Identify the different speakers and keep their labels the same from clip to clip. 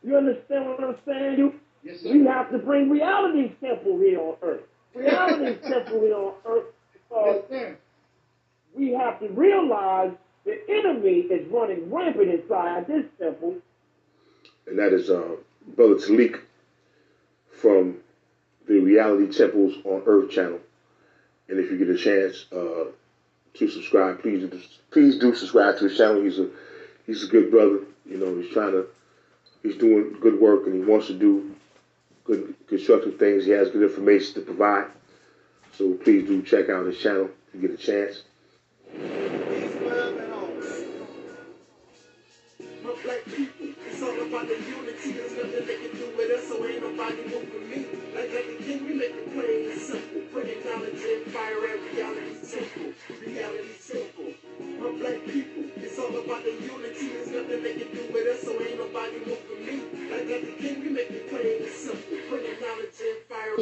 Speaker 1: You understand what I'm saying?
Speaker 2: Yes, sir.
Speaker 1: We have to bring reality's temple here on earth. Reality's temple here on earth because we have to realize the enemy is running rampant inside this temple.
Speaker 3: And that is Brother Taalik from the Reality Temples on Earth channel. And if you get a chance to subscribe, please do subscribe to his channel. He's a good brother. You know, he's doing good work, and he wants to do good constructive things. He has good information to provide. So please do check out his channel if you get a chance.
Speaker 4: Black people, it's all about the unity. There's nothing they can do with us, so ain't nobody moving me. Like the king, we make it plain and simple. Bringing knowledge and fire at reality's temple. Reality's temple. My black people, it's all about the unity. There's nothing they can do with us, so ain't nobody moving me. Like the king, we make it plain and simple. Bringing knowledge and fire.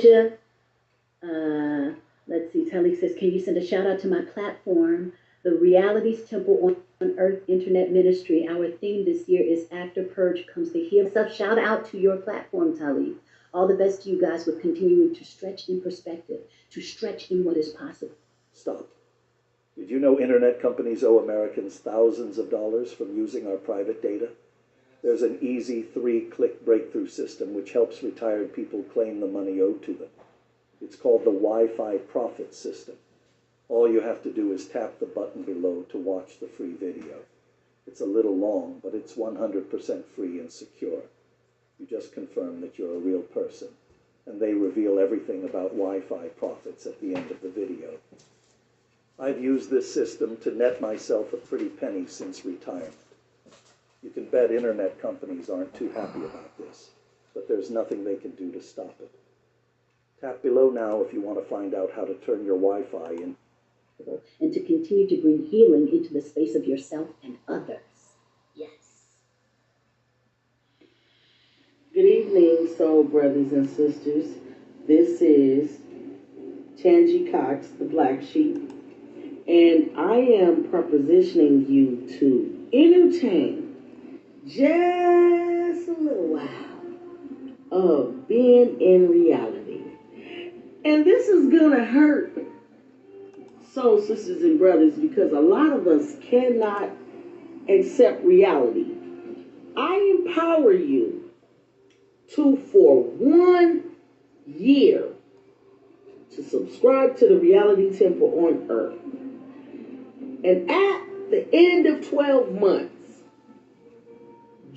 Speaker 5: Let's see, Taalik says, can you send a shout out to my platform, the Realities Temple on Earth Internet Ministry? Our theme this year is After Purge Comes the Heal. So shout out to your platform, Taalik. All the best to you guys with continuing to stretch in perspective, to stretch in what is possible.
Speaker 6: Stop. Did you know internet companies owe Americans thousands of dollars from using our private data? There's an easy 3-click breakthrough system which helps retired people claim the money owed to them. It's called the Wi-Fi Profit System. All you have to do is tap the button below to watch the free video. It's a little long, but it's 100% free and secure. You just confirm that you're a real person, and they reveal everything about Wi-Fi profits at the end of the video. I've used this system to net myself a pretty penny since retirement. You can bet internet companies aren't too happy about this, but there's nothing they can do to stop it. Tap below now if you want to find out how to turn your Wi-Fi in.
Speaker 5: And to continue to bring healing into the space of yourself and others. Yes.
Speaker 7: Good evening, soul brothers and sisters. This is Tangi Cox, the Black Sheep, and I am propositioning you to entertain just a little while of being in reality. And this is gonna hurt soul sisters and brothers because a lot of us cannot accept reality. I empower you to, for 1 year, to subscribe to the Reality Temple on Earth. And at the end of 12 months,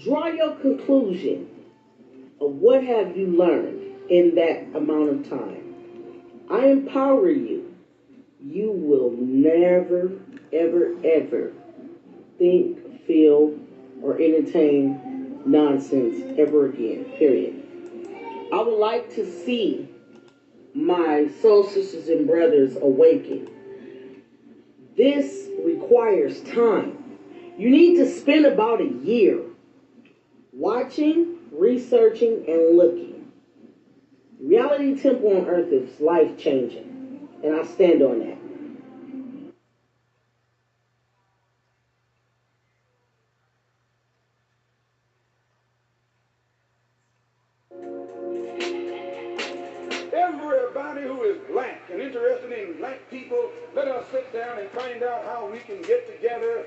Speaker 7: draw your conclusion of what have you learned in that amount of time. I empower you. You will never, ever, ever think, feel, or entertain nonsense ever again, period. I would like to see my soul sisters and brothers awaken. This requires time. You need to spend about a year watching, researching, and looking. Reality Temple on Earth is life-changing, and I stand on that.
Speaker 8: Everybody who is black and interested in black people, let us sit down and find out how we can get together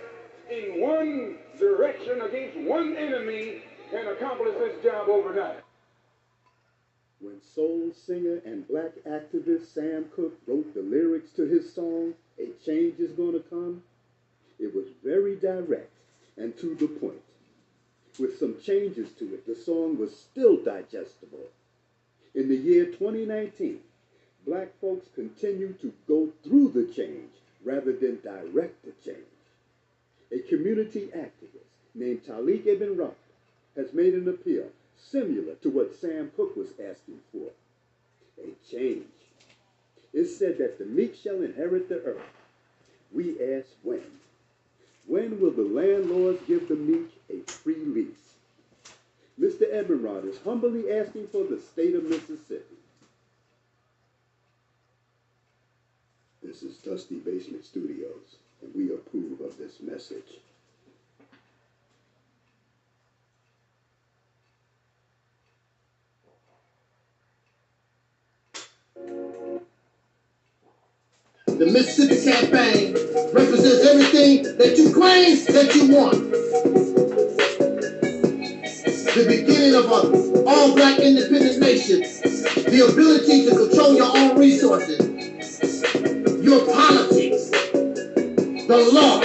Speaker 8: in one direction against one enemy and accomplish this job overnight.
Speaker 9: When soul singer and black activist Sam Cooke wrote the lyrics to his song, A Change Is Gonna Come, it was very direct and to the point. With some changes to it, the song was still digestible. In the year 2019, black folks continue to go through the change rather than direct the change. A community activist named Taalik Ibn'rad has made an appeal similar to what Sam Cooke was asking for. A change. It's said that the meek shall inherit the earth. We ask when. When will the landlords give the meek a free lease? Mr. Ibn'rad is humbly asking for the state of Mississippi. This is Dusty Basement Studios, and we approve of this message.
Speaker 2: The Mississippi campaign represents everything that you claim that you want. The beginning of an all-black independent nation. The ability to control your own resources. Your politics. The law.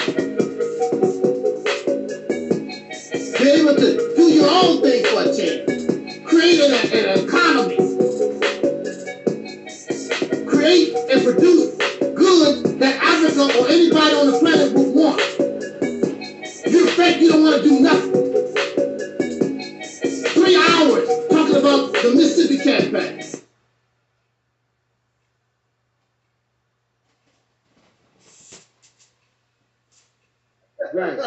Speaker 2: Be able to do your own thing for a change. Create an economy. Create and produce goods that Africa or anybody on the planet would want. You think you don't want to do nothing. 3 hours talking about the Mississippi campaign.
Speaker 10: Right.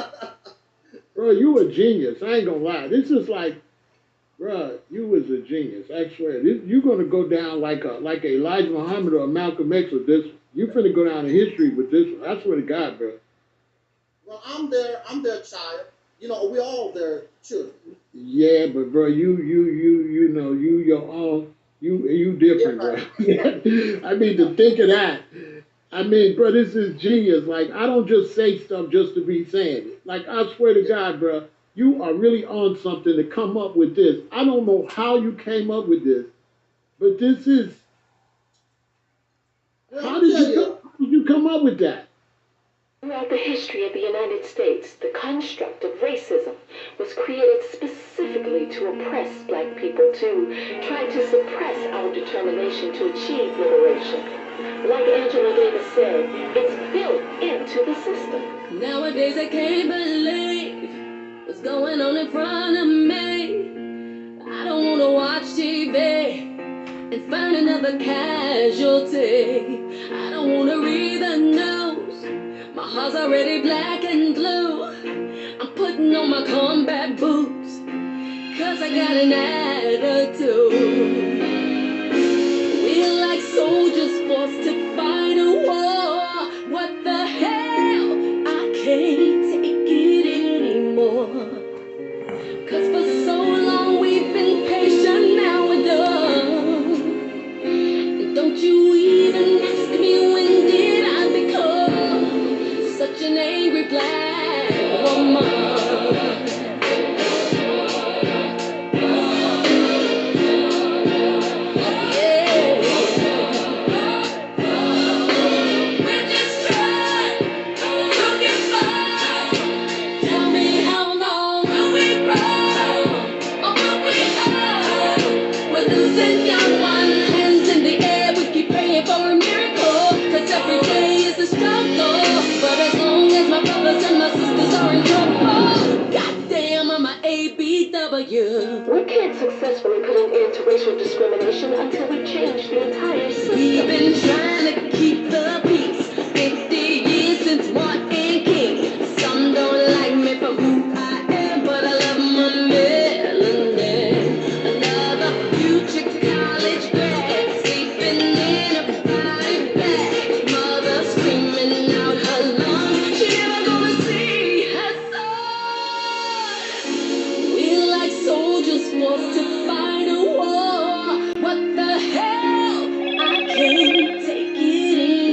Speaker 10: Bro, you a genius. I ain't gonna lie. This is like, bro, you was a genius. I swear. You're gonna go down like Elijah Muhammad or Malcolm X with this one. You finna go down in history with this one. I swear to God, bro.
Speaker 2: Well, I'm their child. You know, we all their children.
Speaker 10: Yeah, but bro, you know, you your own, you different, bro. I mean, to think of that. I mean, bro, this is genius. Like, I don't just say stuff just to be saying it. Like, I swear to God, bro, you are really on something to come up with this. I don't know how you came up with this, but this is. How did you come up with that?
Speaker 11: Throughout the history of the United States, the construct of racism was created specifically to oppress black people, to try to suppress our determination to achieve liberation. Like Angela Davis said, it's built into the system.
Speaker 12: Nowadays I can't believe what's going on in front of me. I don't want to watch TV and find another casualty. I don't want to read the news. My heart's already black and blue. I'm putting on my combat boots, 'cause I got an attitude. We're like soldiers forced to fight a war. What the hell? I can't take it anymore. 'Cause for so long we've been patient, now we're done. And don't you even ask me, when did I become such an angry black woman?
Speaker 11: We can't successfully put an end to racial discrimination until we change the entire system.
Speaker 12: We've been trying to keep the peace 50 years since Martin King. Some don't like me for who I am, but I love my melanin. Another future college grad sleeping in a body bag. Mother screaming out her lungs, she never gonna see her son. We're like soldiers forced to fight a war. What the hell? I can't take it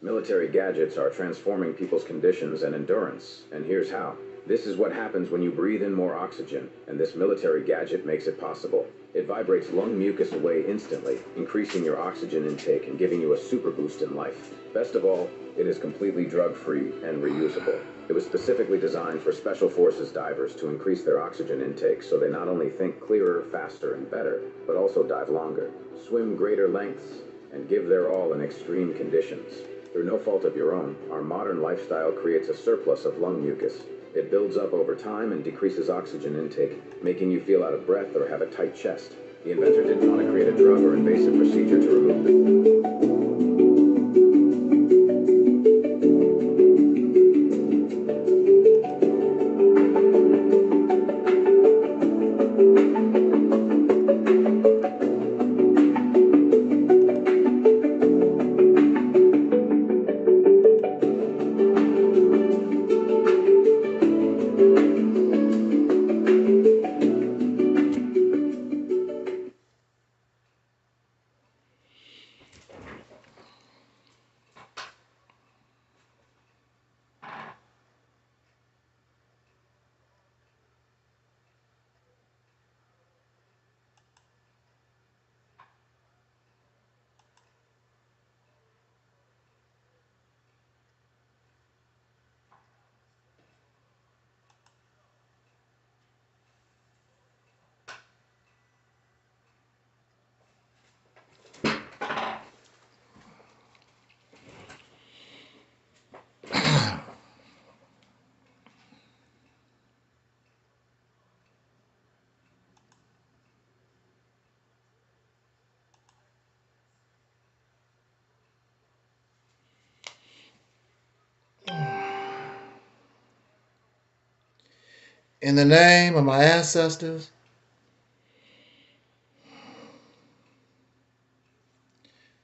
Speaker 13: Military gadgets are transforming people's conditions and endurance, and here's how. This is what happens when you breathe in more oxygen, and this military gadget makes it possible. It vibrates lung mucus away instantly, increasing your oxygen intake and giving you a super boost in life. Best of all, it is completely drug-free and reusable. It was specifically designed for Special Forces divers to increase their oxygen intake so they not only think clearer, faster, and better, but also dive longer, swim greater lengths, and give their all in extreme conditions. Through no fault of your own, our modern lifestyle creates a surplus of lung mucus. It builds up over time and decreases oxygen intake, making you feel out of breath or have a tight chest. The inventor didn't want to create a drug or invasive procedure to remove it.
Speaker 2: In the name of my ancestors,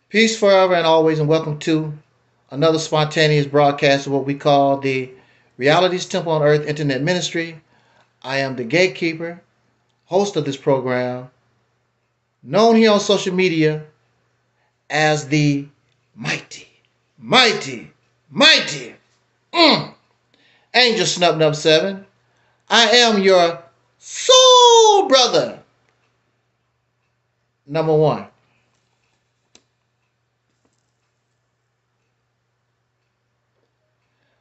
Speaker 2: peace forever and always, and welcome to another spontaneous broadcast of what we call the Realities Temple on Earth Internet Ministry. I am the gatekeeper, host of this program, known here on social media as the mighty Angel Snub 7. I am your soul brother, number one.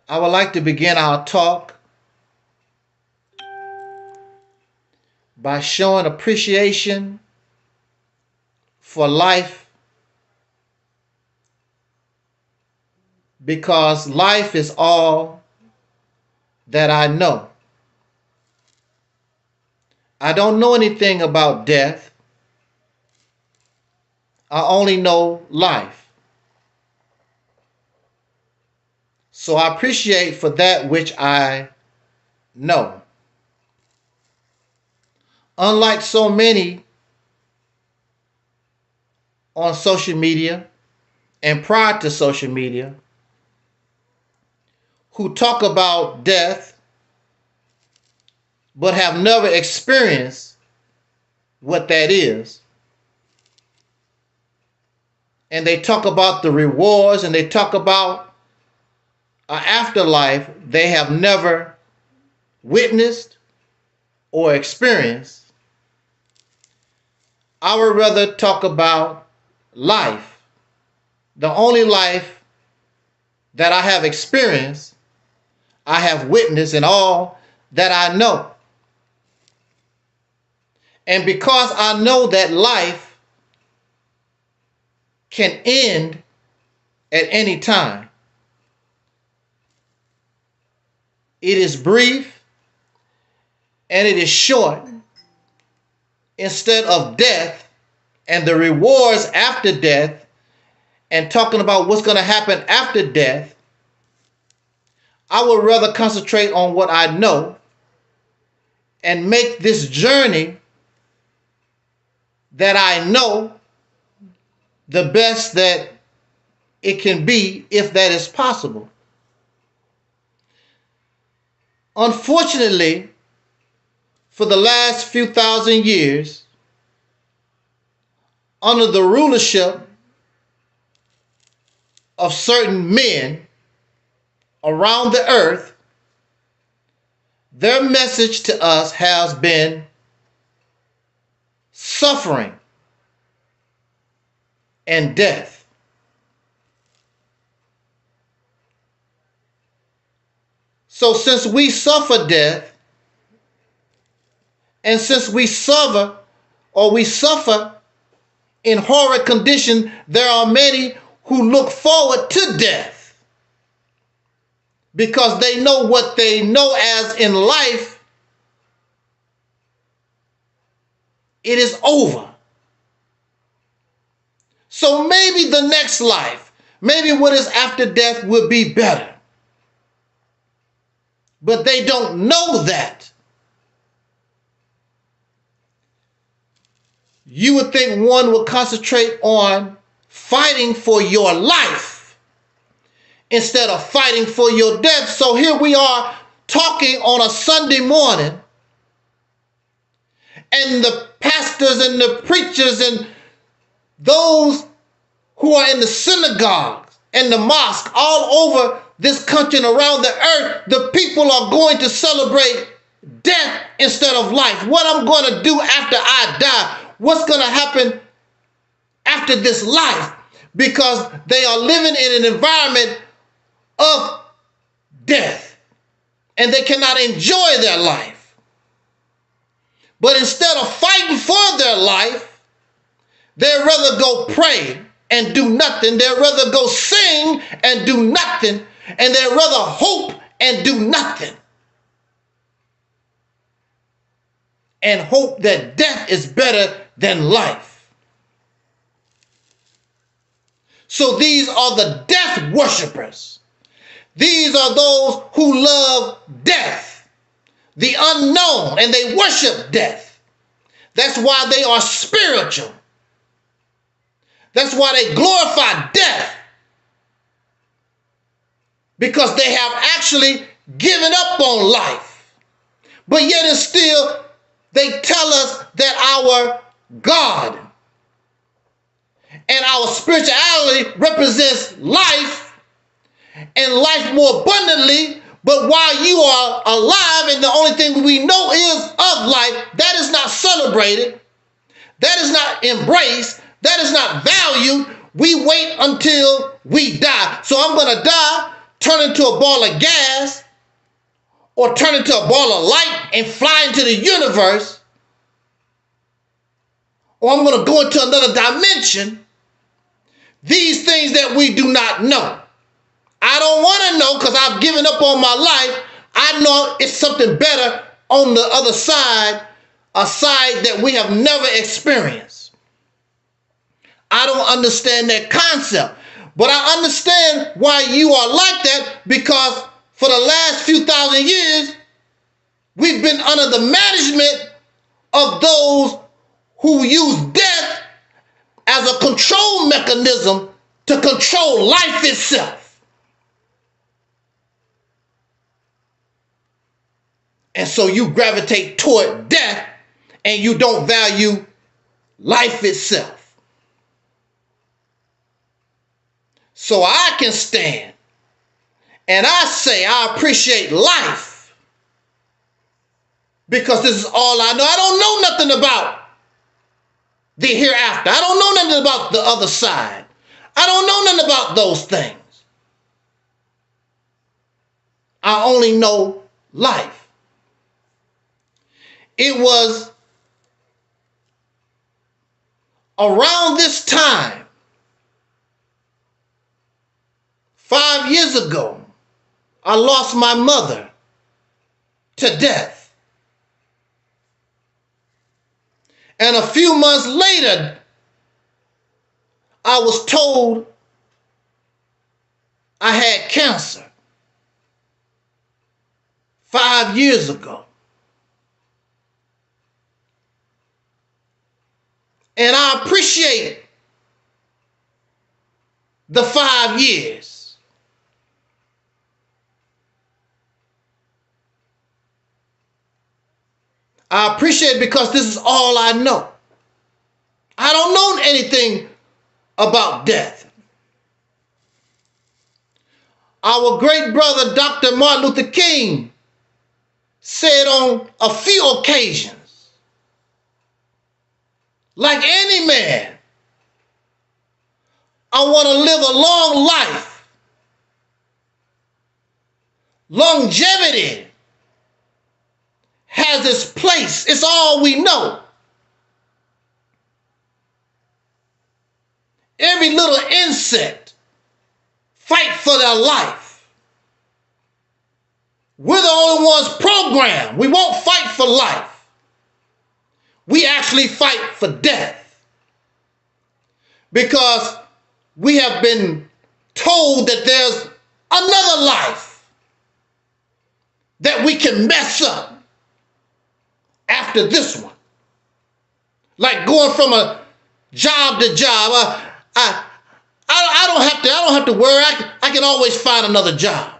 Speaker 2: I would like to begin our talk by showing appreciation for life, because life is all that I know. I don't know anything about death. I only know life. So I appreciate for that which I know. Unlike so many on social media and prior to social media who talk about death but have never experienced what that is. And they talk about the rewards and they talk about an afterlife they have never witnessed or experienced. I would rather talk about life, the only life that I have experienced, I have witnessed, and all that I know. And because I know that life can end at any time, it is brief and it is short. Instead of death and the rewards after death and talking about what's going to happen after death, I would rather concentrate on what I know and make this journey that I know the best that it can be, if that is possible. Unfortunately, for the last few thousand years, under the rulership of certain men around the earth, their message to us has been suffering and death. So since we suffer death, and since we suffer in horrid condition, there are many who look forward to death because they know what they know as in life, it is over. So maybe the next life, maybe what is after death will be better. But they don't know that. You would think one would concentrate on fighting for your life instead of fighting for your death. So here we are talking on a Sunday morning, and the pastors and the preachers and those who are in the synagogues and the mosque all over this country and around the earth, the people are going to celebrate death instead of life. What I'm going to do after I die, what's going to happen after this life, because they are living in an environment of death and they cannot enjoy their life. But instead of fighting for their life, they'd rather go pray and do nothing. They'd rather go sing and do nothing. And they'd rather hope and do nothing. And hope that death is better than life. So these are the death worshipers. These are those who love death, the unknown, and they worship death. That's why they are spiritual. That's why they glorify death, because they have actually given up on life. But yet and still, they tell us that our God and our spirituality represents life and life more abundantly. But while you are alive and the only thing we know is of life, that is not celebrated. That is not embraced. That is not valued. We wait until we die. So I'm going to die, turn into a ball of gas, or turn into a ball of light and fly into the universe, or I'm going to go into another dimension. These things that we do not know. I don't want to know because I've given up on my life. I know it's something better on the other side, a side that we have never experienced. I don't understand that concept, but I understand why you are like that, because for the last few thousand years, we've been under the management of those who use death as a control mechanism to control life itself. And so you gravitate toward death and you don't value life itself. So I can stand and I say I appreciate life because this is all I know. I don't know nothing about the hereafter. I don't know nothing about the other side. I don't know nothing about those things. I only know life. It was around this time, 5 years ago, I lost my mother to death. And a few months later, I was told I had cancer 5 years ago. And I appreciate the 5 years. I appreciate it because this is all I know. I don't know anything about death. Our great brother, Dr. Martin Luther King, said on a few occasions, like any man, I want to live a long life. Longevity has its place. It's all we know. Every little insect fight for their life. We're the only ones programmed. We won't fight for life. We actually fight for death. Because we have been told that there's another life that we can mess up after this one. Like going from a job to job. I don't have to worry. I can always find another job.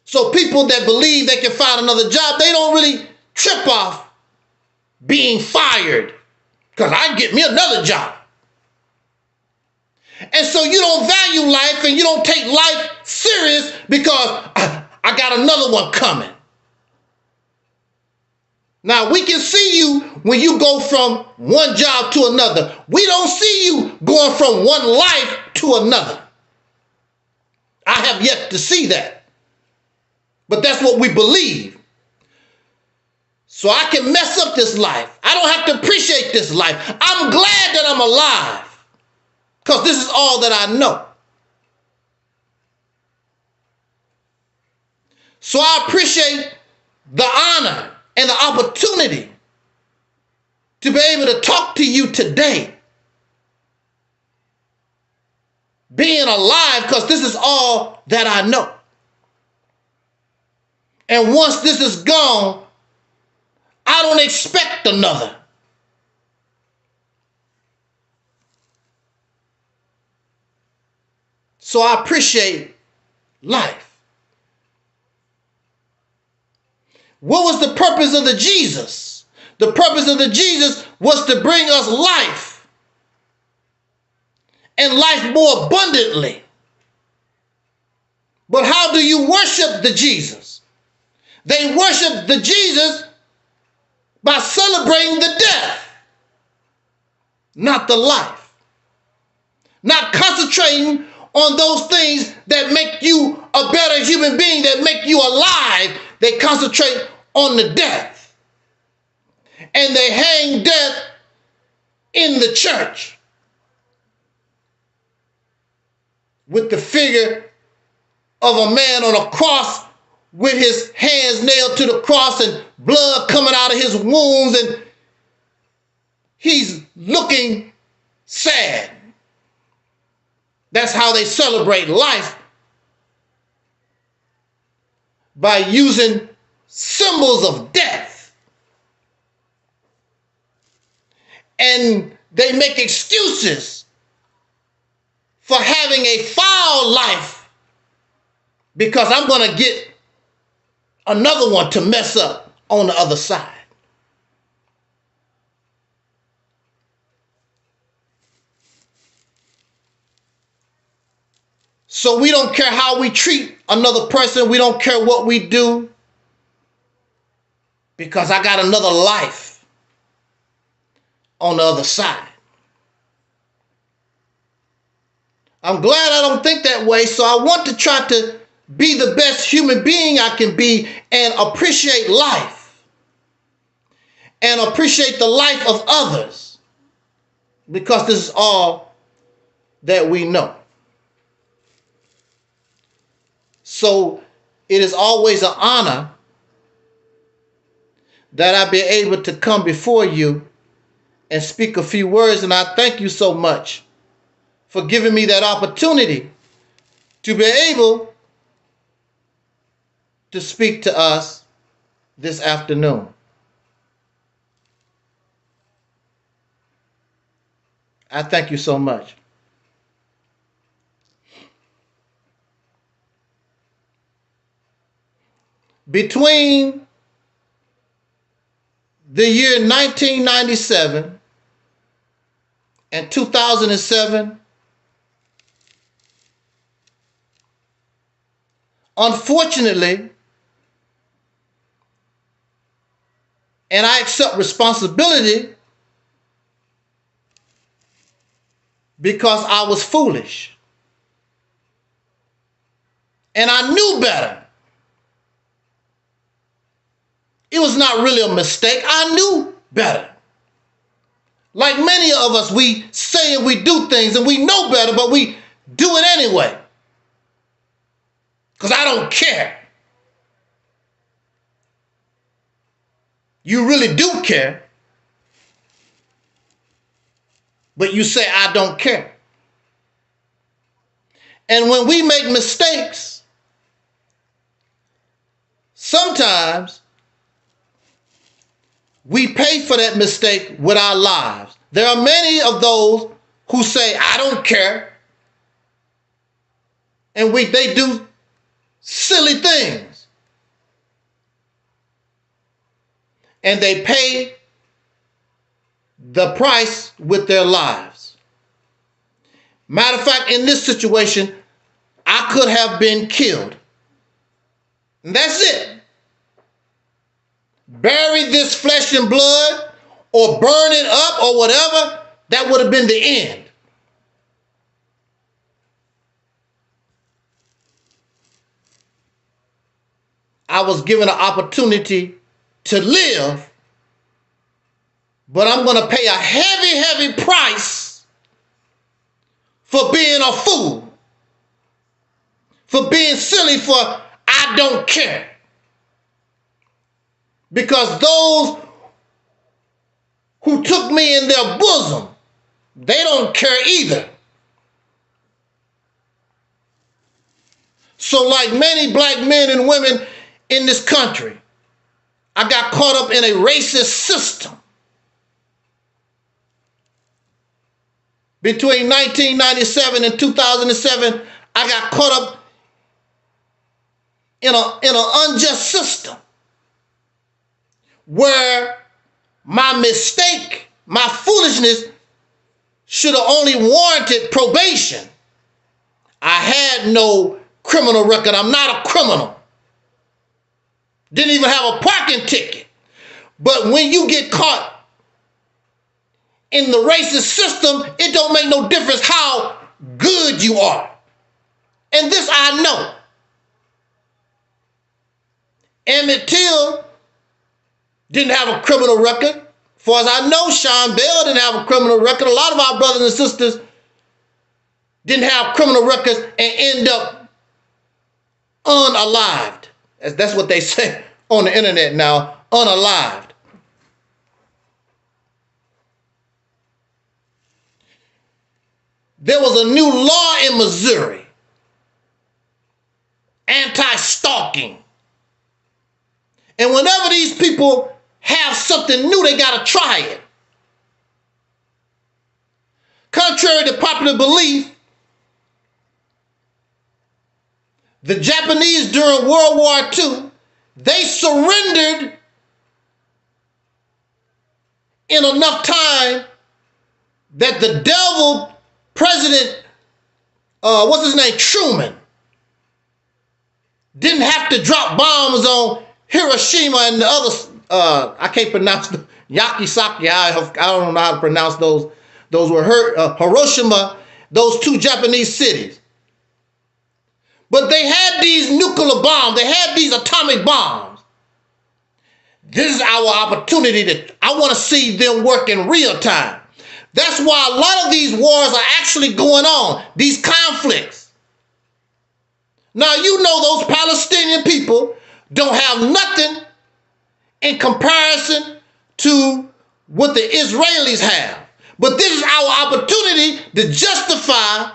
Speaker 2: So people that believe they can find another job, they don't really trip off being fired because I can get me another job. And so you don't value life and you don't take life serious because I got another one coming. Now, we can see you when you go from one job to another. We don't see you going from one life to another. I have yet to see that. But that's what we believe. So I can mess up this life. I don't have to appreciate this life. I'm glad that I'm alive because this is all that I know. So I appreciate the honor and the opportunity to be able to talk to you today. Being alive, because this is all that I know. And once this is gone, I don't expect another. So I appreciate life. What was the purpose of the Jesus? The purpose of the Jesus was to bring us life and life more abundantly. But how do you worship the Jesus? They worship the Jesus by celebrating the death, not the life. Not concentrating on those things that make you a better human being, that make you alive. They concentrate on the death. And they hang death in the church with the figure of a man on a cross with his hands nailed to the cross and blood coming out of his wounds, and he's looking sad. That's how they celebrate life, by using symbols of death. And they make excuses for having a foul life because I'm going to get another one to mess up on the other side. So we don't care how we treat another person. We don't care what we do because I got another life on the other side. I'm glad I don't think that way, so I want to try to be the best human being I can be and appreciate life and appreciate the life of others because this is all that we know. So it is always an honor that I be able to come before you and speak a few words, and I thank you so much for giving me that opportunity to be able to speak to us this afternoon. I thank you so much. Between the year 1997 and 2007, Unfortunately, and I accept responsibility because I was foolish. And I knew better. It was not really a mistake. I knew better. Like many of us, we say and we do things and we know better, but we do it anyway. Because I don't care. You really do care. But you say, I don't care. And when we make mistakes, sometimes we pay for that mistake with our lives. There are many of those who say, I don't care. And they do silly things. And they pay the price with their lives. Matter of fact, in this situation, I could have been killed. And that's it. Bury this flesh and blood or burn it up or whatever, that would have been the end. I was given an opportunity to live, but I'm going to pay a heavy, heavy price for being a fool, for being silly, for I don't care. Because those who took me in their bosom, they don't care either. So like many black men and women in this country, I got caught up in a racist system. Between 1997 and 2007, I got caught up in an unjust system where my mistake, my foolishness should have only warranted probation. I had no criminal record. I'm not a criminal. Didn't even have a parking ticket. But when you get caught in the racist system, it don't make no difference how good you are. And this I know. Emmett Till didn't have a criminal record. As far as I know, Sean Bell didn't have a criminal record. A lot of our brothers and sisters didn't have criminal records and end up unalived. That's what they say on the internet now, unalived. There was a new law in Missouri, anti-stalking. And whenever these people have something new, they got to try it. Contrary to popular belief, the Japanese during World War II, they surrendered in enough time that the devil President, what's his name, Truman, didn't have to drop bombs on Hiroshima and the other, I can't pronounce the Yakisaki, I don't know how to pronounce those were Hiroshima, those two Japanese cities. But they had these nuclear bombs, they had these atomic bombs. This is our opportunity I want to see them work in real time. That's why a lot of these wars are actually going on, these conflicts. Now, you know those Palestinian people don't have nothing in comparison to what the Israelis have. But this is our opportunity to justify,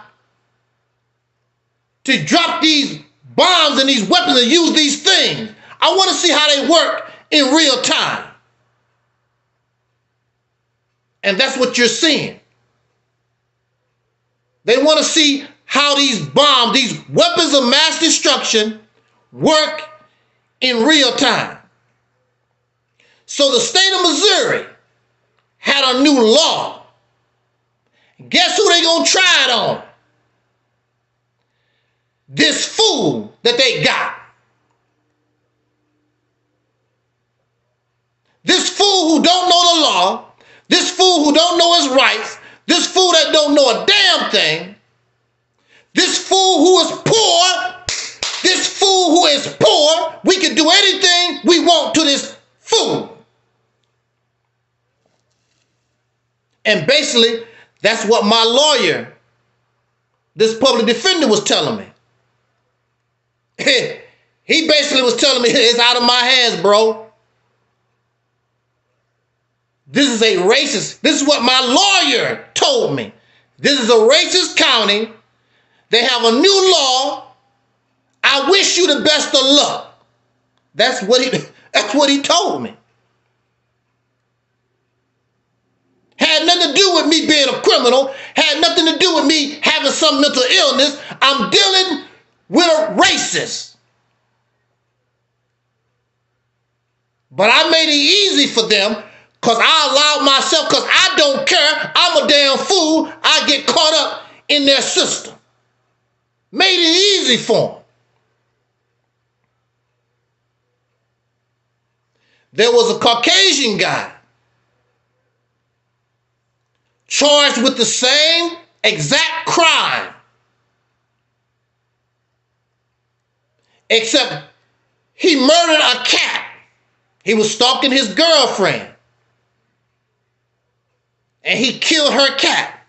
Speaker 2: to drop these bombs and these weapons and use these things. I want to see how they work in real time. And that's what you're seeing. They want to see how these bombs, these weapons of mass destruction, work in real time. So the state of Missouri had a new law. Guess who they gonna try it on? this fool that they got. This fool who don't know the law, this fool who don't know his rights, this fool that don't know a damn thing, this fool who is poor, this fool who is poor, we can do anything we want to this fool. And basically, that's what my lawyer, this public defender, was telling me. He basically was telling me, it's out of my hands, bro. This is a racist. This is what my lawyer told me. This is a racist county. They have a new law. I wish you the best of luck. That's what he told me. Had nothing to do with me being a criminal. Had nothing to do with me having some mental illness. I'm dealing with a racist. But I made it easy for them because I allowed myself, because I don't care. I'm a damn fool. I get caught up in their system. Made it easy for them. There was a Caucasian guy charged with the same exact crime, except he murdered a cat. He was stalking his girlfriend, and he killed her cat.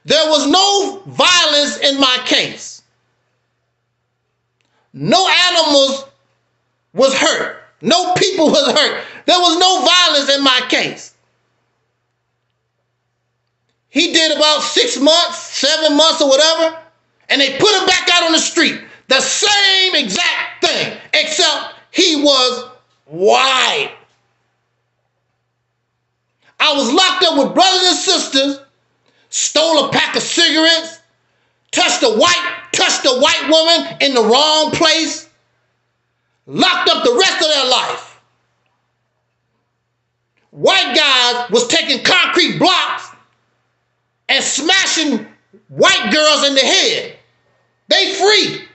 Speaker 2: There was no violence in my case. No animals was hurt. No people was hurt. There was no violence in my case. He did about 6 months, 7 months or whatever, and they put him back out on the street. The same exact thing, except he was white. I was locked up with brothers and sisters, stole a pack of cigarettes, touched a white woman in the wrong place, locked up the rest of their life. White guys was taking concrete blocks and smashing white girls in the head. They free.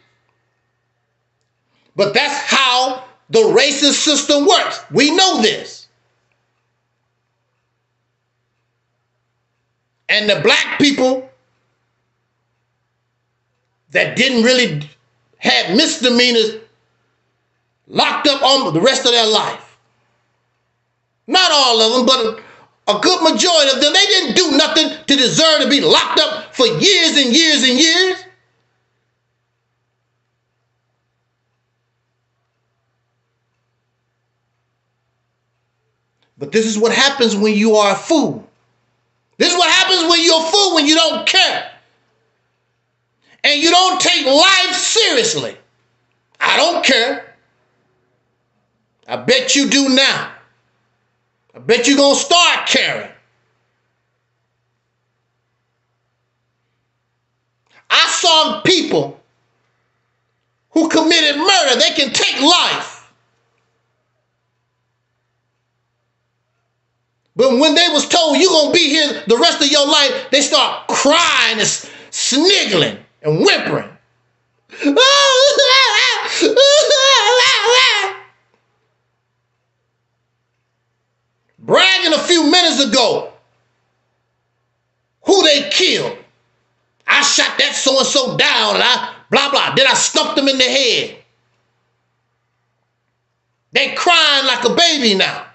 Speaker 2: But that's how the racist system works. We know this. And the black people that didn't really have misdemeanors locked up on the rest of their life. Not all of them, but a good majority of them, they didn't do nothing to deserve to be locked up for years and years and years. But this is what happens when you are a fool. This is what happens when you're a fool, when you don't care. And you don't take life seriously. I don't care. I bet you do now. I bet you're going to start caring. I saw people who committed murder. They can take life. But when they was told you're going to be here the rest of your life, they start crying and sniggling and whimpering. Bragging a few minutes ago who they killed. I shot that so-and-so down and I blah, blah. Then I stumped them in the head. They crying like a baby now.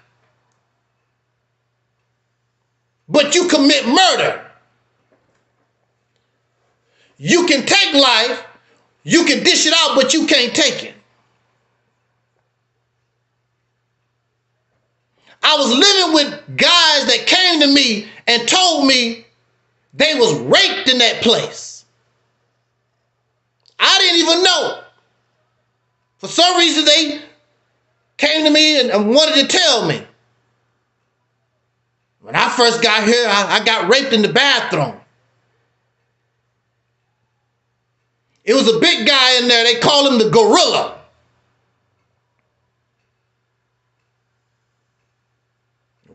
Speaker 2: But you commit murder. You can take life, you can dish it out, but you can't take it. I was living with guys that came to me and told me they was raped in that place. I didn't even know. For some reason, they came to me and wanted to tell me. When I first got here, I got raped in the bathroom. It was a big guy in there. They call him the gorilla.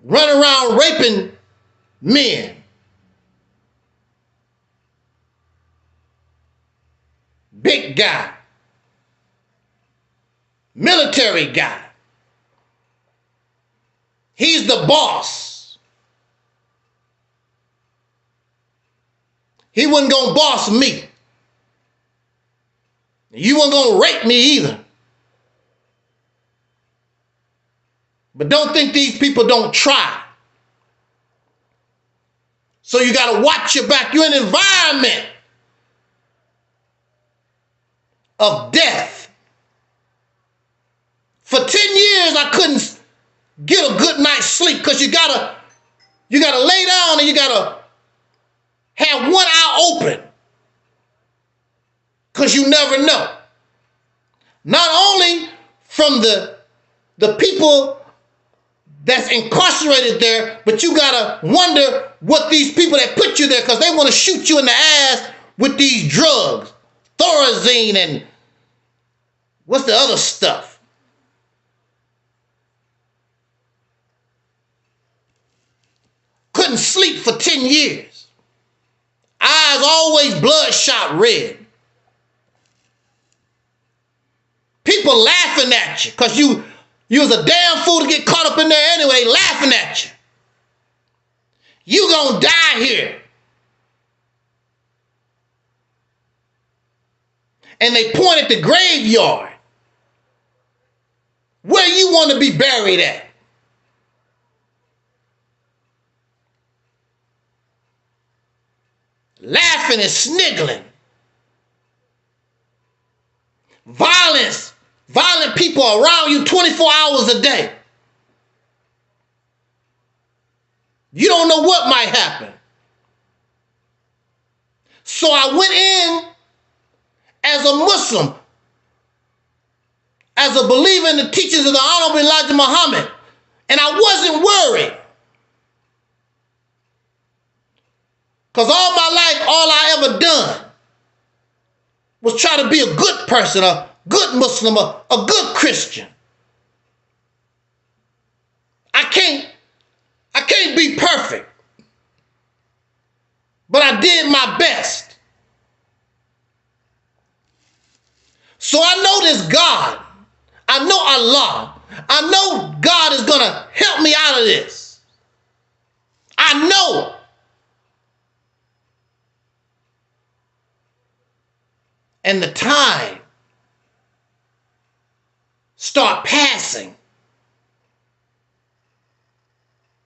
Speaker 2: Run around raping men. big guy, military guy. He's the boss. He wasn't gonna boss me. You weren't gonna rape me either. But don't think these people don't try. So you gotta watch your back. You're in an environment of death. For 10 years, I couldn't get a good night's sleep because you gotta lay down and you gotta have one eye open because you never know. Not only from the people that's incarcerated there, but you gotta wonder what these people that put you there, because they want to shoot you in the ass with these drugs, Thorazine and what's the other stuff? Couldn't sleep for 10 years. Eyes always bloodshot red. People laughing at you because you was a damn fool to get caught up in there anyway. They laughing at you. You gonna die here. And they point at the graveyard where you want to be buried at. Laughing and sniggling. Violent people around you 24 hours a day. You don't know what might happen. So I went in as a Muslim, as a believer in the teachings of the Honorable Elijah Muhammad, and I wasn't worried. Because all my life, all I ever done was try to be a good person, a good Muslim, a good Christian. I can't be perfect, but I did my best. So I know this God. I know Allah. I know God is going to help me out of this. I know. And the time start passing.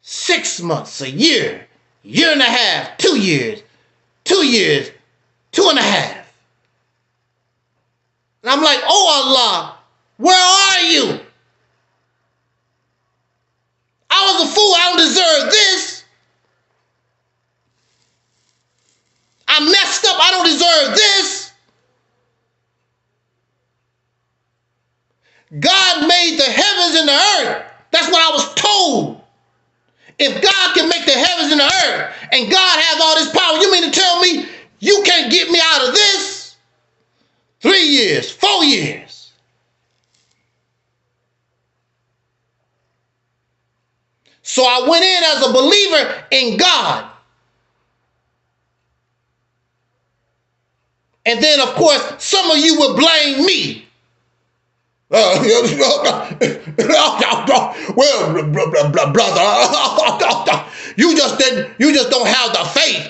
Speaker 2: 6 months, a year, year and a half, 2 years, 2 years, 2.5. And I'm like, oh Allah, where are you? I was a fool. I don't deserve this. I messed up. I don't deserve this. God made the heavens and the earth. That's what I was told. If God can make the heavens and the earth, and God has all this power, you mean to tell me you can't get me out of this? 3 years, 4 years. So I went in as a believer in God. And then, of course, some of you will blame me. Well, brother, you just don't have the faith.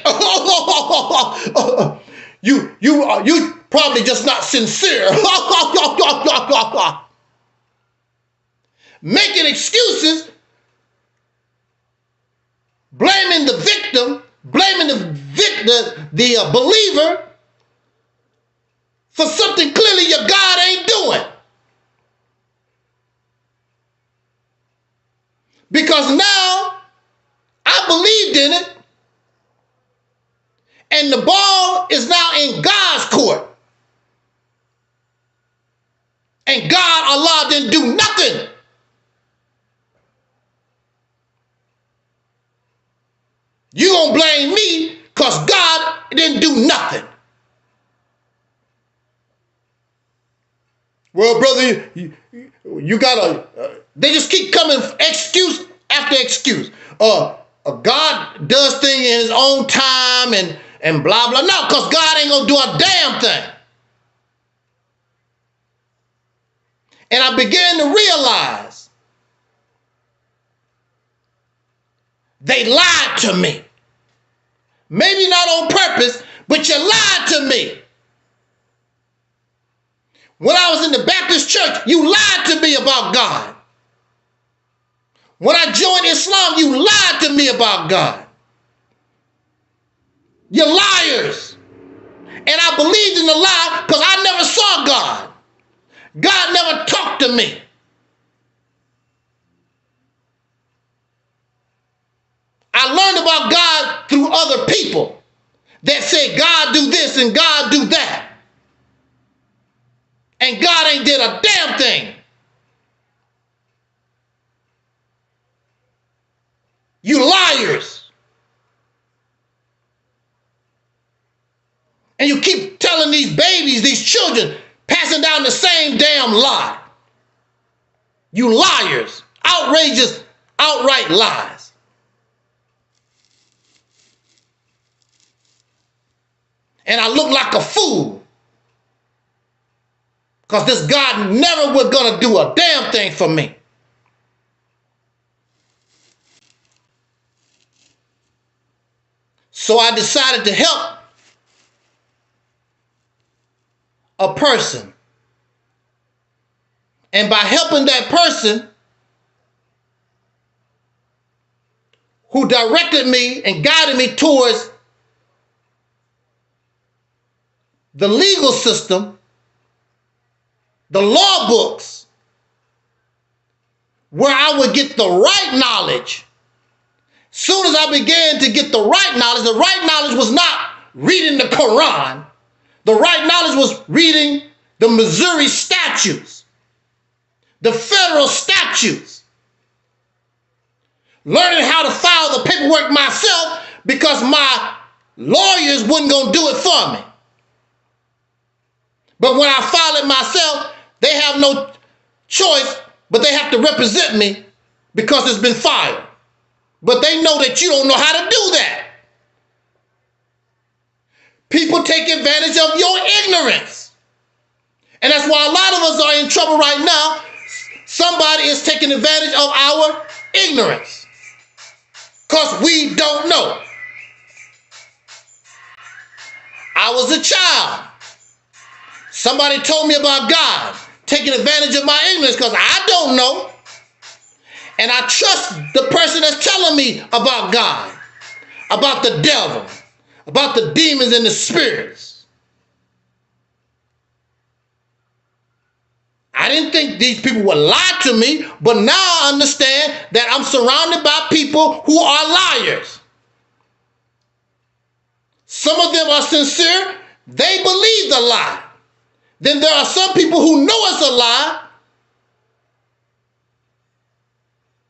Speaker 2: You probably just not sincere. Making excuses, blaming the victim, blaming the believer for something clearly your God ain't doing. Because now I believed in it, and the ball is now in God's court. And God, Allah, didn't do nothing. You gonna blame me because God didn't do nothing. Well, brother, you gotta, they just keep coming excuse after excuse. God does things in his own time and blah, blah. No, because God ain't gonna do a damn thing. And I began to realize they lied to me. Maybe not on purpose, but you lied to me. When I was in the Baptist church, you lied to me about God. When I joined Islam, you lied to me about God. You're liars. And I believed in the lie because I never saw God. God never talked to me. I learned about God through other people that said, God do this and God do that. And God ain't did a damn thing. You liars. And you keep telling these babies, these children, passing down the same damn lie. You liars. Outrageous, outright lies. And I look like a fool. Because this God never was going to do a damn thing for me. So I decided to help a person. And by helping that person who directed me and guided me towards the legal system, the law books, where I would get the right knowledge. Soon as I began to get the right knowledge was not reading the Quran. The right knowledge was reading the Missouri statutes, the federal statutes, learning how to file the paperwork myself because my lawyers wasn't going to do it for me. But when I file it myself, they have no choice, but they have to represent me because it's been filed. But they know that you don't know how to do that. People take advantage of your ignorance. And that's why a lot of us are in trouble right now. Somebody is taking advantage of our ignorance because we don't know. I was a child. Somebody told me about God, taking advantage of my ignorance because I don't know. And I trust the person that's telling me about God, about the devil, about the demons and the spirits. I didn't think these people would lie to me, but now I understand that I'm surrounded by people who are liars. Some of them are sincere. They believe the lie. Then there are some people who know it's a lie.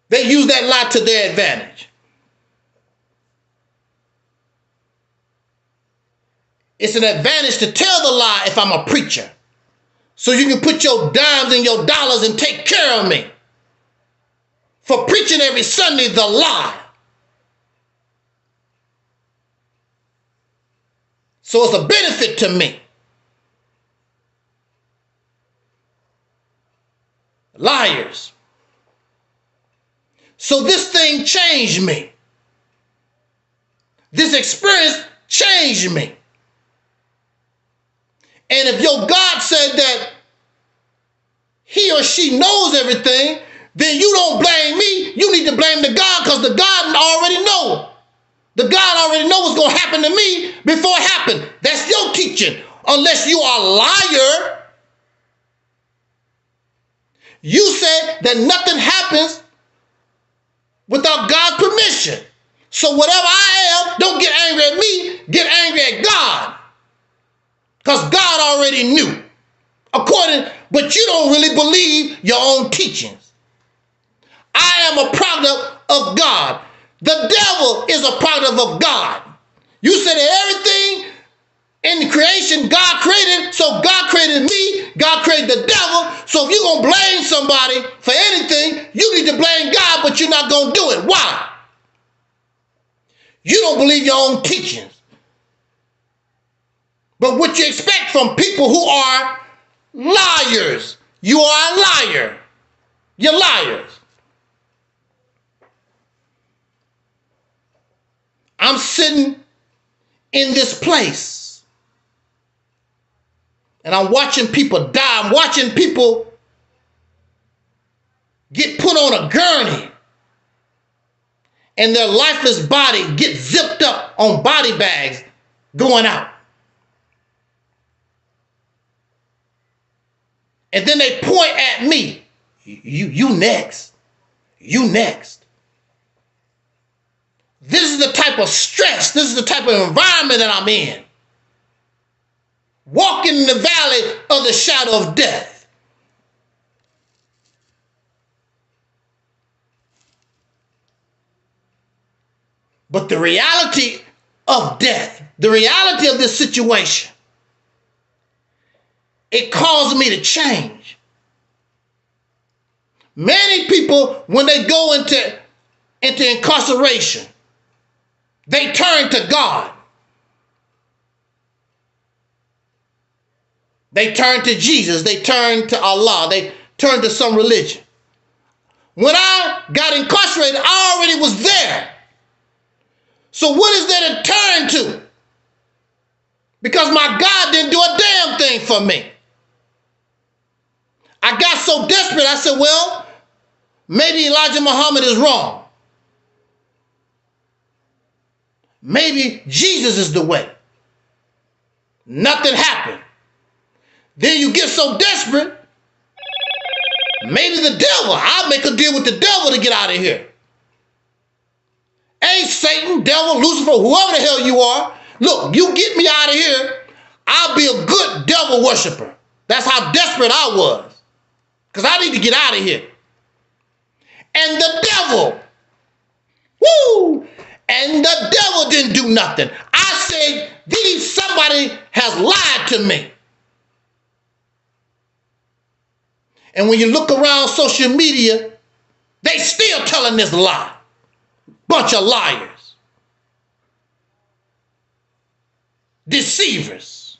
Speaker 2: They use that lie to their advantage. It's an advantage to tell the lie if I'm a preacher. So you can put your dimes and your dollars and take care of me. For preaching every Sunday the lie. So it's a benefit to me. Liars. So this thing changed me. This experience changed me. And if your God said that he or she knows everything, then you don't blame me. You need to blame the God because the God already know. The God already know what's going to happen to me before it happened. That's your teaching. Unless you are a liar. You said that nothing happens without God's permission. So whatever I am, don't get angry at me, get angry at God. Because God already knew. But you don't really believe your own teachings. I am a product of God. The devil is a product of God. You said that everything in the creation God created, so God created me, God created the devil. So if you're going to blame somebody for anything, you need to blame God, but you're not going to do it. Why? You don't believe your own teachings. But what you expect from people who are liars, You are a liar. You're liars. I'm sitting in this place and I'm watching people die. I'm watching people get put on a gurney and their lifeless body get zipped up on body bags going out. And then they point at me. You next. You next. This is the type of stress, this is the type of environment that I'm in. Walking in the valley of the shadow of death. But the reality of death, the reality of this situation, it caused me to change. Many people, when they go into incarceration, they turn to God. They turn to Jesus. They turn to Allah. They turn to some religion. When I got incarcerated, I already was there. So what is there to turn to? Because my God didn't do a damn thing for me. I got so desperate, I said, well, maybe Elijah Muhammad is wrong. Maybe Jesus is the way. Nothing happened. Then you get so desperate, maybe the devil. I'll make a deal with the devil to get out of here. Ain't Satan, devil, Lucifer, whoever the hell you are. Look, you get me out of here, I'll be a good devil worshiper. That's how desperate I was. Because I need to get out of here. And the devil, woo! And the devil didn't do nothing. I said, somebody has lied to me. And when you look around social media, they still telling this lie. Bunch of liars. Deceivers.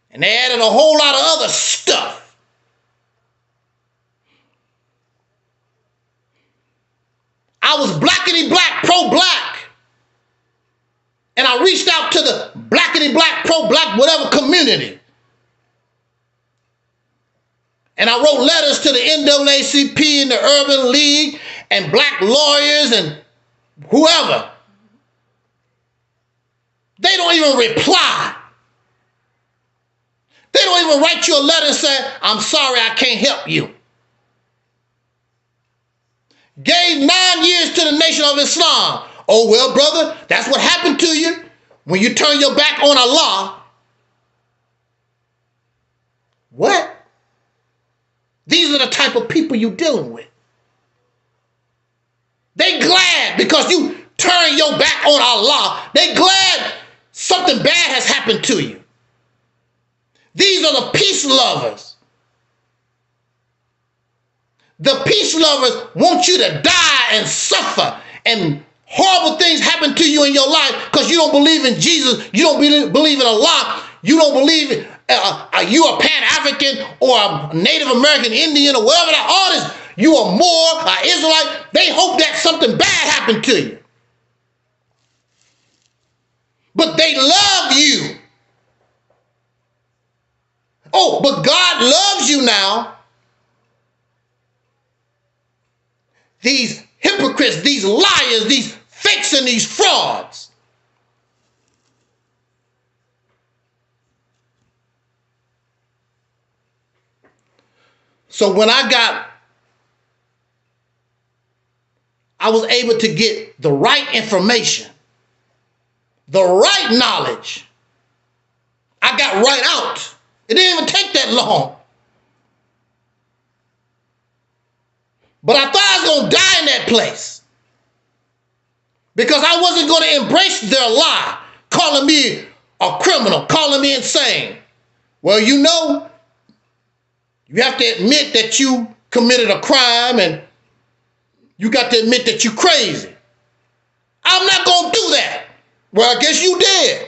Speaker 2: And they added a whole lot of other stuff. I was blackity black, pro-black. And I reached out to the blackity black, pro-black, whatever community. And I wrote letters to the NAACP and the Urban League and black lawyers and whoever. They don't even reply. They don't even write you a letter and say, I'm sorry, I can't help you. Gave 9 years to the Nation of Islam. Oh, well, brother, that's what happened to you when you turn your back on Allah. What? These are the type of people you're dealing with. They glad because you turn your back on Allah. They glad something bad has happened to you. These are the peace lovers. The peace lovers want you to die and suffer and horrible things happen to you in your life because you don't believe in Jesus. You don't believe in Allah. You don't believe in you a Pan-African or a Native American Indian or whatever that all this. You are Moor, an Israelite. They hope that something bad happened to you. But they love you. Oh, but God loves you now. These hypocrites, these liars, these fakes and these frauds. So when I was able to get the right information, the right knowledge. I got right out. It didn't even take that long. But I thought I was going to die in that place because I wasn't going to embrace their lie, calling me a criminal, calling me insane. Well, you know, you have to admit that you committed a crime and you got to admit that you're crazy. I'm not going to do that. Well, I guess you did.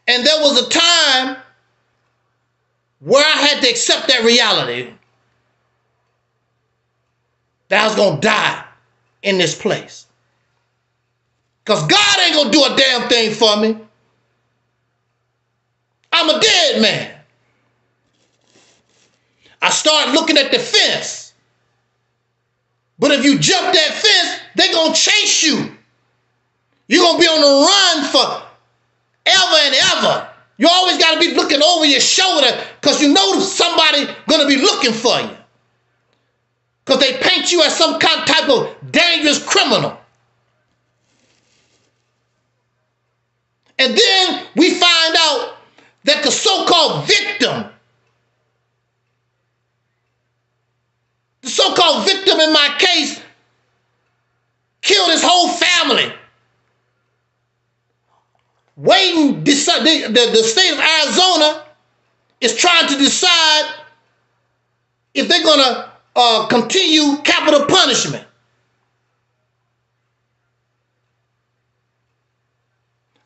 Speaker 2: And there was a time where I had to accept that reality that I was going to die in this place. Because God ain't going to do a damn thing for me. I'm a dead man. I started looking at the fence. But if you jump that fence, they're going to chase you. You're going to be on the run for ever and ever. You always got to be looking over your shoulder because you know somebody going to be looking for you. Because they paint you as some kind of type of dangerous criminal. And then we find out that the so-called victim, in my case, killed his whole family. Waiting, the state of Arizona is trying to decide if they're going to continue capital punishment.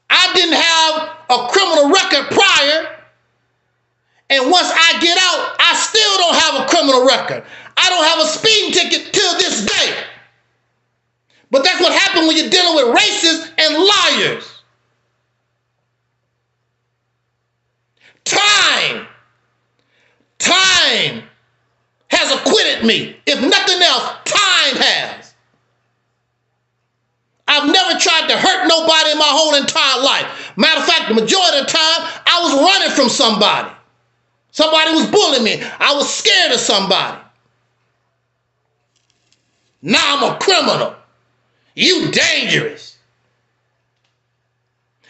Speaker 2: I didn't have a criminal record prior, and once I get out, I still don't have a criminal record. I don't have a speeding ticket till this day. But that's what happens when you're dealing with racists and liars. Time has acquitted me. If nothing else, time has. I've never tried to hurt nobody in my whole entire life. Matter of fact, the majority of the time, I was running from somebody. Somebody was bullying me. I was scared of somebody. Now I'm a criminal. You dangerous.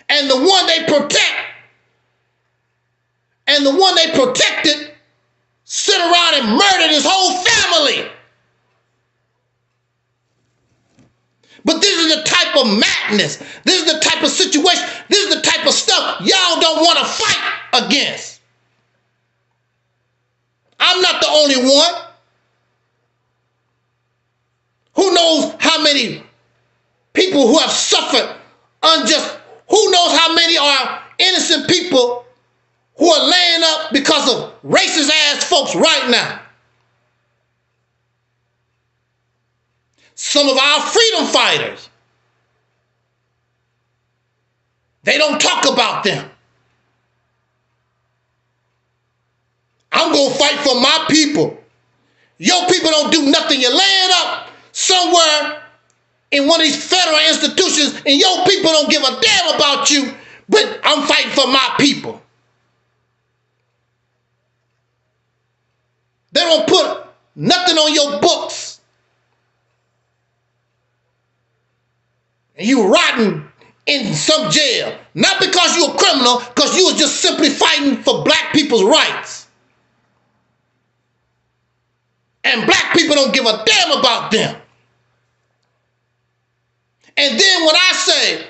Speaker 2: And the one they protected sit around and murdered his whole family. But this is the type of madness. This is the type of situation. This is the type of stuff y'all don't want to fight against. I'm not the only one. Who knows how many people who have suffered unjust, who knows how many are innocent people who are laying up because of racist ass folks right now. Some of our freedom fighters, they don't talk about them. I'm going to fight for my people. Your people don't do nothing. You're laying up somewhere in one of these federal institutions and your people don't give a damn about you, but I'm fighting for my people. They don't put nothing on your books. And you rotting in some jail. Not because you're a criminal, because you were just simply fighting for black people's rights. And black people don't give a damn about them. And then when I say,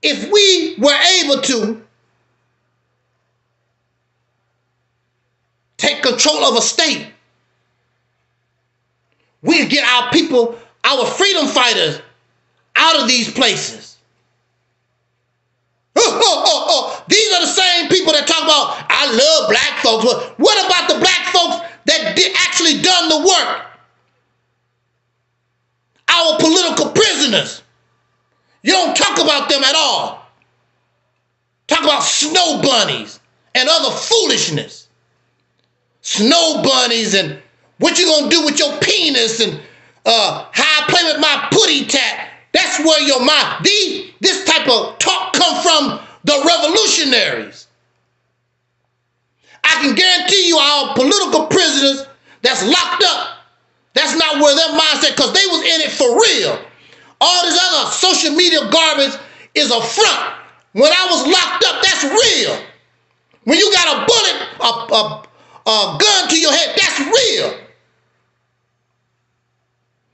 Speaker 2: if we were able to take control of a state, we'd get our people, our freedom fighters, out of these places. These are the same people that talk about, I love black folks. Well, what about the black folks that actually done the work? Our political prisoners. You don't talk about them at all. Talk about snow bunnies and other foolishness. Snow bunnies and what you gonna do with your penis and how I play with my putty tat. That's where your mind. This type of talk come from the revolutionaries. I can guarantee you our political prisoners that's locked up, that's not where their mindset, because they was in it for real. All this other social media garbage is a front. When I was locked up, that's real. When you got a bullet, a gun to your head, that's real.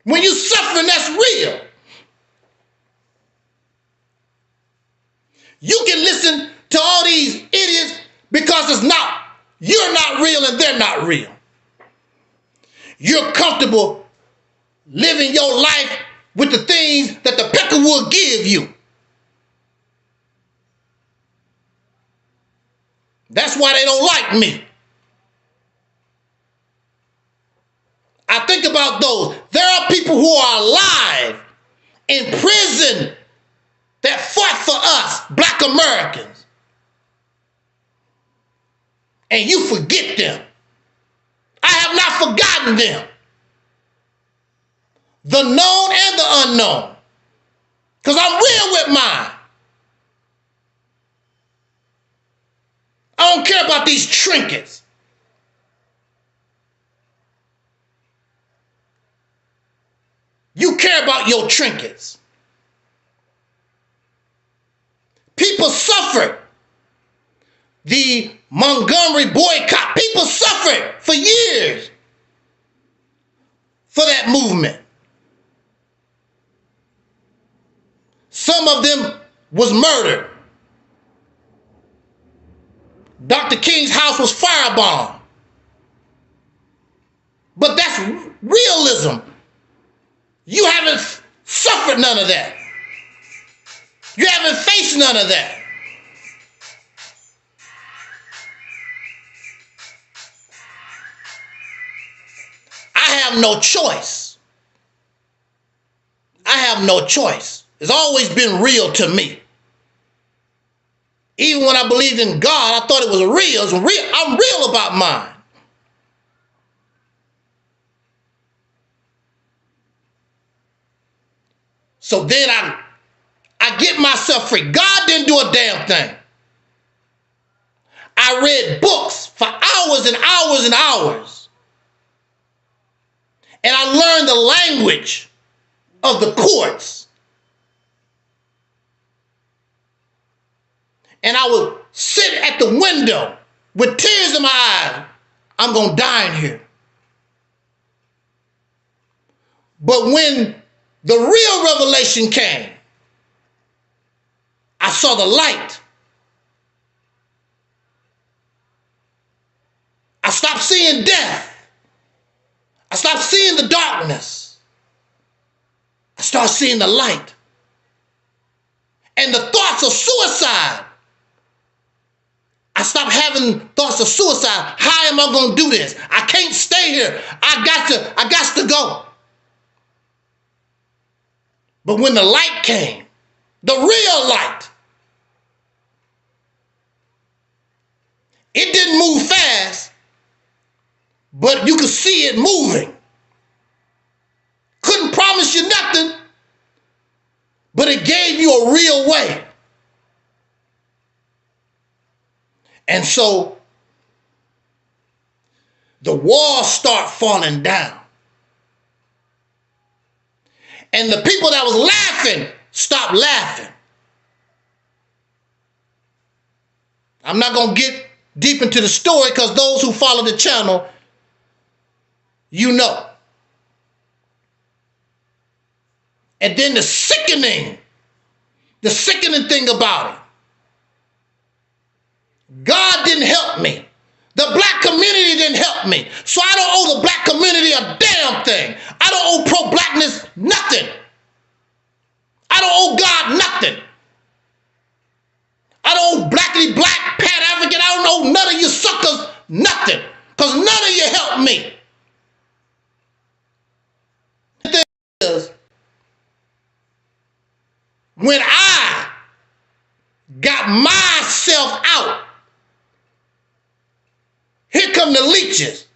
Speaker 2: When you suffering, that's real. You can listen to all these idiots because you're not real and they're not real. You're comfortable living your life with the things that the pecker will give you. That's why they don't like me. I think about those. There are people who are alive in prison that fought for us, Black Americans. And you forget them. I have not forgotten them. The known and the unknown. Because I'm real with mine. I don't care about these trinkets. You care about your trinkets. People suffered the Montgomery boycott. People suffered for years for that movement. Some of them was murdered. Dr. King's house was firebombed. But that's realism. You haven't suffered none of that. You haven't faced none of that. I have no choice. I have no choice. It's always been real to me. Even when I believed in God, I thought it was real. It's real. I'm real about mine. So then I get myself free. God didn't do a damn thing. I read books for hours and hours and hours. And I learned the language of the courts. And I would sit at the window with tears in my eyes. I'm going to die in here. But when the real revelation came, I saw the light. I stopped seeing death. I stopped seeing the darkness. I started seeing the light. And the thoughts of suicide. I stopped having thoughts of suicide. How am I going to do this? I can't stay here. I got to go. But when the light came, the real light, it didn't move fast, but you could see it moving. Couldn't promise you nothing, but it gave you a real way. And so the walls start falling down. And the people that was laughing stopped laughing. I'm not going to get deep into the story because those who follow the channel, you know. And then the sickening thing about it, God didn't help me. The black community didn't help me. So I don't owe the black community a damn thing. I don't owe pro-blackness nothing. I don't owe God nothing. I don't owe blackity black, Pat African. I don't owe none of you suckers nothing. Because none of you helped me. The thing is, when I got myself out, here come the leeches.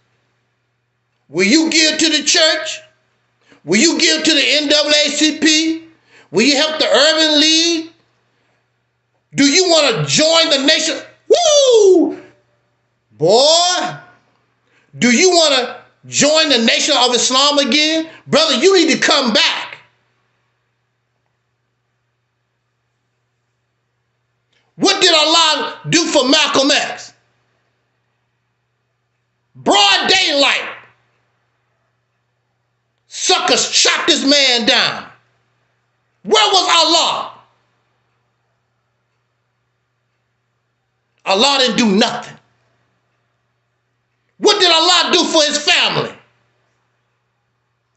Speaker 2: Will you give to the church? Will you give to the NAACP? Will you help the Urban League? Do you want to join the nation? Woo! Boy, do you want to join the Nation of Islam again? Brother, you need to come back. What did Allah do for Malcolm X? Broad daylight. Suckers shot this man down. Where was Allah? Allah didn't do nothing. What did Allah do for his family?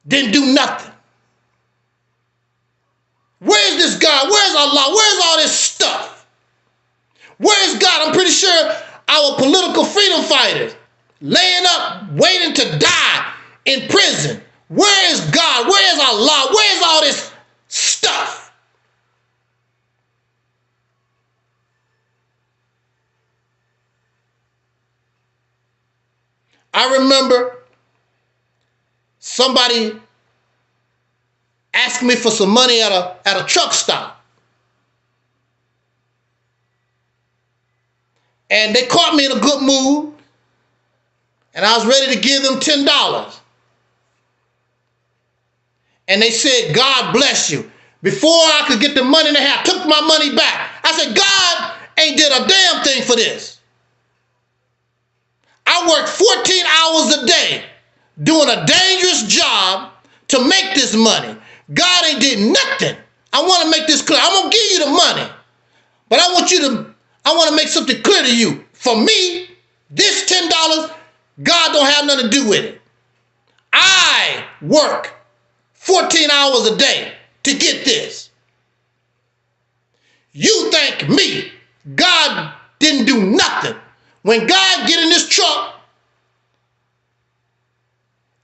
Speaker 2: Didn't do nothing. Where is this God? Where's Allah? Where's all this stuff? Where is God? I'm pretty sure our political freedom fighters laying up, waiting to die in prison. Where is God? Where is Allah? Where is all this stuff? I remember somebody asked me for some money at a truck stop. And they caught me in a good mood, and I was ready to give them $10. And they said, God bless you. Before I could get the money, they had took my money back. I said, God ain't did a damn thing for this. I worked 14 hours a day doing a dangerous job to make this money. God ain't did nothing. I want to make this clear. I'm going to give you the money, but I want to make something clear to you. For me, this $10, God don't have nothing to do with it. I work 14 hours a day to get this. You thank me. God didn't do nothing. When God get in this truck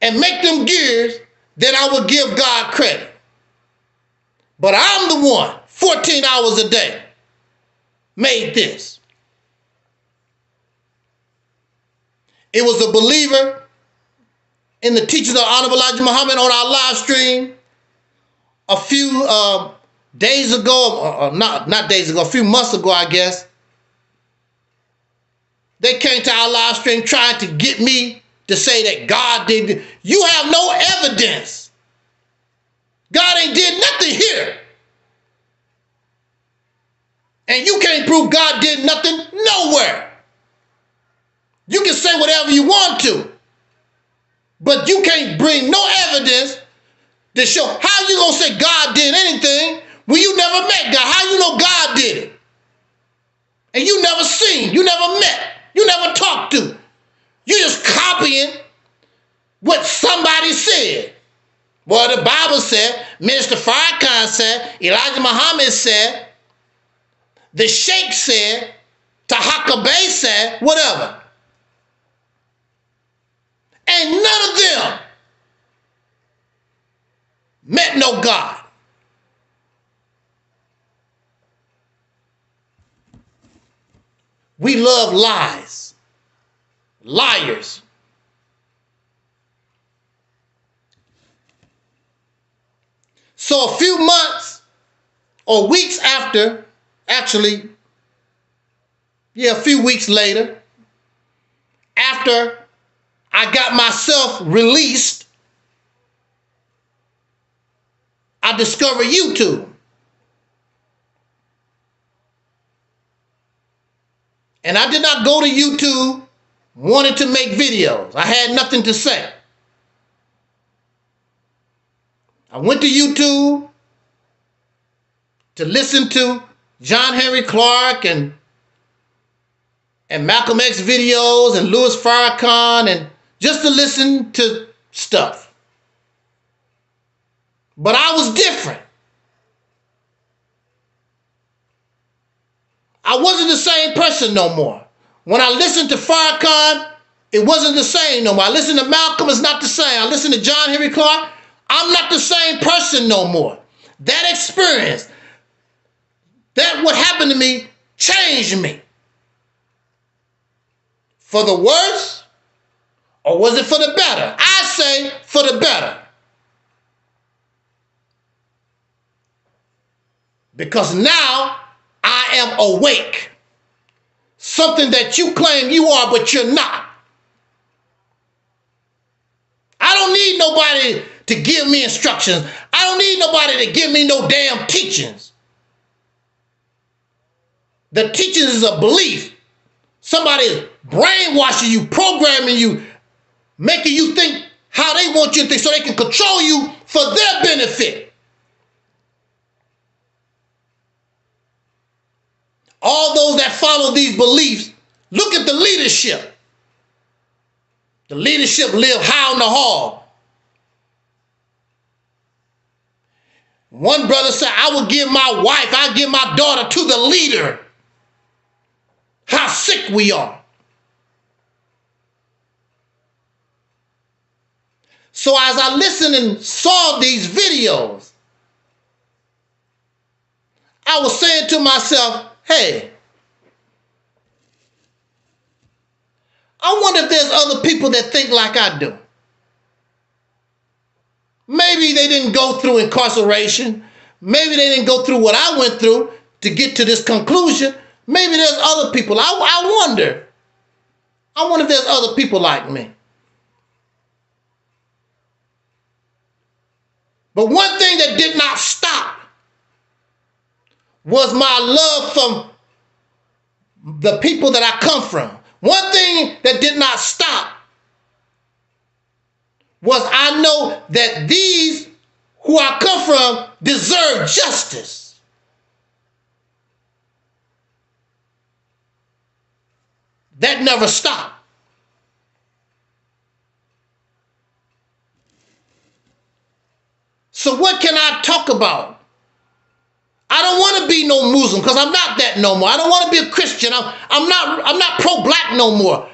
Speaker 2: and make them gears, then I will give God credit. But I'm the one, 14 hours a day, made this. It was a believer in the teachings of Honorable Elijah Muhammad on our live stream a few days ago, or not days ago, a few months ago, I guess. They came to our live stream trying to get me to say that God did. You have no evidence. God ain't did nothing here. And you can't prove God did nothing nowhere. You can say whatever you want to, but you can't bring no evidence to show. How you gonna say God did anything when you never met God? How you know God did it? And you never seen, you never met, you never talked to. You just copying what somebody said. Well, the Bible said, Minister Farrakhan said, Elijah Muhammad said, the Sheikh said, Tahaka Bey said, whatever. And none of them met no God. We love lies, liars. So a few months or weeks after, actually, a few weeks later, after I got myself released, I discovered YouTube. And I did not go to YouTube wanting to make videos. I had nothing to say. I went to YouTube to listen to John Henry Clark and Malcolm X videos and Louis Farrakhan, and just to listen to stuff. But I was different. I wasn't the same person no more. When I listened to Farrakhan, it wasn't the same no more. I listened to Malcolm, it's not the same. I listened to John Henry Clark, I'm not the same person no more. That experience, that what happened to me, changed me. For the worse, or was it for the better? I say for the better. Because now I am awake. Something that you claim you are, but you're not. I don't need nobody to give me instructions. I don't need nobody to give me no damn teachings. The teachings is a belief. Somebody is brainwashing you, programming you, making you think how they want you to think so they can control you for their benefit. All those that follow these beliefs, look at the leadership. The leadership live high on the hall. One brother said, I will give my wife, I'll give my daughter to the leader. How sick we are. So as I listened and saw these videos, I was saying to myself, hey, I wonder if there's other people that think like I do. Maybe they didn't go through incarceration. Maybe they didn't go through what I went through to get to this conclusion. Maybe there's other people. I wonder if there's other people like me. But one thing that did not stop was my love from the people that I come from. One thing that did not stop was I know that these who I come from deserve justice. That never stopped. So what can I talk about? I don't want to be no Muslim because I'm not that no more. I don't want to be a Christian. I'm not pro-black no more.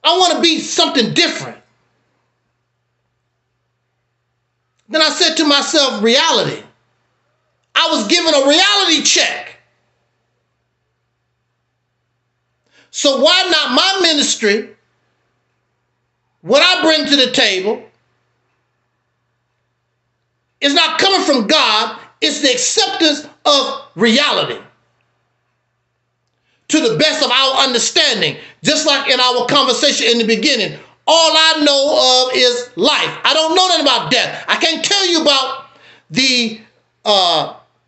Speaker 2: I want to be something different. Then I said to myself, reality. I was given a reality check. So why not my ministry, what I bring to the table, is not coming from God, it's the acceptance of reality. To the best of our understanding, just like in our conversation in the beginning, all I know of is life. I don't know nothing about death. I can't tell you about the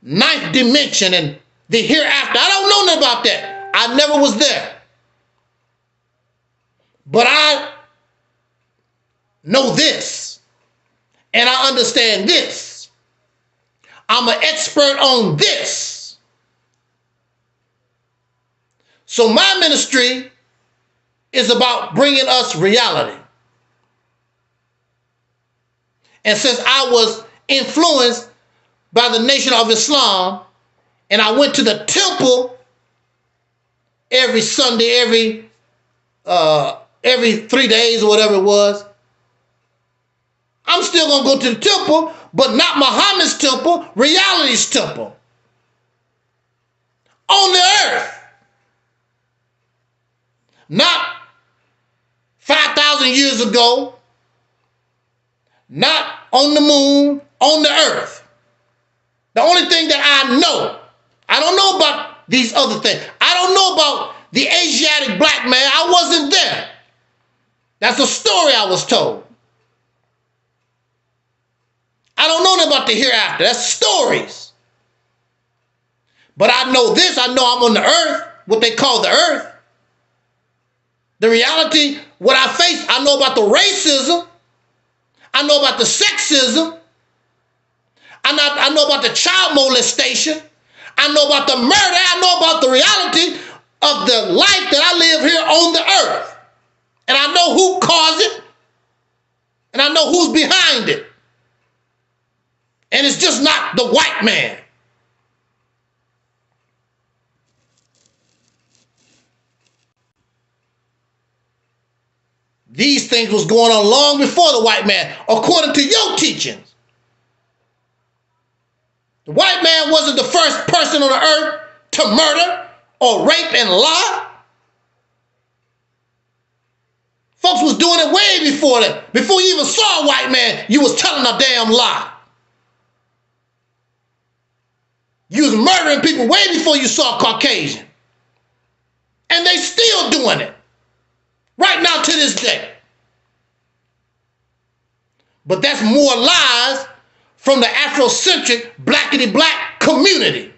Speaker 2: ninth dimension and the hereafter. I don't know nothing about that. I never was there. But I know this, and I understand this. I'm an expert on this. So my ministry is about bringing us reality. And since I was influenced by the Nation of Islam, and I went to the temple every Sunday, every 3 days or whatever it was, I'm still going to go to the temple, but not Muhammad's temple, reality's temple. On the earth. Not 5,000 years ago. Not on the moon, on the earth. The only thing that I don't know about these other things. I don't know about the Asiatic black man. I wasn't there. That's a story I was told. I don't know about the hereafter. That's stories. But I know this. I know I'm on the earth, what they call the earth. The reality, what I face, I know about the racism. I know about the sexism. I know about the child molestation. I know about the murder. I know about the reality of the life that I live here on the earth. And I know who caused it. And I know who's behind it. And it's just not the white man. These things was going on long before the white man, according to your teachings. The white man wasn't the first person on the earth to murder or rape and lie. Folks was doing it way before that. Before you even saw a white man, you was telling a damn lie. You was murdering people way before you saw a Caucasian. And they still doing it. Right now to this day. But that's more lies from the Afrocentric blackity-black community.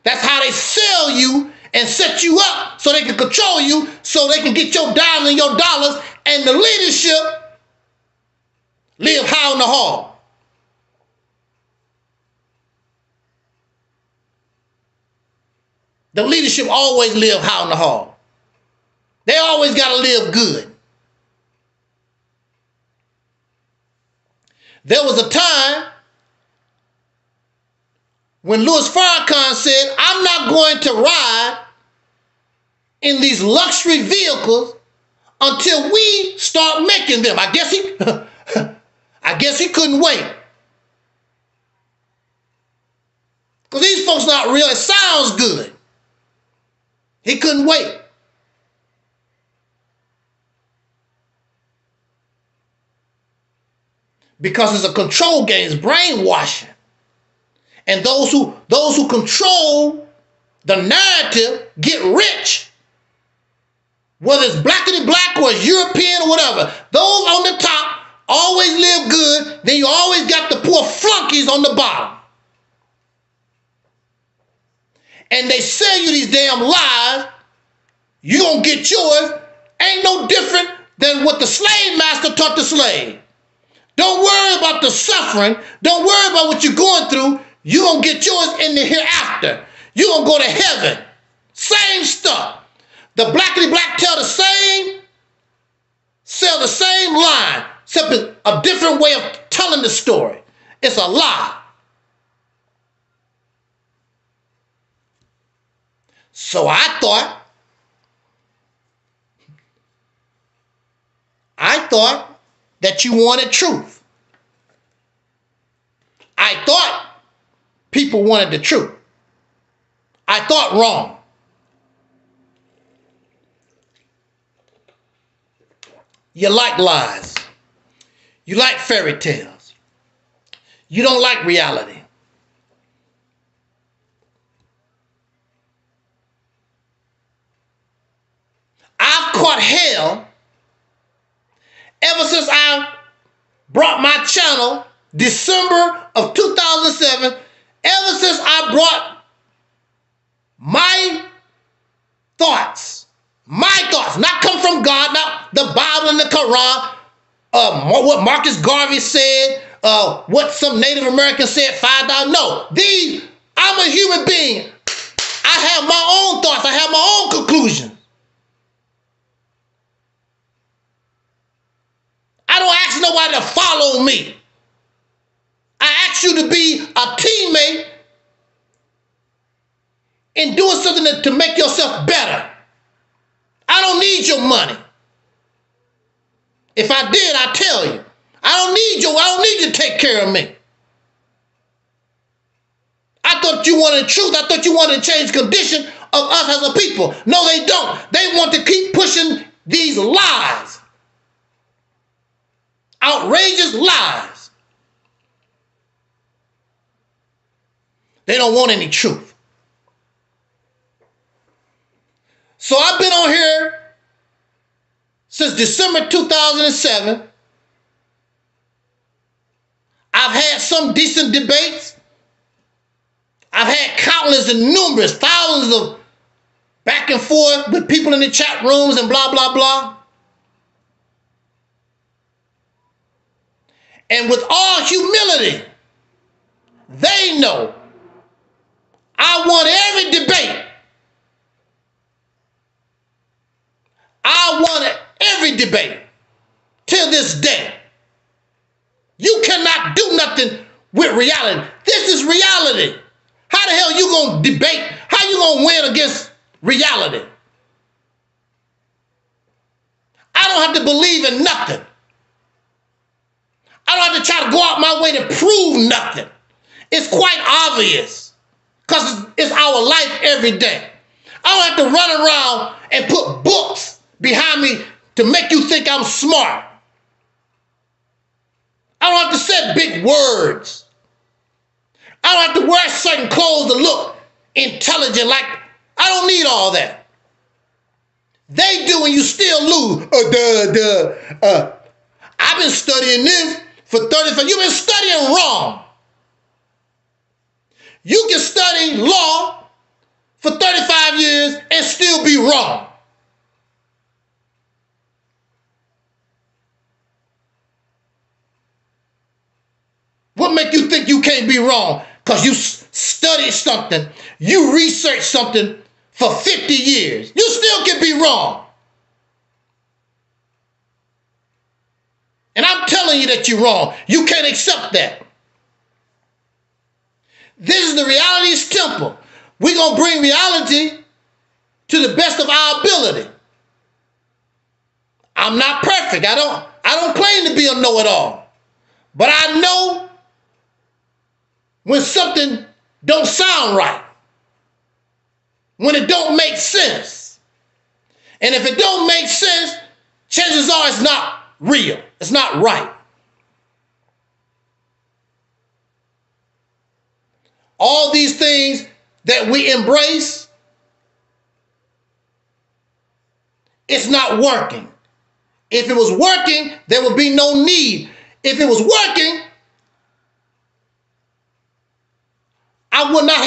Speaker 2: That's how they sell you and set you up so they can control you, so they can get your dimes and your dollars, and the leadership live high on the hall. The leadership always live high on the hall. They always got to live good. There was a time when Louis Farrakhan said, I'm not going to ride in these luxury vehicles until we start making them. I guess I guess he couldn't wait. Because these folks not real. It sounds good. He couldn't wait. Because it's a control game, it's brainwashing. And those who control the narrative get rich. Whether it's blackity black or it's European or whatever. Those on the top always live good. Then you always got the poor flunkies on the bottom. And they sell you these damn lies. You gonna get yours. Ain't no different than what the slave master taught the slave. Don't worry about the suffering. Don't worry about what you're going through. You're going to get yours in the hereafter. You're going to go to heaven. Same stuff. The blackity black sell the same line, except a different way of telling the story. It's a lie. So I thought that you wanted truth. I thought people wanted the truth. I thought wrong. You like lies. You like fairy tales. You don't like reality. I've caught hell ever since I brought my channel, December of 2007, ever since I brought my thoughts, not come from God, not the Bible and the Quran, what Marcus Garvey said, what some Native American said 5,000. No, I'm a human being. I have my own thoughts. I have my own conclusions. I don't ask nobody to follow me. I ask you to be a teammate in doing something to make yourself better. I don't need your money. If I did, I'd tell you. I don't need you to take care of me. I thought you wanted truth. I thought you wanted to change the condition of us as a people. No, they don't. They want to keep pushing these lies. Outrageous lies. They don't want any truth. So I've been on here since December 2007. I've had some decent debates. I've had countless and numerous, thousands of back and forth with people in the chat rooms and blah, blah, blah. And with all humility, they know I won every debate. I won every debate till this day. You cannot do nothing with reality. This is reality. How the hell you gonna debate? How you gonna win against reality? I don't have to believe in nothing. I don't have to try to go out my way to prove nothing. It's quite obvious because it's our life every day. I don't have to run around and put books behind me to make you think I'm smart. I don't have to say big words. I don't have to wear certain clothes to look intelligent. Like, I don't need all that. They do and you still lose. I've been studying this for 35. You've been studying wrong. You can study law for 35 years and still be wrong. What make you think you can't be wrong? Because you studied something, you researched something for 50 years. You still can be wrong. And I'm telling you that you're wrong. You can't accept that. This is the reality's temple. We're going to bring reality to the best of our ability. I'm not perfect. I don't claim to be a know-it-all. But I know when something don't sound right, when it don't make sense. And if it don't make sense, chances are it's not real. It's not right. All these things that we embrace, it's not working. If it was working, there would be no need. If it was working, I would not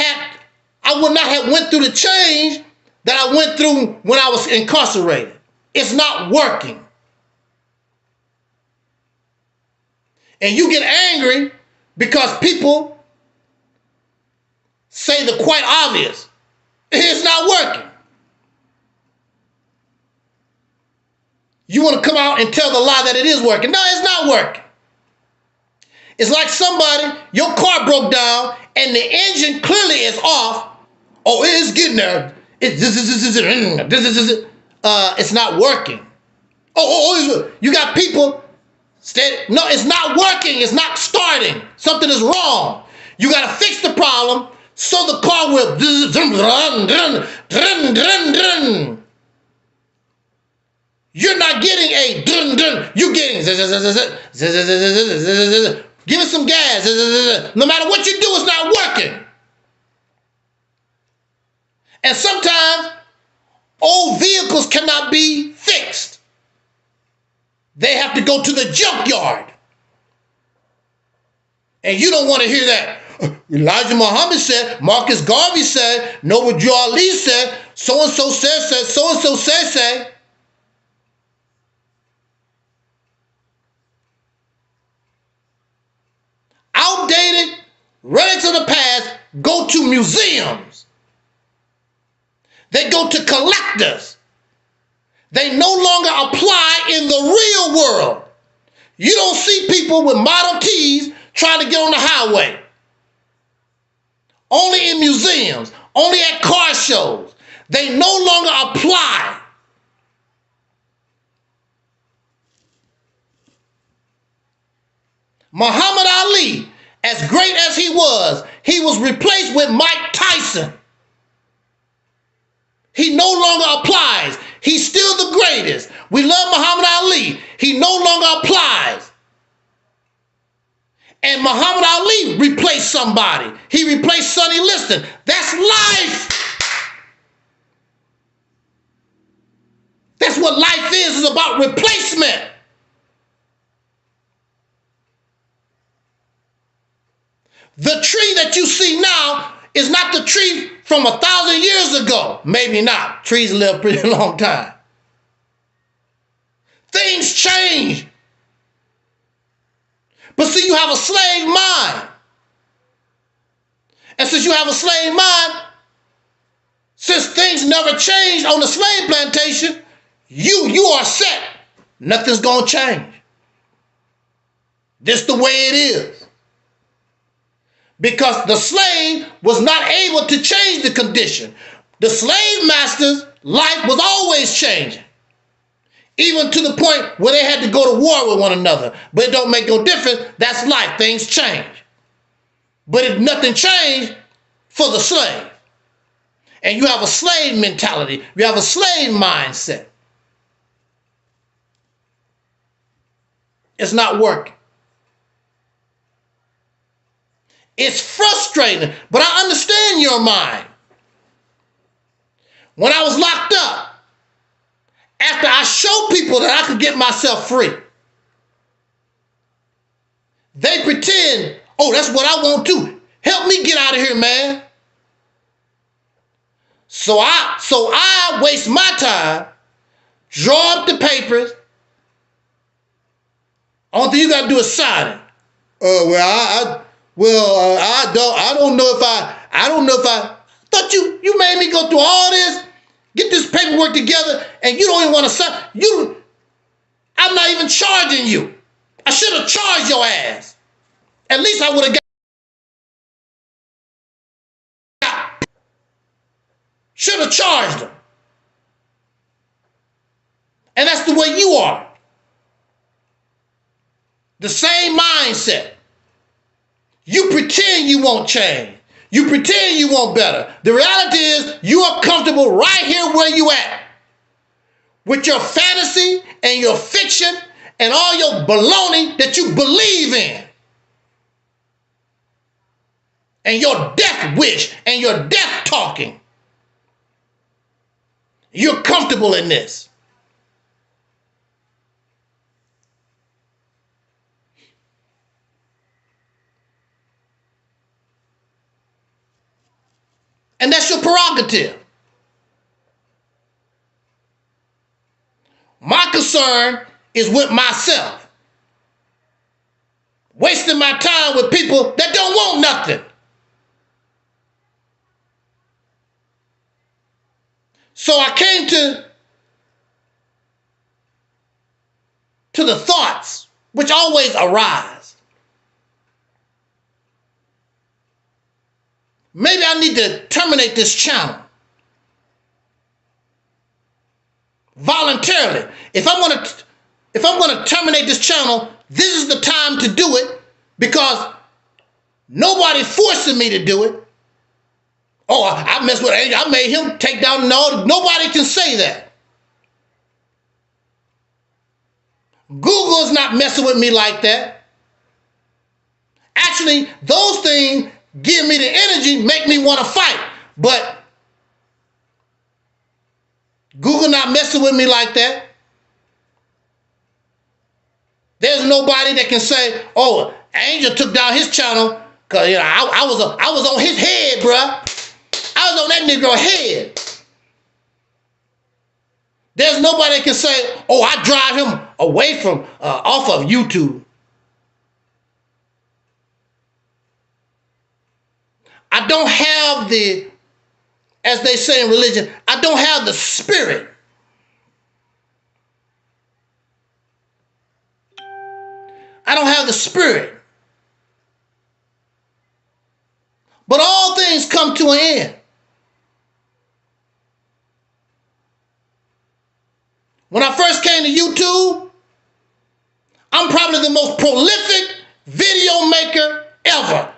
Speaker 2: have went through the change that I went through when I was incarcerated. It's not working. And you get angry because people say the quite obvious. It's not working. You want to come out and tell the lie that it is working. No, it's not working. It's like somebody, your car broke down and the engine clearly is off. Oh, it is getting there. It's not working. You got people steady. No, it's not working. It's not starting. Something is wrong. You got to fix the problem so the car will. You're not getting a you're getting give it some gas. No matter what you do, it's not working. And sometimes old vehicles cannot be fixed. They have to go to the junkyard. And you don't want to hear that. Elijah Muhammad said, Marcus Garvey said, Noble Drew Ali said, so-and-so said, so-and-so said. Outdated relics of the past go to museums. They go to collectors. They no longer apply in the real world. You don't see people with Model Ts trying to get on the highway. Only in museums, only at car shows. They no longer apply. Muhammad Ali, as great as he was replaced with Mike Tyson. He no longer applies. He's still the greatest. We love Muhammad Ali. He no longer applies. And Muhammad Ali replaced somebody. He replaced Sonny Liston. That's life. That's what life is. It's about replacement. The tree that you see now is not the tree from 1,000 years ago. Maybe not. Trees live a pretty long time. Things change. But see, you have a slave mind. And since you have a slave mind, since things never changed on the slave plantation, you are set. Nothing's going to change. This the way it is. Because the slave was not able to change the condition. The slave master's life was always changing. Even to the point where they had to go to war with one another. But it don't make no difference. That's life. Things change. But if nothing changed for the slave. And you have a slave mentality. You have a slave mindset. It's not working. It's frustrating, but I understand your mind. When I was locked up, after I showed people that I could get myself free, they pretend, oh, that's what I want to. Help me get out of here, man. So I waste my time, draw up the papers. Only thing you got to do is sign it. I don't know if I thought you made me go through all this, get this paperwork together, and you don't even want to sign. I'm not even charging you. I should have charged your ass. At least I would have should have charged them. And that's the way you are. The same mindset. You pretend you won't change. You pretend you want better. The reality is you are comfortable right here where you at. With your fantasy and your fiction and all your baloney that you believe in. And your death wish and your death talking. You're comfortable in this. And that's your prerogative. My concern is with myself. Wasting my time with people that don't want nothing. So I came to the thoughts which always arise. Maybe I need to terminate this channel. Voluntarily. If I'm going to terminate this channel, this is the time to do it because nobody forcing me to do it. Oh, I messed with Angel. I made him take down. No, nobody can say that. Google's not messing with me like that. Actually, those things give me the energy, make me want to fight. But Google not messing with me like that. There's nobody that can say, oh, Angel took down his channel because I was on his head, bruh. I was on that Negro head. There's nobody that can say, oh, I drive him away from off of YouTube. I don't have the, as they say in religion, I don't have the spirit. I don't have the spirit. But all things come to an end. When I first came to YouTube, I'm probably the most prolific video maker ever.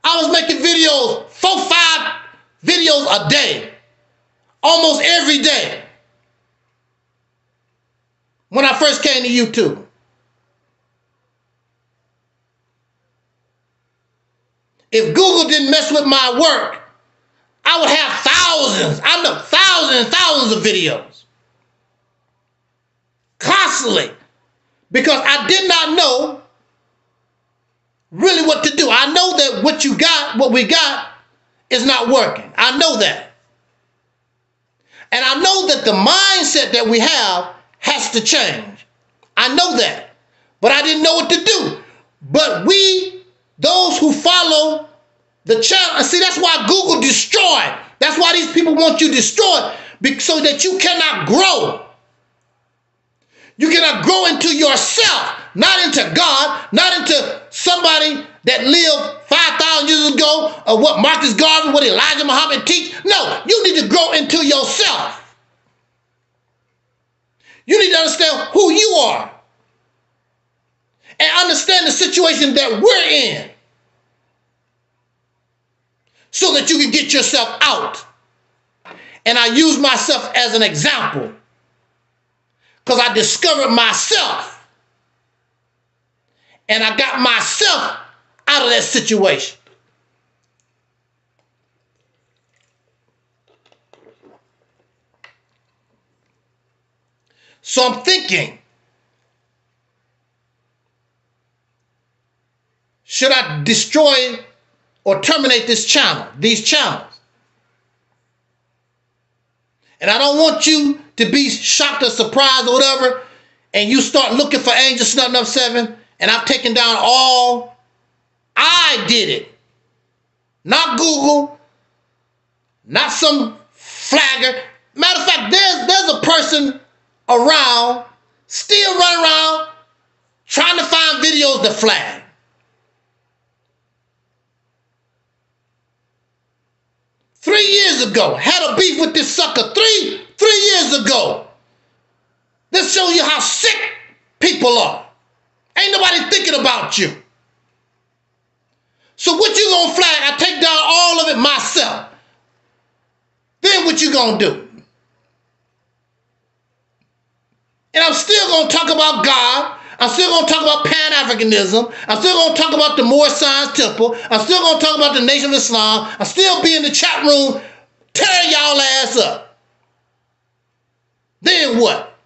Speaker 2: I was making videos, 4-5 videos a day, almost every day. When I first came to YouTube. If Google didn't mess with my work, I would have thousands and thousands of videos. Constantly. Because I did not know really what to do. I know that what we got is not working. I know that. And I know that the mindset that we have has to change. I know that. But I didn't know what to do. But those who follow the channel, see, that's why Google destroyed. That's why these people want you destroyed, so that you cannot grow. You cannot grow into yourself, not into God, not into somebody that lived 5,000 years ago, or what Marcus Garvey, what Elijah Muhammad teach. No, you need to grow into yourself. You need to understand who you are and understand the situation that we're in so that you can get yourself out. And I use myself as an example because I discovered myself and I got myself out of that situation. So I'm thinking, should I destroy or terminate this channel, these channels? And I don't want you to be shocked or surprised or whatever, and you start looking for Angel Snutting Up 7, and I've taken down all. I did it. Not Google, not some flagger. Matter of fact, there's a person around, still running around, trying to find videos to flag. Three years ago, had a beef with this sucker. Three years ago. This shows you how sick people are. Ain't am thinking about you. So what you gonna flag? I take down all of it myself. Then what you gonna do? And I'm still gonna talk about God. I'm still going to talk about Pan-Africanism. I'm still going to talk about the Moorish Science Temple. I'm still going to talk about the Nation of Islam. I'll still be in the chat room tearing y'all ass up. Then what?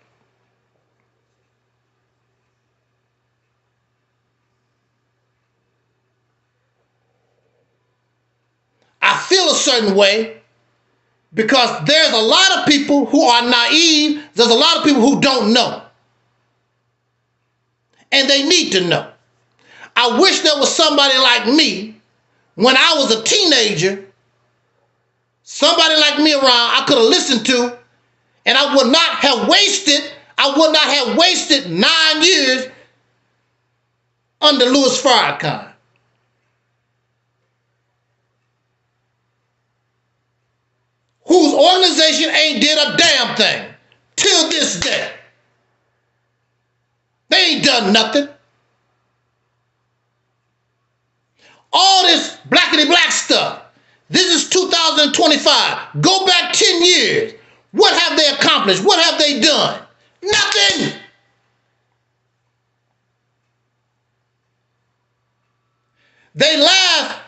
Speaker 2: I feel a certain way because there's a lot of people who are naive. There's a lot of people who don't know. And they need to know. I wish there was somebody like me when I was a teenager, somebody like me around I could have listened to, and I would not have wasted 9 years under Louis Farrakhan. Whose organization ain't did a damn thing till this day. They ain't done nothing. All this blackity black stuff. This is 2025. Go back 10 years. What have they accomplished? What have they done? Nothing. They laugh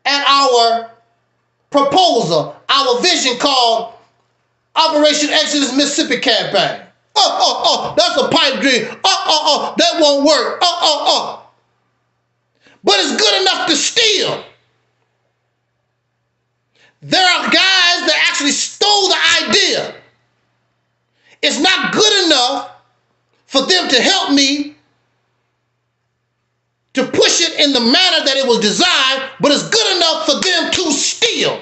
Speaker 2: at our proposal, our vision called Operation Exodus Mississippi Campaign. That's a pipe dream. That won't work. But it's good enough to steal. There are guys that actually stole the idea. It's not good enough for them to help me to push it in the manner that it was designed, but it's good enough for them to steal.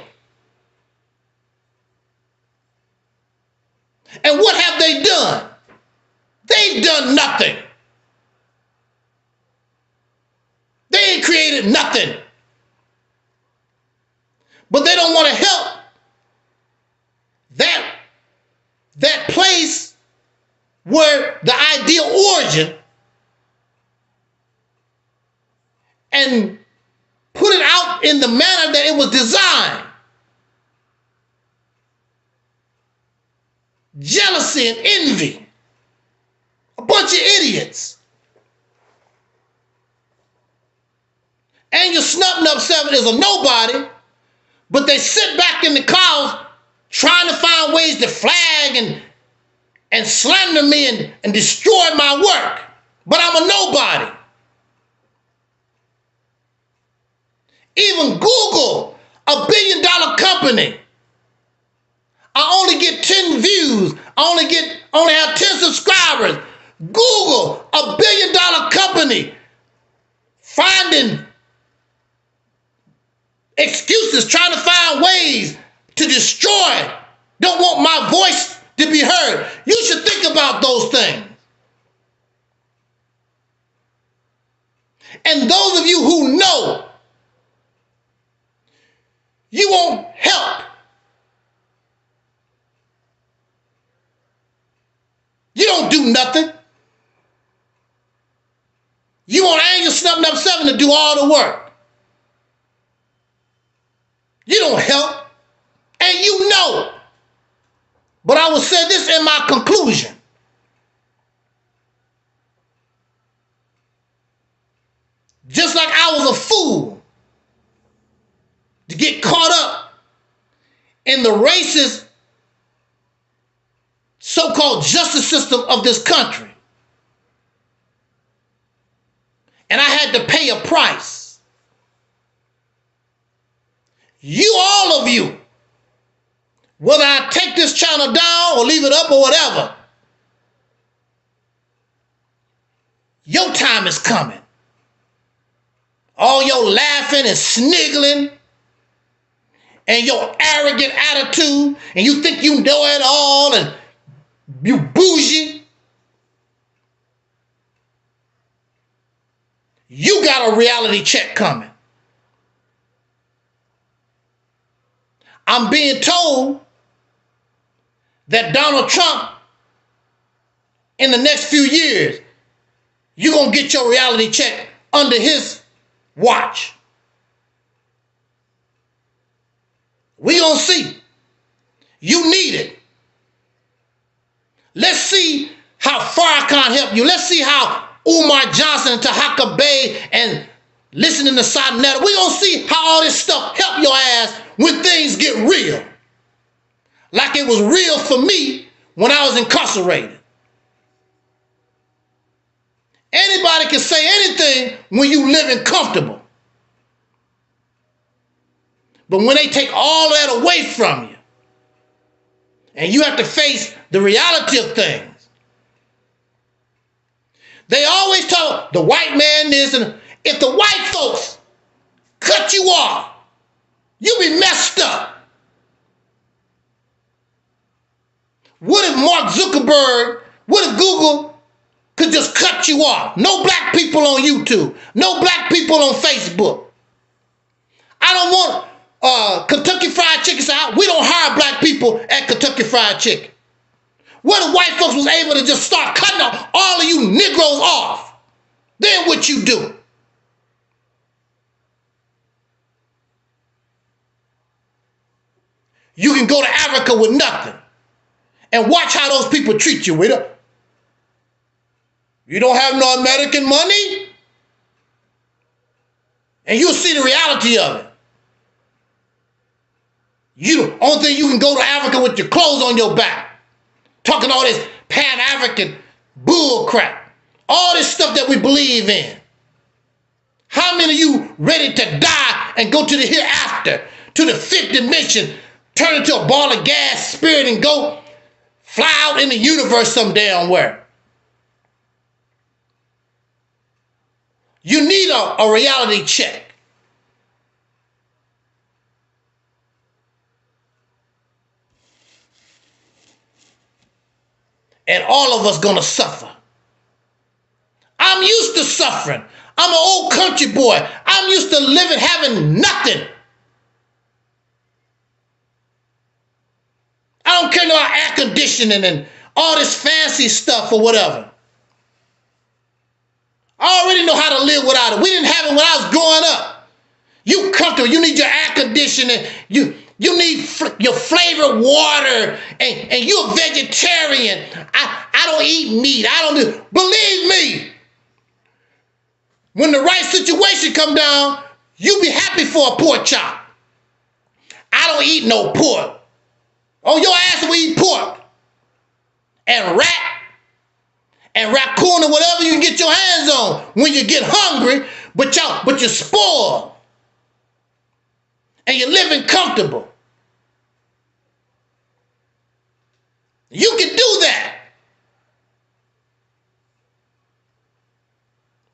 Speaker 2: And what have they done? They've done nothing. They ain't created nothing. But they don't want to help that place where the ideal origin and put it out in the manner that it was designed. Jealousy and envy. A bunch of idiots. Angel Snub 7 is a nobody, but they sit back in the clouds trying to find ways to flag and slander me and destroy my work. But I'm a nobody. Even Google, $1 billion company, I only get 10 views. I only have 10 subscribers. Google, $1 billion company, finding excuses, trying to find ways to destroy. Don't want my voice to be heard. You should think about those things. And those of you who know, you won't help. You don't do nothing. You want Angel Snub 7 to do all the work. You don't help. And you know. But I will say this in my conclusion. Just like I was a fool to get caught up in the racist so-called justice system of this country. And I had to pay a price. All of you, whether I take this channel down or leave it up or whatever, your time is coming. All your laughing and sniggling and your arrogant attitude, and you think you know it all and you bougie. You got a reality check coming. I'm being told that Donald Trump, in the next few years, you're going to get your reality check under his watch. We going to see. You need it. Let's see how Farrakhan helped you. Let's see how Umar Johnson and Tahaka Bay and listening to Sadnetta. We're going to see how all this stuff help your ass when things get real. Like it was real for me when I was incarcerated. Anybody can say anything when you living comfortable. But when they take all that away from you, and you have to face the reality of things, they always talk the white man this, and if the white folks cut you off, you be messed up. What if Mark Zuckerberg, what if Google could just cut you off? No black people on YouTube, no black people on Facebook. I don't want Kentucky Fried Chicken. We don't hire black people at Kentucky Fried Chicken. What if white folks was able to just start cutting all of you Negroes off? Then what you do? You can go to Africa with nothing and watch how those people treat you with it. You don't have no American money? And you'll see the reality of it. You the only thing you can go to Africa with your clothes on your back. Talking all this Pan-African bull crap. All this stuff that we believe in. How many of you ready to die and go to the hereafter, to the fifth dimension, turn into a ball of gas spirit and go fly out in the universe some damn where? You need a reality check. And all of us gonna suffer. I'm used to suffering. I'm an old country boy. I'm used to living, having nothing. I don't care about air conditioning and all this fancy stuff or whatever. I already know how to live without it. We didn't have it when I was growing up. You comfortable. You need your air conditioning. You need your flavored water, and you're a vegetarian. I don't eat meat. I don't do. Believe me, when the right situation come down, you be happy for a pork chop. I don't eat no pork. Oh, your ass will eat pork and rat and raccoon or whatever you can get your hands on when you get hungry, but you're spoiled. And you're living comfortable. You can do that.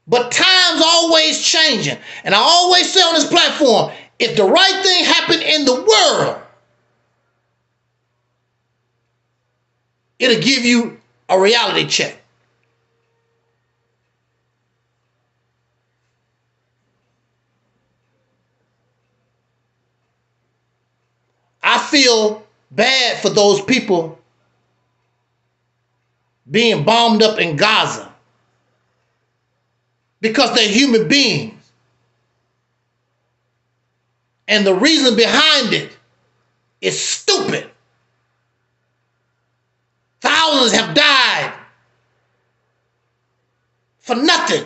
Speaker 2: But time's always changing. And I always say on this platform, if the right thing happened in the world, it'll give you a reality check. I feel bad for those people being bombed up in Gaza because they're human beings. And the reason behind it is stupid. Thousands have died for nothing.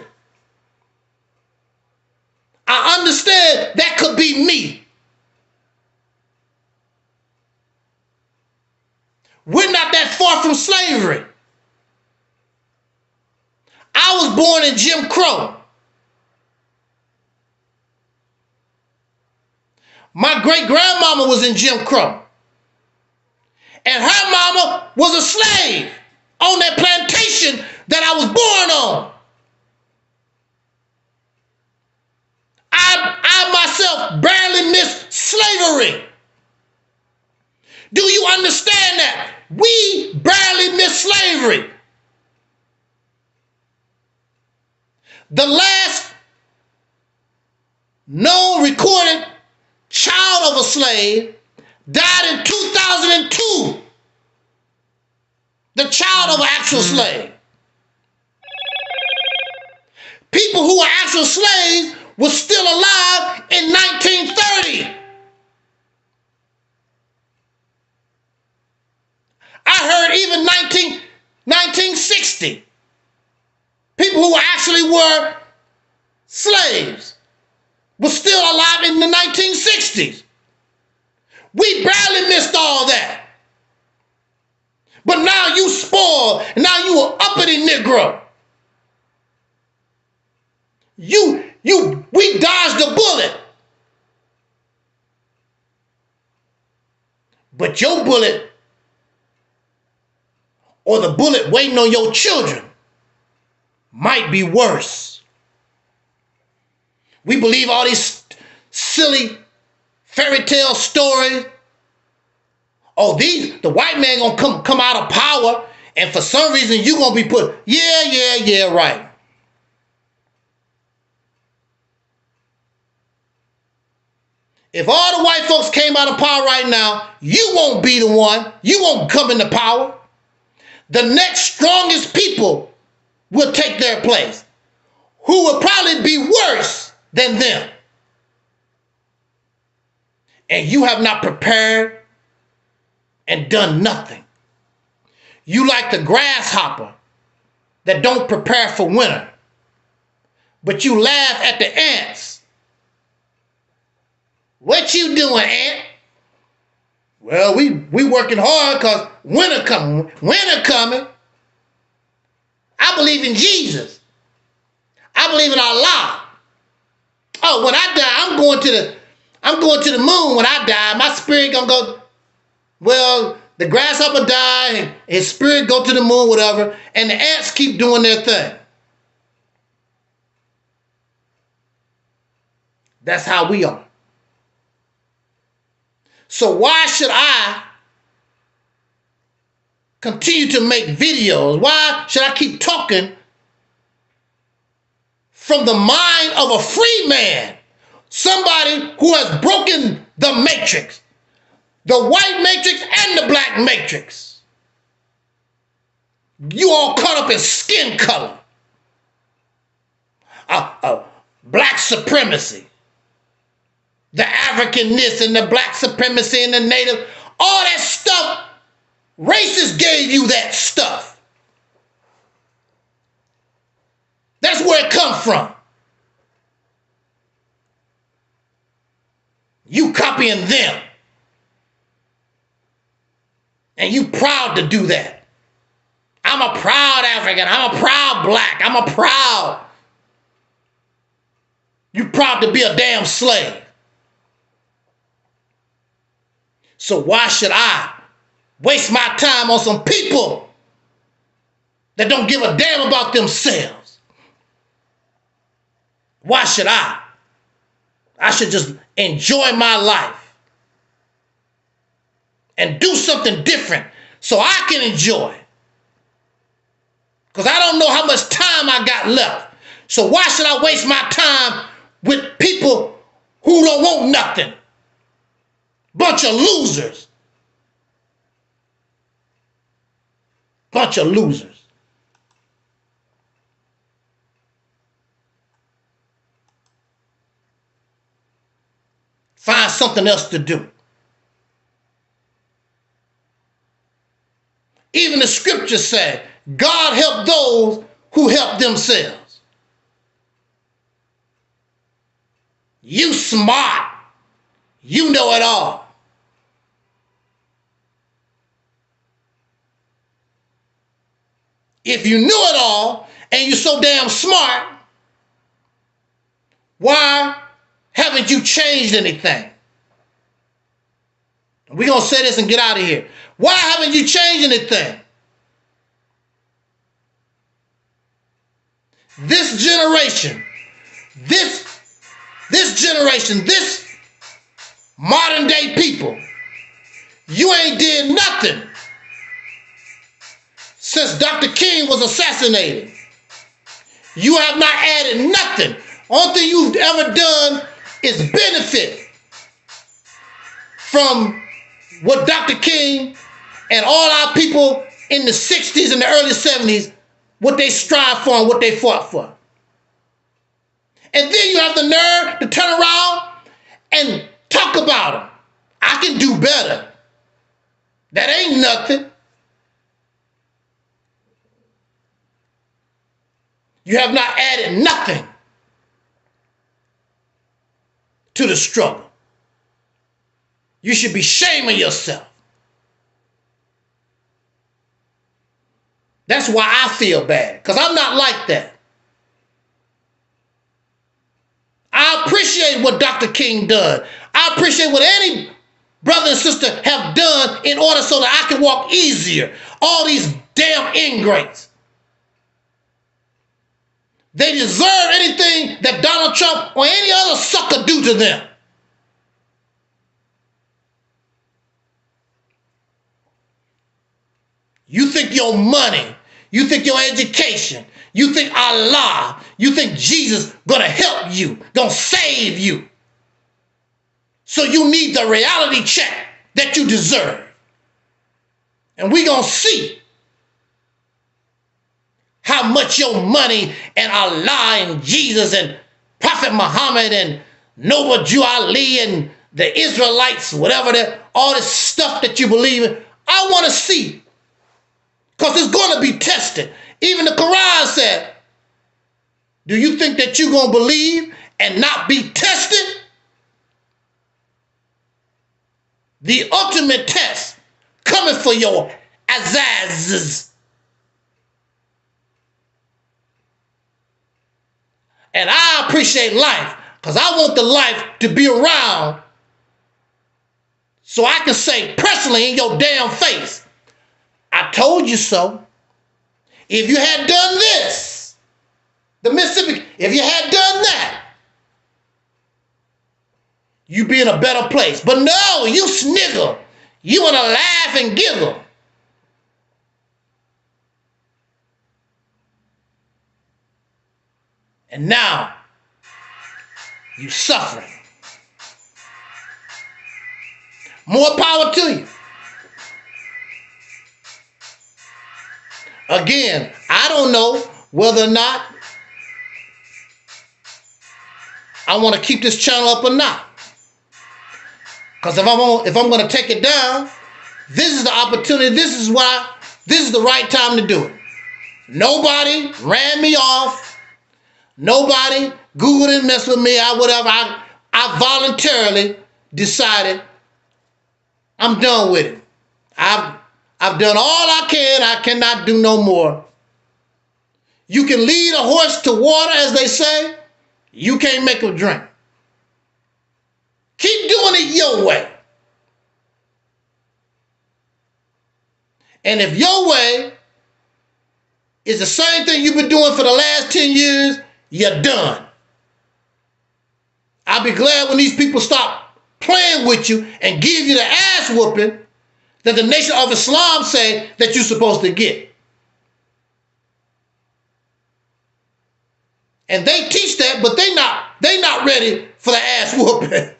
Speaker 2: I understand that could be me. We're not that far from slavery. I was born in Jim Crow. My great-grandmama was in Jim Crow. And her mama was a slave on that plantation that I was born on. I myself barely missed slavery. Do you understand that? We barely missed slavery. The last known recorded child of a slave died in 2002. The child of an actual slave. people who were actual slaves were still alive in 1930. I heard even 1960. People who actually were slaves were still alive in the 1960s. We barely missed all that. But now you spoiled, and now you an uppity Negro. We dodged the bullet. But your bullet, or the bullet waiting on your children, might be worse. We believe all these silly fairy tale stories. Oh, the white man gonna come out of power, and for some reason you gonna be put, yeah, right. If all the white folks came out of power right now, you won't be the one. You won't come into power. The next strongest people will take their place, who will probably be worse than them. And you have not prepared and done nothing. You like the grasshopper that don't prepare for winter, but you laugh at the ants. What you doing, ant? Well, we working hard because winter coming. Winter coming. I believe in Jesus. I believe in Allah. Oh, when I die, I'm going to the moon when I die. My spirit gonna go. Well, the grasshopper die, and his spirit go to the moon, whatever, and the ants keep doing their thing. That's how we are. So why should I continue to make videos? Why should I keep talking from the mind of a free man? Somebody who has broken the matrix. The white matrix and the black matrix. You all caught up in skin color. Black supremacy. The Africanness and the black supremacy and the native. All that stuff. Racists gave you that stuff. That's where it comes from. You copying them. And you proud to do that. I'm a proud African. I'm a proud black. I'm a proud. You proud to be a damn slave. So why should I waste my time on some people that don't give a damn about themselves? Why should I? I should just enjoy my life and do something different so I can enjoy. Because I don't know how much time I got left. So why should I waste my time with people who don't want nothing? Bunch of losers. Bunch of losers. Find something else to do. Even the scriptures say, God help those who help themselves. You smart. You know it all. If you knew it all and you're so damn smart, why haven't you changed anything? We're going to say this and get out of here. Why haven't you changed anything? This generation, this modern day people, you ain't did nothing since Dr. King was assassinated. You have not added nothing. Only thing you've ever done is benefit from what Dr. King and all our people in the 60s and the early 70s, what they strive for and what they fought for. And then you have the nerve to turn around and talk about them. I can do better. That ain't nothing. You have not added nothing to the struggle. You should be shaming yourself. That's why I feel bad, because I'm not like that. I appreciate what Dr. King done. I appreciate what any brother and sister have done in order so that I can walk easier. All these damn ingrates. They deserve anything that Donald Trump or any other sucker do to them. You think your money, you think your education, you think Allah, you think Jesus gonna help you, gonna save you. So you need the reality check that you deserve. And we gonna see how much your money and Allah and Jesus and Prophet Muhammad and Noble Jew Ali and the Israelites, whatever that, all this stuff that you believe in, I want to see. Because it's going to be tested. Even the Quran said, do you think that you're going to believe and not be tested? The ultimate test coming for your azazes. And I appreciate life because I want the life to be around so I can say personally in your damn face, I told you so. If you had done this, the Mississippi, if you had done that, you'd be in a better place. But no, you sniggle. You want to laugh and giggle. And now, you suffering. More power to you. Again, I don't know whether or not I want to keep this channel up or not. Because if I'm going to take it down, this is the opportunity. This is the right time to do it. Nobody ran me off. Nobody Googled and messed with me. I voluntarily decided I'm done with it. I've done all I can. I cannot do no more. You can lead a horse to water, as they say. You can't make him drink. Keep doing it your way. And if your way is the same thing you've been doing for the last 10 years, you're done. I'll be glad when these people stop playing with you and give you the ass whooping that the Nation of Islam say that you're supposed to get. And they teach that, but they not ready for the ass whooping.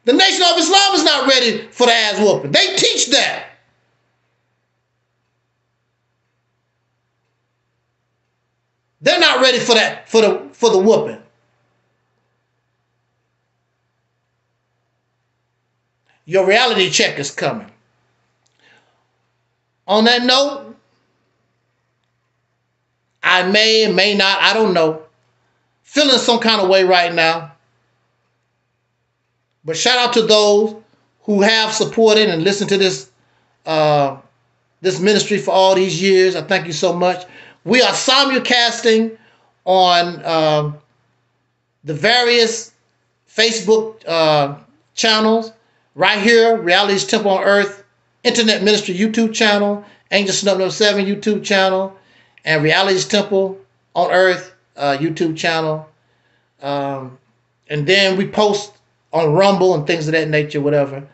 Speaker 2: The Nation of Islam is not ready for the ass whooping. They teach that. They're not ready for that, for the whooping. Your reality check is coming. On that note, I may not, I don't know, feeling some kind of way right now. But shout out to those who have supported and listened to this this ministry for all these years. I thank you so much. We are simulcasting on the various Facebook channels. Right here, Reality's Temple on Earth Internet Ministry YouTube channel, Angel Snub 7 YouTube channel, and Reality's Temple on Earth YouTube channel. And then we post on Rumble and things of that nature, whatever.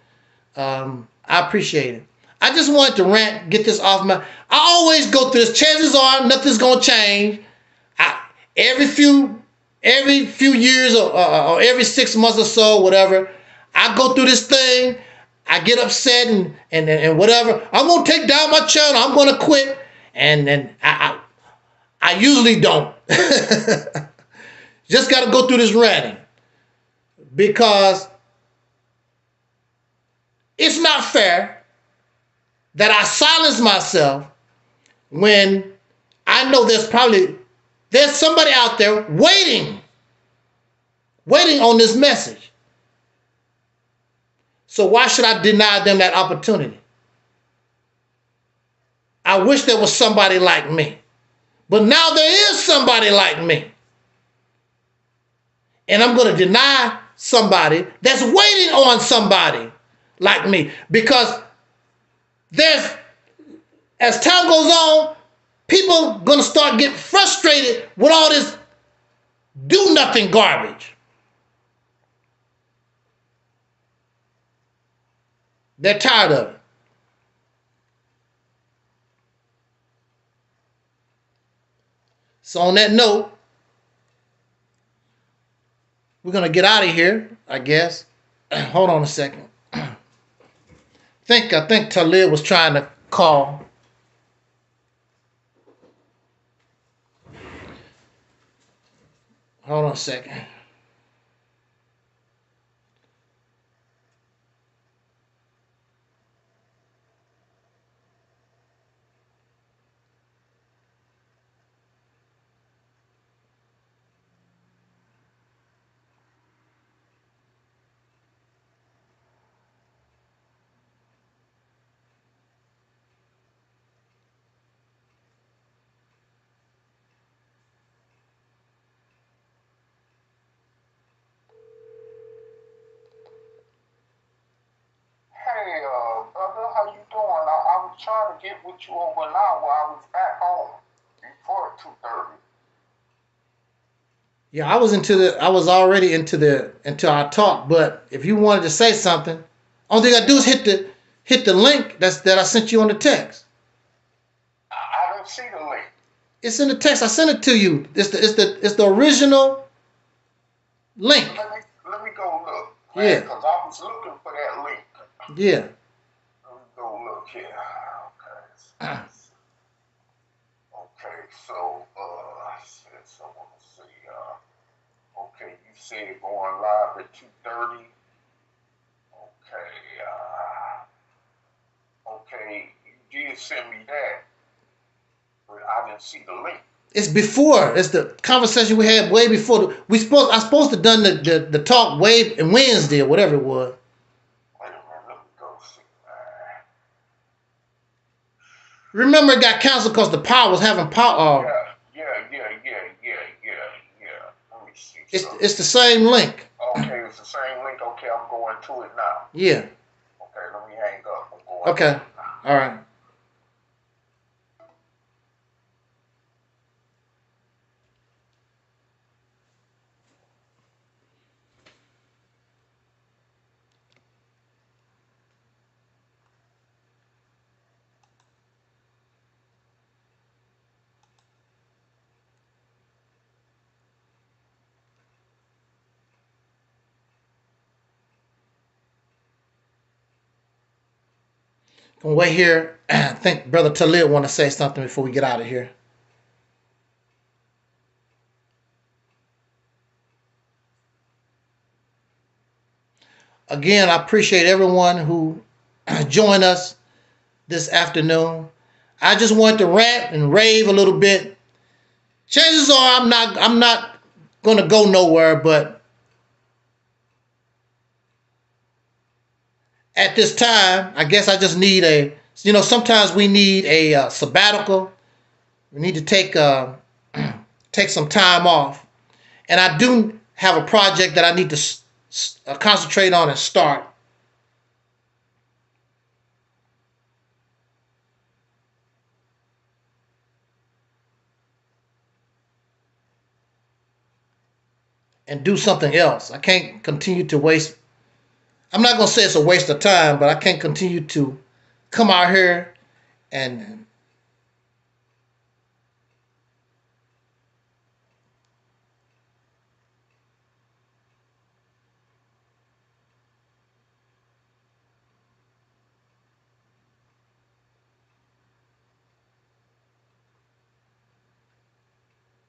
Speaker 2: I appreciate it. I just wanted to rant, get this off my... I always go through this. Chances are nothing's going to change. Every few years or every 6 months or so, whatever, I go through this thing. I get upset and whatever. I'm going to take down my channel. I'm going to quit. And I usually don't. Just got to go through this ranting because it's not fair that I silence myself when I know there's somebody out there waiting on this message. So why should I deny them that opportunity? I wish there was somebody like me. But now there is somebody like me. And I'm going to deny somebody that's waiting on somebody like me. Because as time goes on, people are going to start getting frustrated with all this do-nothing garbage. They're tired of it. So on that note, we're going to get out of here, I guess. Hold on a second. I think Taalik was trying to call. Hold on a second.
Speaker 14: Hey, brother, how you doing? I was trying to get with you over now while I was back home before 2:30.
Speaker 2: Yeah, I was already into our talk, but if you wanted to say something, only thing I do is hit the link that I sent you on the text.
Speaker 14: I didn't see the link.
Speaker 2: It's in the text. I sent it to you. It's the original link.
Speaker 14: Let me go look.
Speaker 2: Yeah.
Speaker 14: Because I was looking for that link.
Speaker 2: Yeah.
Speaker 14: Let me go look here. Okay. Okay, so I want to see. Okay, you said going live at 2:30. Okay. Okay, you did send me that, but I didn't see the link.
Speaker 2: It's before. It's the conversation we had way before. I supposed to done the talk way in Wednesday or whatever it was.
Speaker 14: Wait a minute, let me go see.
Speaker 2: Remember, it got canceled because the power was having power.
Speaker 14: Yeah. Let me see.
Speaker 2: It's the same link.
Speaker 14: Okay, it's the same link. Okay, I'm going to it now.
Speaker 2: Yeah.
Speaker 14: Okay, let me hang up. I'm going
Speaker 2: Okay.
Speaker 14: to it now.
Speaker 2: All right. Gonna wait here. I think Brother Taalik want to say something before we get out of here. Again, I appreciate everyone who joined us this afternoon. I just wanted to rant and rave a little bit. Chances are I'm not gonna go nowhere, but at this time, I guess I just need sometimes we need a sabbatical. We need to take take some time off. And I do have a project that I need to concentrate on and start. And do something else. I can't continue to waste. I'm not going to say it's a waste of time, but I can't continue to come out here and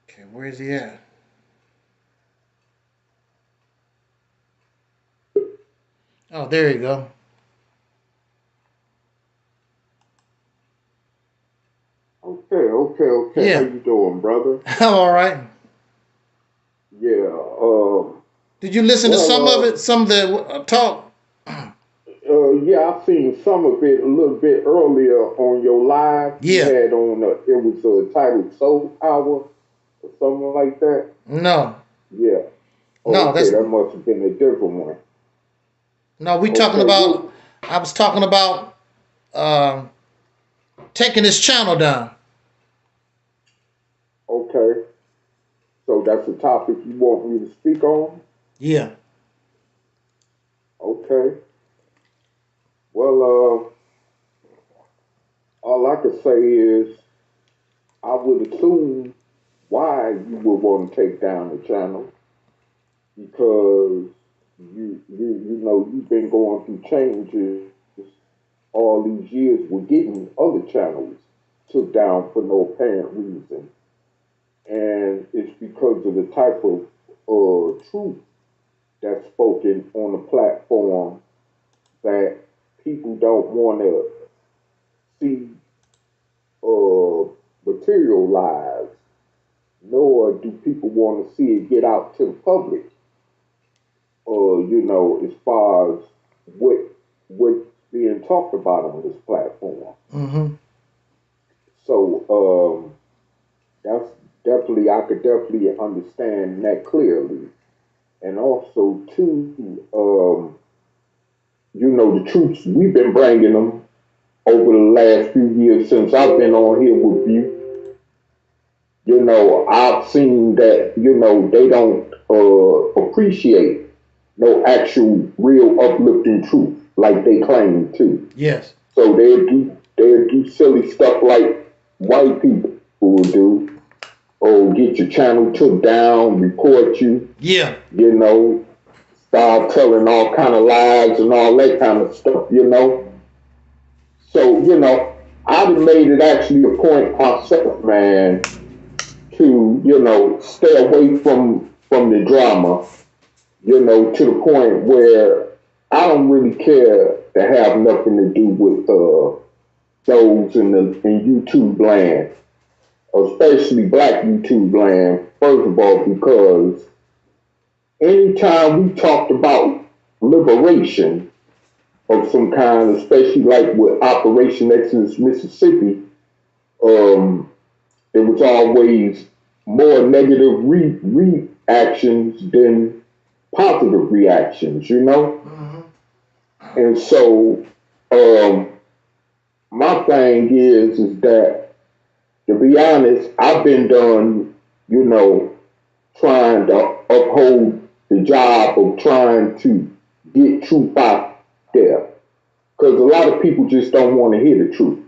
Speaker 2: okay, where is he at? Oh, there you go.
Speaker 14: Okay.
Speaker 2: Yeah.
Speaker 14: How you doing, brother?
Speaker 2: I'm all right.
Speaker 14: Yeah.
Speaker 2: Did you listen to some of it? Some of the talk?
Speaker 14: Yeah, I seen some of it a little bit earlier on your live.
Speaker 2: Yeah.
Speaker 14: You had on, it was titled Soul Power or something like that.
Speaker 2: No.
Speaker 14: Yeah.
Speaker 2: No,
Speaker 14: Okay, that must have been a different one.
Speaker 2: No, we talking about, I was talking about taking this channel down.
Speaker 14: Okay. So that's a topic you want me to speak on?
Speaker 2: Yeah.
Speaker 14: Okay. Well, all I could say is I would assume why you would want to take down the channel, because you know you've been going through changes all these years with getting other channels took down for no apparent reason, and it's because of the type of truth that's spoken on the platform that people don't want to see materialize, nor do people want to see it get out to the public. You know, as far as what's being talked about on this platform.
Speaker 2: Mm-hmm.
Speaker 14: So that's definitely, I could definitely understand that clearly. And also too, you know, the truths we've been bringing them over the last few years since I've been on here with you. You know, I've seen that, you know, they don't appreciate no actual real uplifting truth like they claim to.
Speaker 2: Yes.
Speaker 14: So they'll do silly stuff like white people will do, or get your channel took down, report you.
Speaker 2: Yeah.
Speaker 14: You know, start telling all kind of lies and all that kind of stuff, you know. So, you know, I've made it actually a point myself, man, to, you know, stay away from the drama, you know, to the point where I don't really care to have nothing to do with those in YouTube land, especially black YouTube land, first of all, because anytime we talked about liberation of some kind, especially like with Operation Exodus Mississippi, it was always more negative reactions than positive reactions, you know? Mm-hmm. And so, my thing is that, to be honest, I've been done, you know, trying to uphold the job of trying to get truth out there. Because a lot of people just don't want to hear the truth,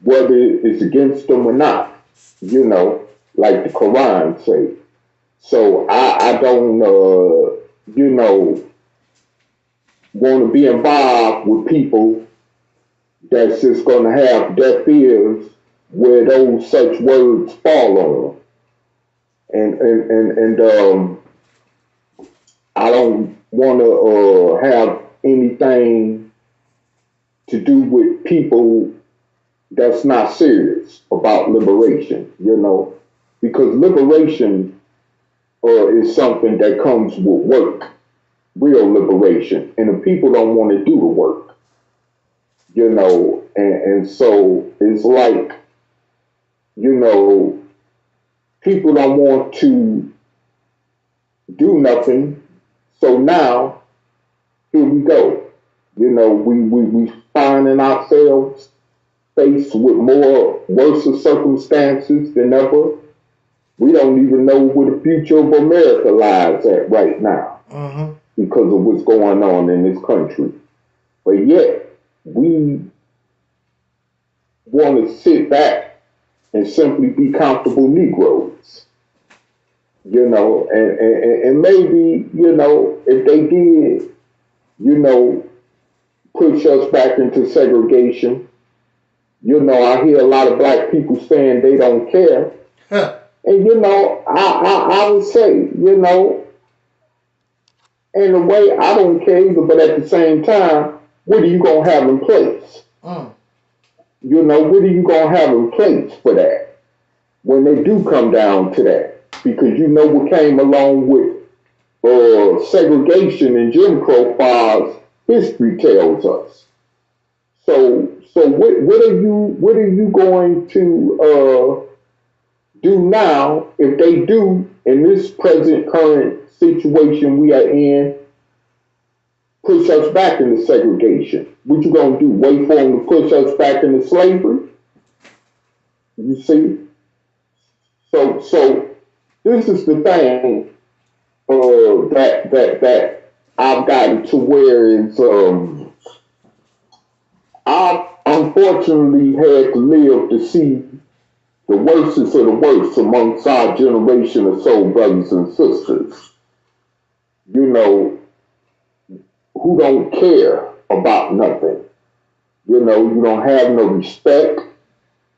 Speaker 14: whether it's against them or not, you know, like the Quran say. So I don't, you know, want to be involved with people that's just going to have deaf ears where those such words fall on. And I don't want to have anything to do with people that's not serious about liberation, you know, because liberation is something that comes with work, real liberation, and the people don't want to do the work, you know, and so it's like, you know, people don't want to do nothing, so now here we go, you know, we finding ourselves faced with more worse circumstances than ever. We don't even know where the future of America lies at right now because of what's going on in this country. But yet, we want to sit back and simply be comfortable Negroes. You know, and maybe, you know, if they did, you know, push us back into segregation, you know, I hear a lot of black people saying they don't care. And, you know, I would say, you know, In a way, I don't care either, but at the same time, what are you going to have in place? You know, what are you going to have in place for that when they do come down to that? Because you know what came along with segregation and Jim Crow files, history tells us. So what are you going to do now if they do in this present current situation we are in, push us back into segregation? What you gonna do? Wait for them to push us back into slavery? You see? So this is the thing that I've gotten to where is I've unfortunately had to live to see the worstest of the worst amongst our generation of soul brothers and sisters. You know, who don't care about nothing. You know, you don't have no respect.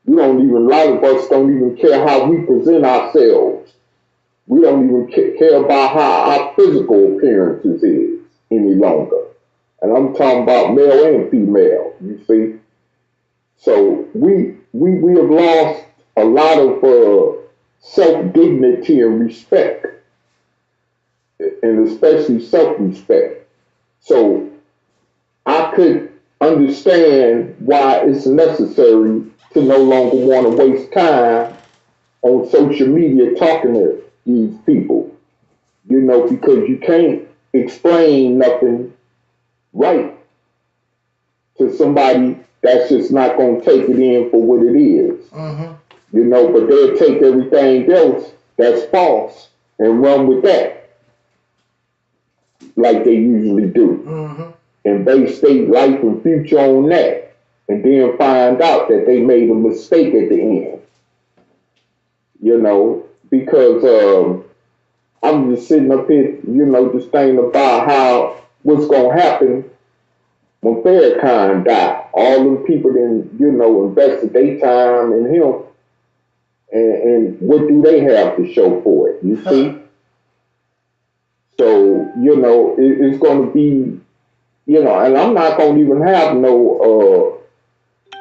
Speaker 14: You don't even, a lot of us don't even care how we present ourselves. We don't even care about how our physical appearances is any longer. And I'm talking about male and female, you see. So we have lost a lot of self-dignity and respect, and especially self-respect. So I could understand why it's necessary to no longer want to waste time on social media talking to these people, you know, because you can't explain nothing right to somebody that's just not going to take it in for what it is. You know, but they'll take everything else that's false and run with that like they usually do. And base their life and future on that, and then find out that they made a mistake at the end. You know, because I'm just sitting up here, you know, just thinking about what's going to happen when Farrakhan died. All them people that, you know, invested their time in him, and what do they have to show for it, you see? So, you know, it's going to be, you know, and I'm not going to even have no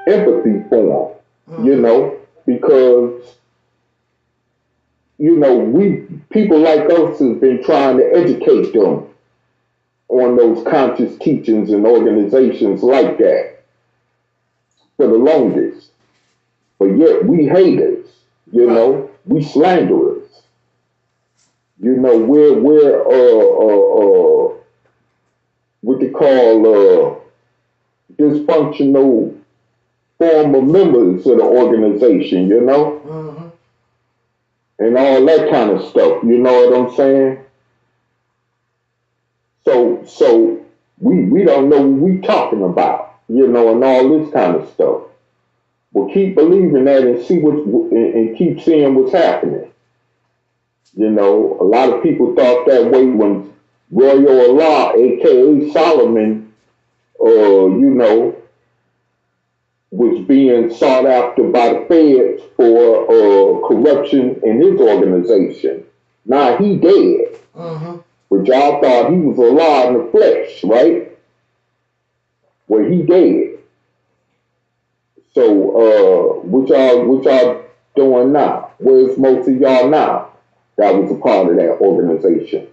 Speaker 14: empathy for them, you know, because, you know, people like us have been trying to educate them on those conscious teachings and organizations like that for the longest. But yet we haters, you know, we slanderers. You know, we're what they call dysfunctional former members of the organization, you know? And all that kind of stuff, you know what I'm saying? So we don't know what we talking about, you know, and all this kind of stuff. But keep believing that and see and keep seeing what's happening. You know, a lot of people thought that way when Royal Allah, aka Solomon, you know, was being sought after by the feds for corruption in his organization. Now he dead. But y'all thought he was Allah in the flesh, right? Well, he dead. So what y'all doing now? Where's most of y'all now that was a part of that organization?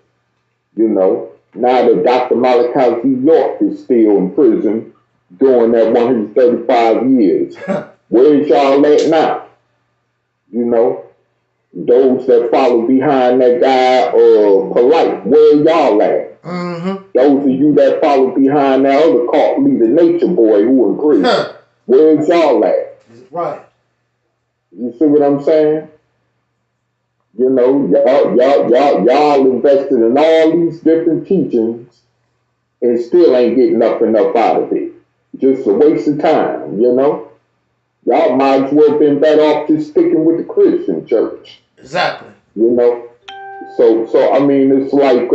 Speaker 14: You know, now that Dr. Malachi York is still in prison doing that 135 years. Where's y'all at now? You know, those that follow behind that guy Polite, where y'all at? Those of you that follow behind that other cult leader, Nature Boy, who in prison. Where's y'all at?
Speaker 2: Right.
Speaker 14: You see what I'm saying? You know, y'all invested in all these different teachings and still ain't getting nothing up out of it. Just a waste of time, you know? Y'all might as well have been better off just sticking with the Christian church.
Speaker 2: Exactly.
Speaker 14: You know? So I mean, it's like,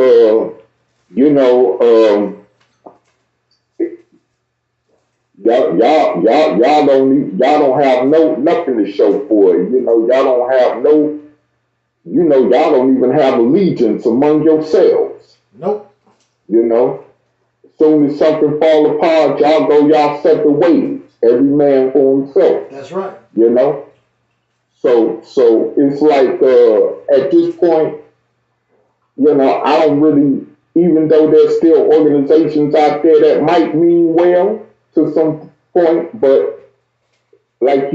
Speaker 14: you know, y'all don't have nothing to show for it. You know, y'all don't have y'all don't even have allegiance among yourselves.
Speaker 2: Nope.
Speaker 14: You know, soon as something fall apart, y'all go y'all separate ways. Every man for himself.
Speaker 2: That's right.
Speaker 14: You know, so it's like at this point, you know, I don't really, even though there's still organizations out there that might mean well to some point, but like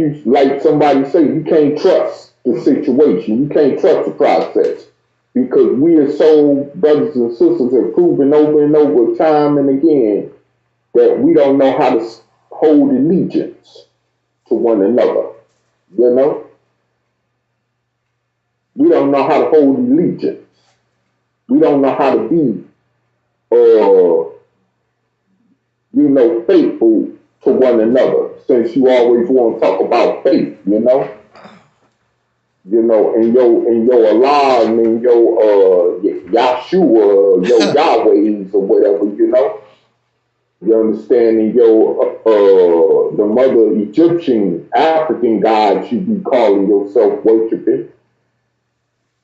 Speaker 14: somebody say, you can't trust the situation. You can't trust the process because we as soul brothers and sisters have proven over and over time and again that we don't know how to hold allegiance to one another. You know, we don't know how to hold allegiance. We don't know how to be, you know, faithful to one another. Since you always want to talk about faith, you know, and your Allah and in your Yahshua, your Yahwehs or whatever, you know. You understand? And your the mother Egyptian African gods you be calling yourself worshiping.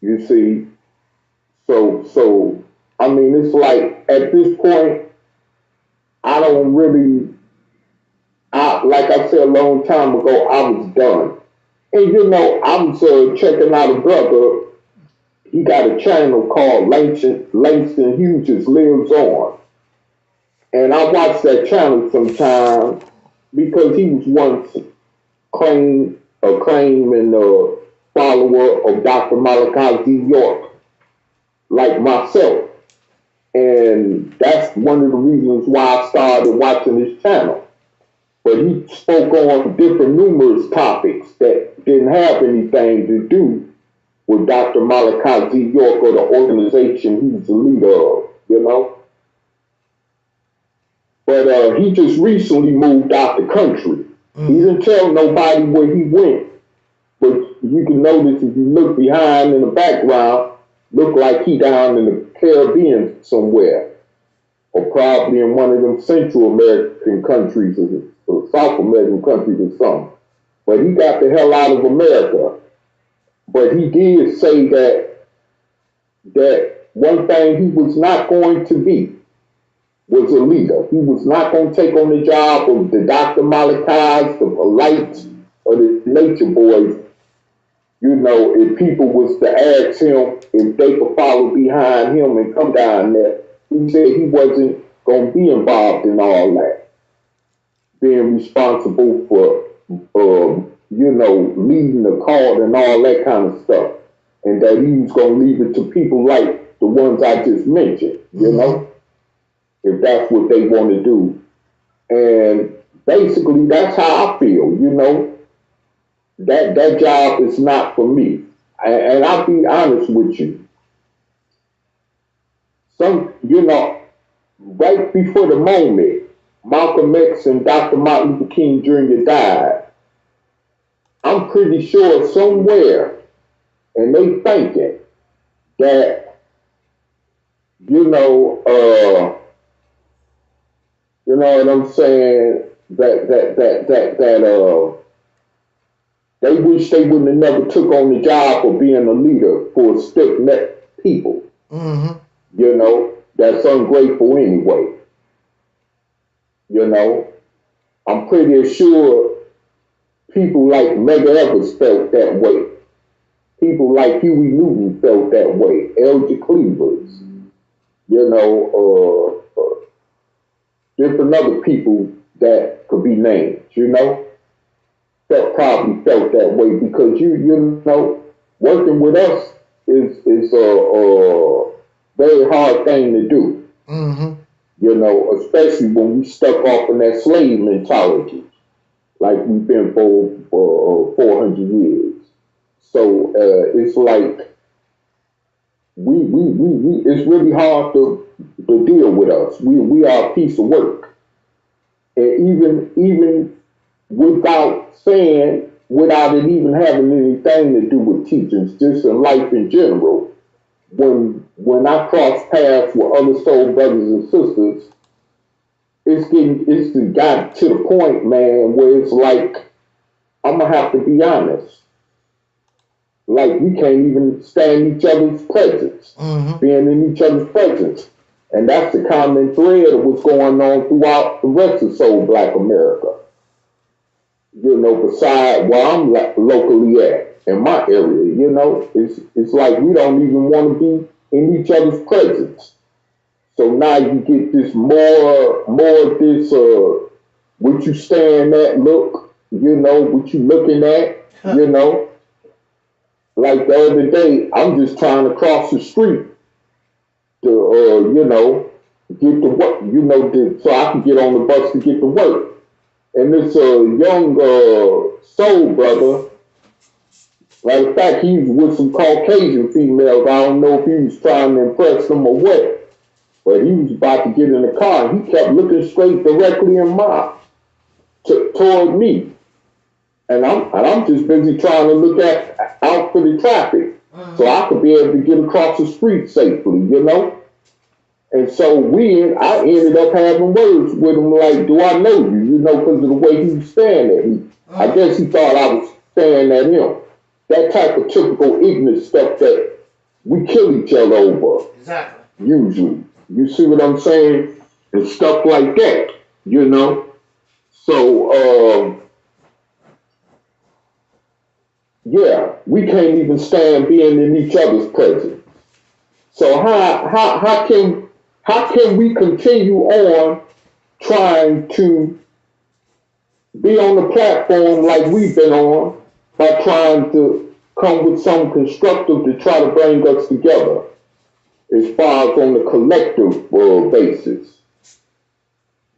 Speaker 14: You see, so I mean, it's like at this point, I don't really. Like I said a long time ago, I was done. And you know, I was checking out a brother. He got a channel called Langston Hughes Lives On. And I watch that channel sometimes because he was once claiming a follower of Dr. Malachi Z. York, like myself. And that's one of the reasons why I started watching his channel. But he spoke on different numerous topics that didn't have anything to do with Dr. Malachi Z. York or the organization he was the leader of, you know. But he just recently moved out the country. He didn't tell nobody where he went. But you can notice if you look behind in the background, look like he down in the Caribbean somewhere. Or probably in one of them Central American countries or South American countries or something. But he got the hell out of America. But he did say that one thing he was not going to be was a leader. He was not going to take on the job of the Dr. Malachi's, the Lights, or the Nature Boys. You know, if people was to ask him if they could follow behind him and come down there, he said he wasn't going to be involved in all that. Being responsible for, you know, leading the call and all that kind of stuff. And that he was going to leave it to people like the ones I just mentioned, you know, if that's what they want to do. And basically, that's how I feel, you know. That job is not for me. And I'll be honest with you. You know, right before the moment Malcolm X and Dr. Martin Luther King Jr. died, I'm pretty sure somewhere, and they thinking that, you know what I'm saying, that they wish they wouldn't have never took on the job of being a leader for stiff-necked people. You know, that's ungrateful anyway. You know, I'm pretty sure people like Medgar Evers felt that way. People like Huey Newton felt that way. Elder Cleavers. You know, different other people that could be named, you know. Probably felt that way because you know, working with us is a very hard thing to do. You know, especially when we stuck off in that slave mentality, like we've been for 400 years. So it's like we it's really hard to deal with us. We are a piece of work, and even without it even having anything to do with teachings, just in life in general, when I cross paths with other soul brothers and sisters, it's got to the point, man, where it's like, I'm gonna have to be honest. Like we can't even stand each other's presence, being in each other's presence. And that's the common thread of what's going on throughout the rest of Soul Black America. You know, beside where I'm locally at, in my area, you know, it's like we don't even want to be in each other's presence. So now you get this more of this, what you staring at look, you know, what you looking at, you know. Like the other day, I'm just trying to cross the street to, you know, get to work, you know, so I can get on the bus to get to work. And this young soul brother, matter of fact, he was with some Caucasian females. I don't know if he was trying to impress them or what, but he was about to get in the car and he kept looking straight directly in toward me. And I'm just busy trying to look out for the traffic so I could be able to get across the street safely, you know? And so I ended up having words with him like, do I know you? You know, because of the way he was staring at me. I guess he thought I was staring at him. That type of typical ignorant stuff that we kill each other over. Exactly. Usually. You see what I'm saying? And stuff like that, you know? So, yeah, we can't even stand being in each other's presence. So how can we continue on trying to be on the platform like we've been on by trying to come with some constructive to try to bring us together as far as on the collective basis,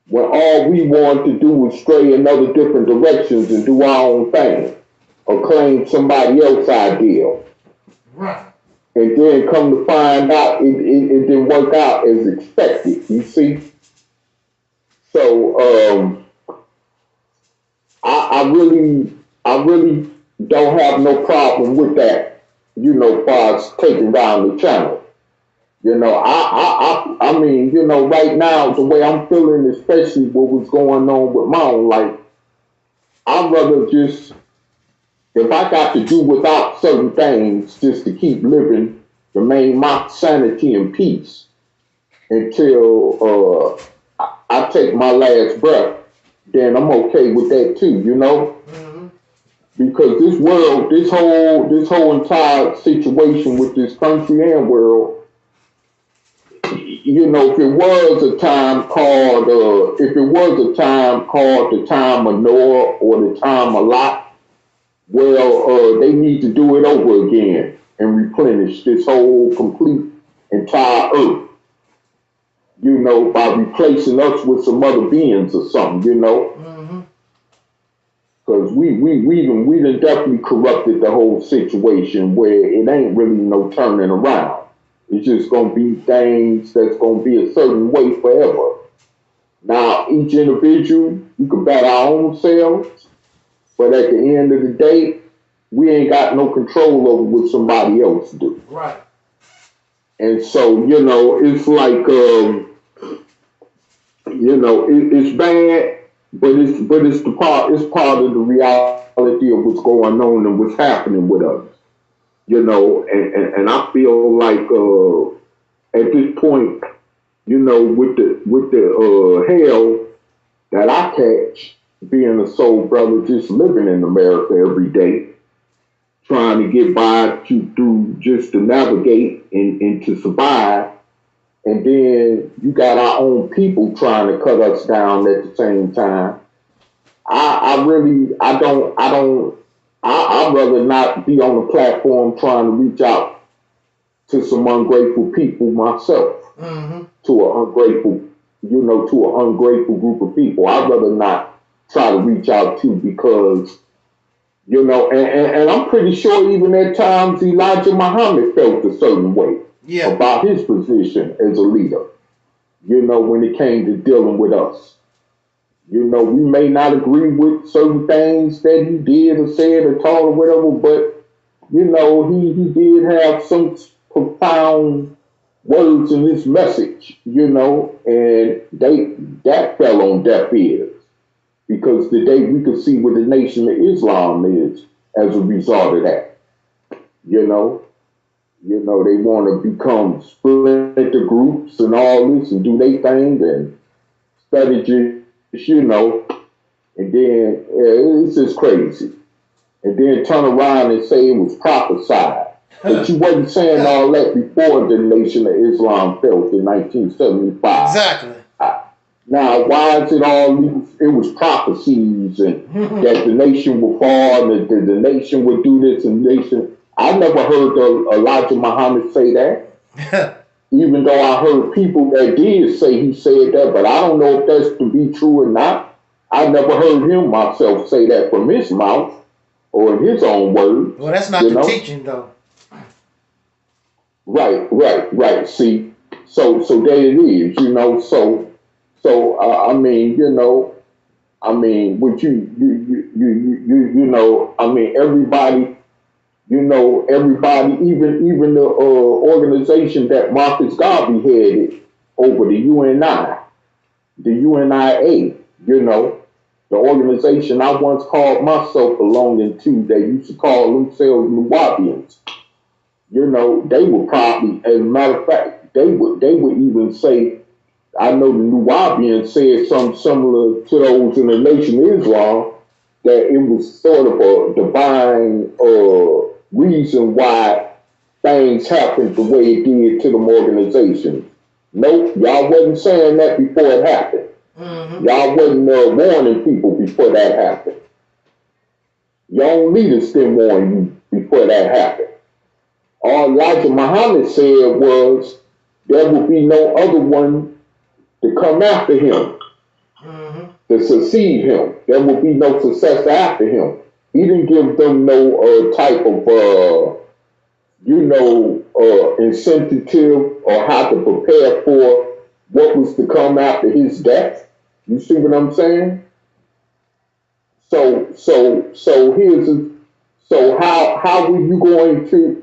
Speaker 14: when all we want to do is stray in other different directions and do our own thing or claim somebody else's ideal. Right. And then come to find out it didn't work out as expected, you see? So I really don't have no problem with that, you know, as far as taking down the channel. You know, I mean, you know, right now, the way I'm feeling, especially what was going on with my own life, I'd rather just, if I got to do without certain things just to keep living, remain my sanity and peace until I take my last breath, then I'm okay with that too, you know? Mm-hmm. Because this world, this whole entire situation with this country and world, you know, if it was a time called the time of Noah or the time of Lot, well, they need to do it over again and replenish this whole complete entire earth, you know, by replacing us with some other beings or something, you know. Because we done definitely corrupted the whole situation where it ain't really no turning around. It's just going to be things that's going to be a certain way forever. Now, each individual, we can bat our own selves, but at the end of the day, we ain't got no control over what somebody else do. Right. And so, you know, it's like, you know, it's bad, but it's part of the reality of what's going on and what's happening with us. You know, and I feel like at this point, you know, with the hell that I catch being a soul brother, just living in America every day, trying to get by just to navigate and to survive, and then you got our own people trying to cut us down at the same time. I'd rather not be on the platform trying to reach out to some ungrateful people myself, to an ungrateful group of people. I'd rather not try to reach out to, because, you know, and I'm pretty sure even at times Elijah Muhammad felt a certain way about his position as a leader, you know, when it came to dealing with us. You know, we may not agree with certain things that he did or said or taught or whatever, but, you know, he did have some profound words in his message, you know, and that fell on deaf ears, because today we could see what the Nation of Islam is as a result of that, you know. You know, they want to become splinter groups and all this and do their thing and study just, you know, and then it's just crazy. And then turn around and say it was prophesied. But you wasn't saying all that before the Nation of Islam fell in 1975.
Speaker 2: Exactly.
Speaker 14: Now, why is it all these? It was prophecies and that the nation would fall and that the nation would do this and the nation. I never heard Elijah Muhammad say that. Even though I heard people that did say he said that, but I don't know if that's to be true or not. I never heard him myself say that from his mouth or in his own words.
Speaker 2: Well, that's not the teaching, though.
Speaker 14: Right. See, so there it is, you know. So I mean, you know, I mean, what you know, I mean, everybody, you know, everybody, even the organization that Marcus Garvey headed over the UNIA, you know, the organization I once called myself belonging to, they used to call themselves Nuwabians. You know, they would probably, as a matter of fact, they would even say, I know the Nuwabians said something similar to those in the Nation of Islam, that it was sort of a divine reason why things happened the way it did to them organizations. Nope, y'all wasn't saying that before it happened. Y'all wasn't warning people before that happened. Your own leaders didn't warn you before that happened. All Elijah Muhammad said was there would be no other one to come after him, to succeed him. There would be no successor after him. He didn't give them no type of, you know, incentive or how to prepare for what was to come after his death. You see what I'm saying? So how were you going to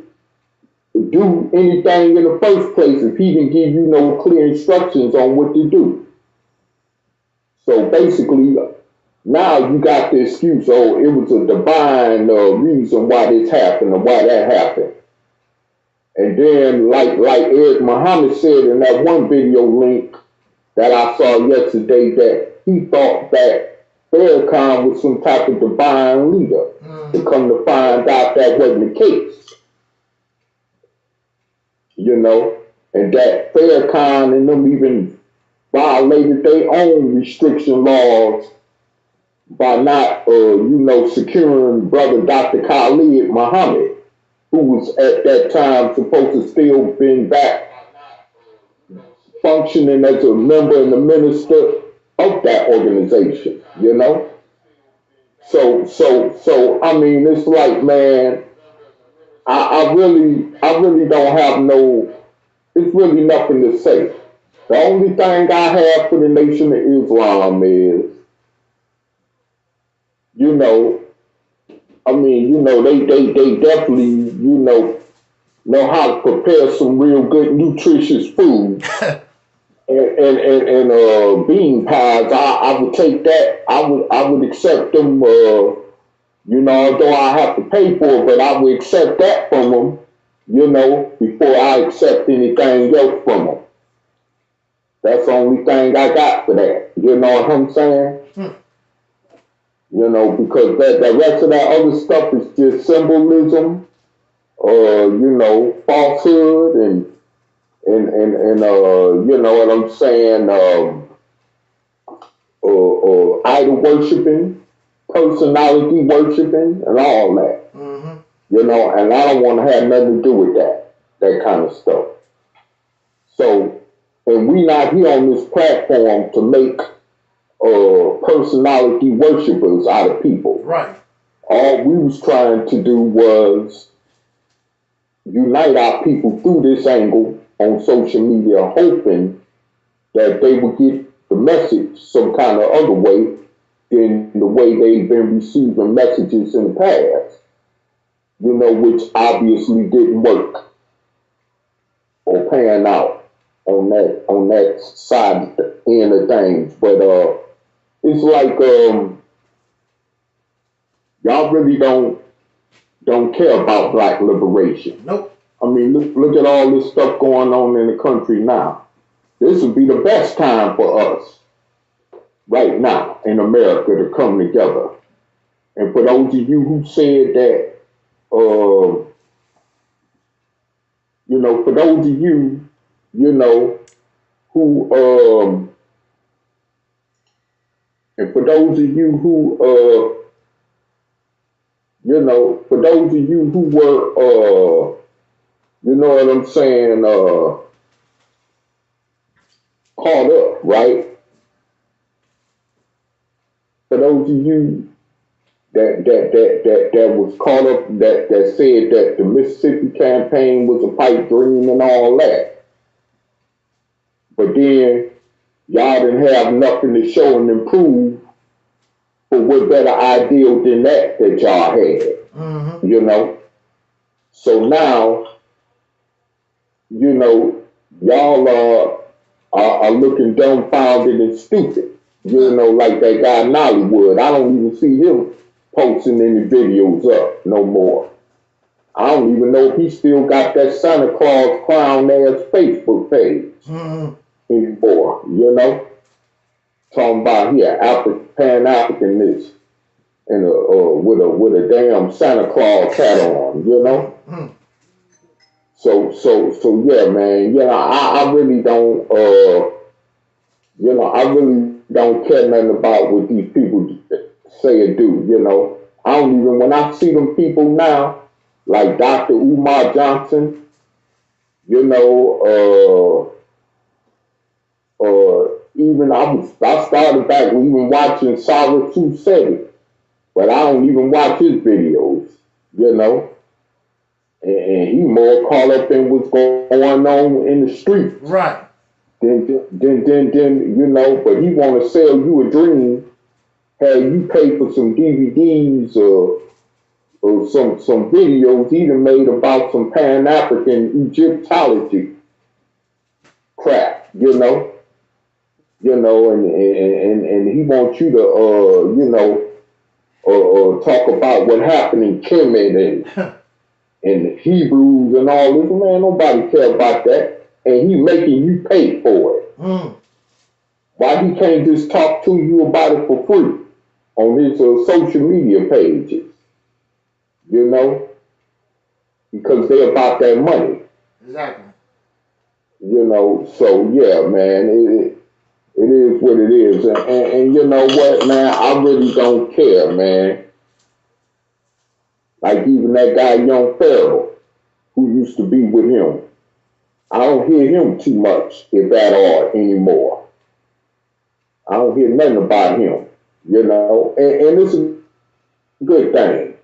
Speaker 14: do anything in the first place if he didn't give you no clear instructions on what to do? So basically, now you got the excuse, oh, it was a divine reason why this happened or why that happened. And then, like Eric Muhammad said in that one video link that I saw yesterday, that he thought that Farrakhan was some type of divine leader. To come to find out that wasn't the case. You know, and that Farrakhan and them even violated their own restriction laws by not, you know, securing brother Dr. Khalid Muhammad, who was at that time supposed to still been back functioning as a member and a minister of that organization, you know? So I mean, it's like, man, I really don't have it's really nothing to say. The only thing I have for the Nation of Islam is, you know, I mean, you know, they definitely, you know how to prepare some real good nutritious food. and bean pies, I would take that. I would accept them, you know, although I have to pay for it, but I would accept that from them, you know, before I accept anything else from them. That's the only thing I got for that. You know what I'm saying? You know, because the rest of that other stuff is just symbolism, you know, falsehood and you know what I'm saying, idol worshiping, personality worshiping, and all that. You know, and I don't want to have nothing to do with that kind of stuff. So, and we not here on this platform to make personality worshipers out of people.
Speaker 2: Right.
Speaker 14: All we was trying to do was unite our people through this angle on social media, hoping that they would get the message some kind of other way than the way they've been receiving messages in the past. You know, which obviously didn't work or pan out on that side end of things. But it's like y'all really don't care about black liberation.
Speaker 2: Nope.
Speaker 14: I mean, look at all this stuff going on in the country now. This would be the best time for us right now in America to come together. And for those of you who said that, you know, for those of you, you know, who, and for those of you who, you know, for those of you who were, you know what I'm saying, caught up, right? For those of you that was caught up, that said that the Mississippi campaign was a pipe dream and all that, but then y'all didn't have nothing to show and improve for what better ideal than that y'all had, you know? So now, you know, y'all are looking dumbfounded and stupid, you know, like that guy Nollywood. I don't even see him posting any videos up no more. I don't even know if he still got that Santa Claus clown ass Facebook page anymore, you know? Talking about here, Pan-Africanness and with a damn Santa Claus hat on, you know? So yeah, man, you know, I really don't, you know, I really don't care nothing about what these people say or do, you know? I don't even, when I see them people now, like Dr. Umar Johnson, you know, even I started back even watching Sarah Sue Seti, but I don't even watch his videos, you know? And he more caught up in what's going on in the streets.
Speaker 2: Right.
Speaker 14: Then, you know, but he want to sell you a dream, have you pay for some DVDs or some videos he done made about some Pan-African Egyptology crap, you know? You know, and he wants you to, you know, talk about what happened in Kemet and the Hebrews and all this. Man, nobody care about that. And he making you pay for it. Why he can't just talk to you about it for free on his social media pages? You know? Because they're about that money.
Speaker 2: Exactly.
Speaker 14: You know, so yeah, man, it is what it is. And you know what, man, I really don't care, man. Like even that guy, Young Pharaoh, who used to be with him. I don't hear him too much, if at all, anymore. I don't hear nothing about him, you know? And it's a good thing.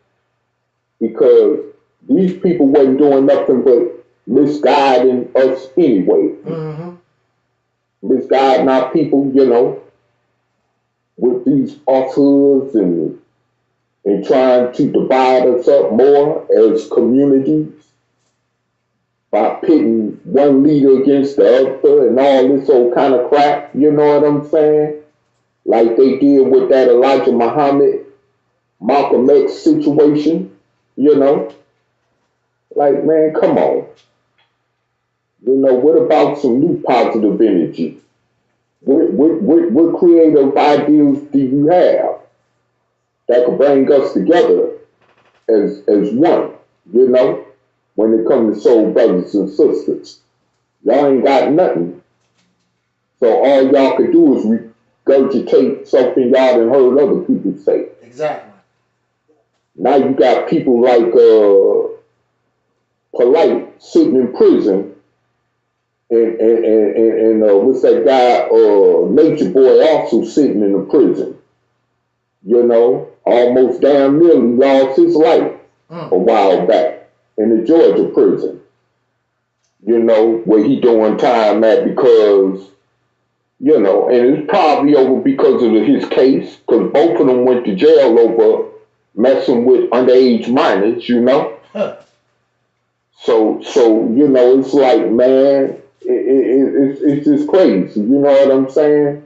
Speaker 14: Because these people wasn't doing nothing but misguiding us anyway. Misguiding our people, you know, with these falsehoods and trying to divide us up more as communities by pitting one leader against the other and all this old kind of crap, you know what I'm saying? Like they did with that Elijah Muhammad, Malcolm X situation, you know? Like, man, come on. You know, what about some new positive energy? What creative ideas do you have that could bring us together as one, you know, when it comes to soul brothers and sisters? Y'all ain't got nothing. So all y'all could do is regurgitate something y'all done heard other people say.
Speaker 2: Exactly.
Speaker 14: Now you got people like Polite sitting in prison and what's that guy, Nature Boy, also sitting in the prison. You know, almost damn nearly lost his life a while back in the Georgia prison. You know, where he doing time at because, you know, and it's probably over because of his case, because both of them went to jail over messing with underage minors, you know. So you know, it's like, man, it's just crazy, you know what I'm saying?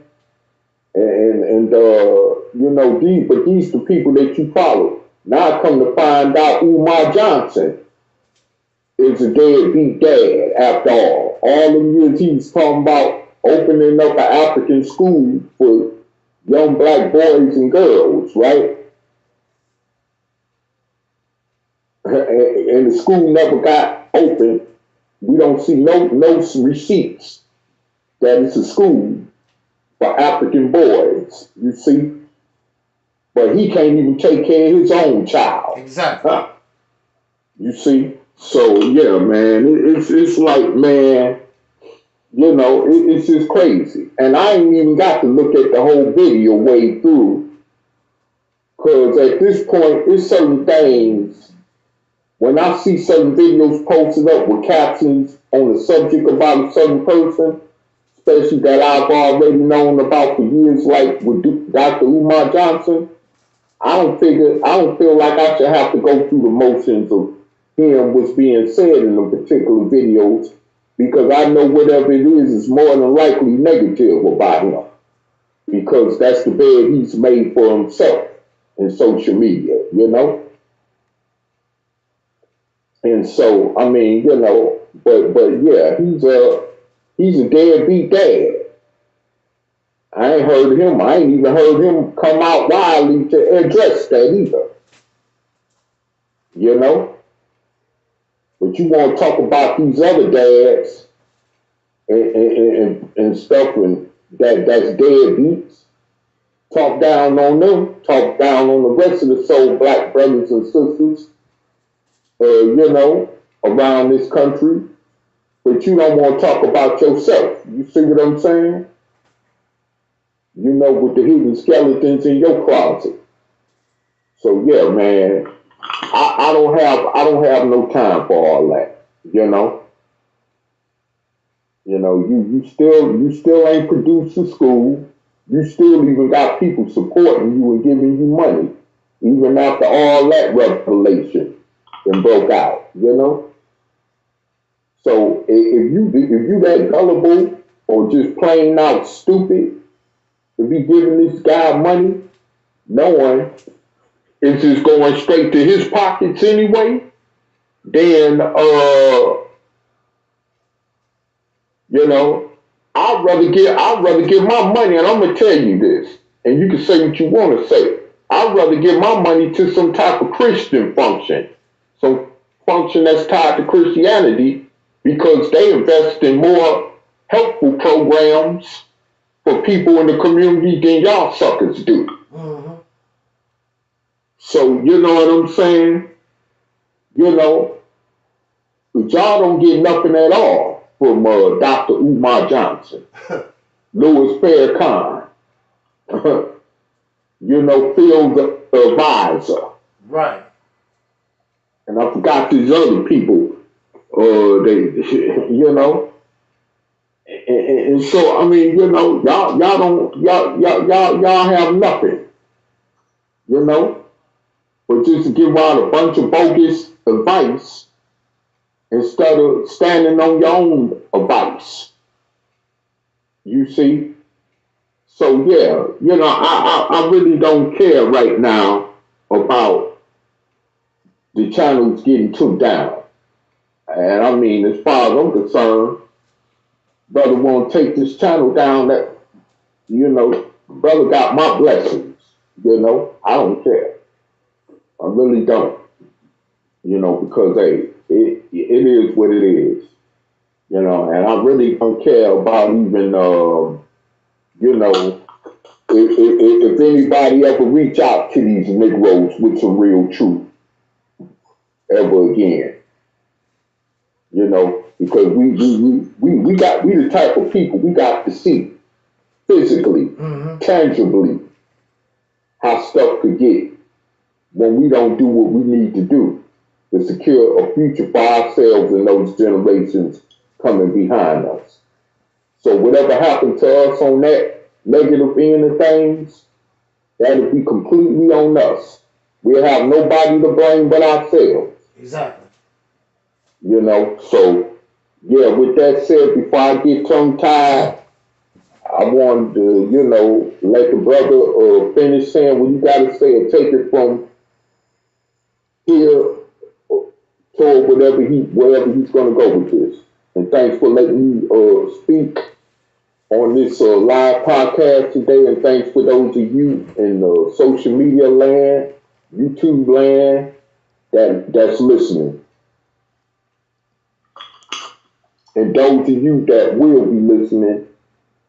Speaker 14: And you know, these the people that you follow. Now I come to find out Umar Johnson is a deadbeat dad after all. All the years he was talking about opening up an African school for young black boys and girls, right? And the school never got open. We don't see no receipts that it's a school for African boys, you see? But he can't even take care of his own child.
Speaker 2: Exactly.
Speaker 14: You see? So, yeah, man, it's like, man, you know, it's just crazy. And I ain't even got to look at the whole video way through. Because at this point, it's certain things, when I see certain videos posted up with captions on the subject about a certain person, especially that I've already known about for years, like with Dr. Umar Johnson, I don't feel like I should have to go through the motions of hearing what's being said in the particular videos, because I know whatever it is more than likely negative about him, because that's the bed he's made for himself in social media, you know? And so, I mean, you know, but yeah, he's a deadbeat dad. I ain't even heard him come out widely to address that either. You know? But you want to talk about these other dads and stuff and that's deadbeats. Talk down on them, talk down on the rest of the soul black brothers and sisters, you know, around this country. But you don't want to talk about yourself. You see what I'm saying? You know, with the hidden skeletons in your closet. So yeah, man, I don't have no time for all that. You know. You know, you still ain't produced a school. You still even got people supporting you and giving you money, even after all that revelation and broke out. You know. So if you that gullible or just plain out stupid to be giving this guy money, knowing it's just going straight to his pockets anyway, then you know, I'd rather give my money, and I'm gonna tell you this, and you can say what you want to say. I'd rather give my money to some type of Christian function, some function that's tied to Christianity, because they invest in more helpful programs for people in the community than y'all suckers do.
Speaker 2: Mm-hmm.
Speaker 14: So, you know what I'm saying? You know, but y'all don't get nothing at all from Dr. Umar Johnson, Louis Farrakhan, you know, field advisor.
Speaker 2: Right.
Speaker 14: And I forgot these other people, you know. And so, I mean, you know, y'all have nothing, you know, but just to give out a bunch of bogus advice instead of standing on your own advice. You see? So, yeah, you know, I really don't care right now about the channels getting took down. And I mean, as far as I'm concerned, brother want to take this channel down, that, you know, brother got my blessings, you know, I don't care. I really don't, you know, because, hey, it is what it is, you know, and I really don't care about even, you know, if anybody ever reach out to these Negroes with some real truth ever again, you know, because we the type of people we got to see physically, tangibly, how stuff could get when we don't do what we need to do to secure a future for ourselves and those generations coming behind us. So whatever happened to us on that negative end of things, that'll be completely on us. We'll have nobody to blame but ourselves.
Speaker 2: Exactly.
Speaker 14: You know, so yeah, with that said, before I get tongue-tied, I wanted to, you know, let the brother finish saying what you got to say and take it from here toward explore wherever he's going to go with this. And thanks for letting me speak on this live podcast today. And thanks for those of you in social media land, YouTube land, that's listening. And those of you that will be listening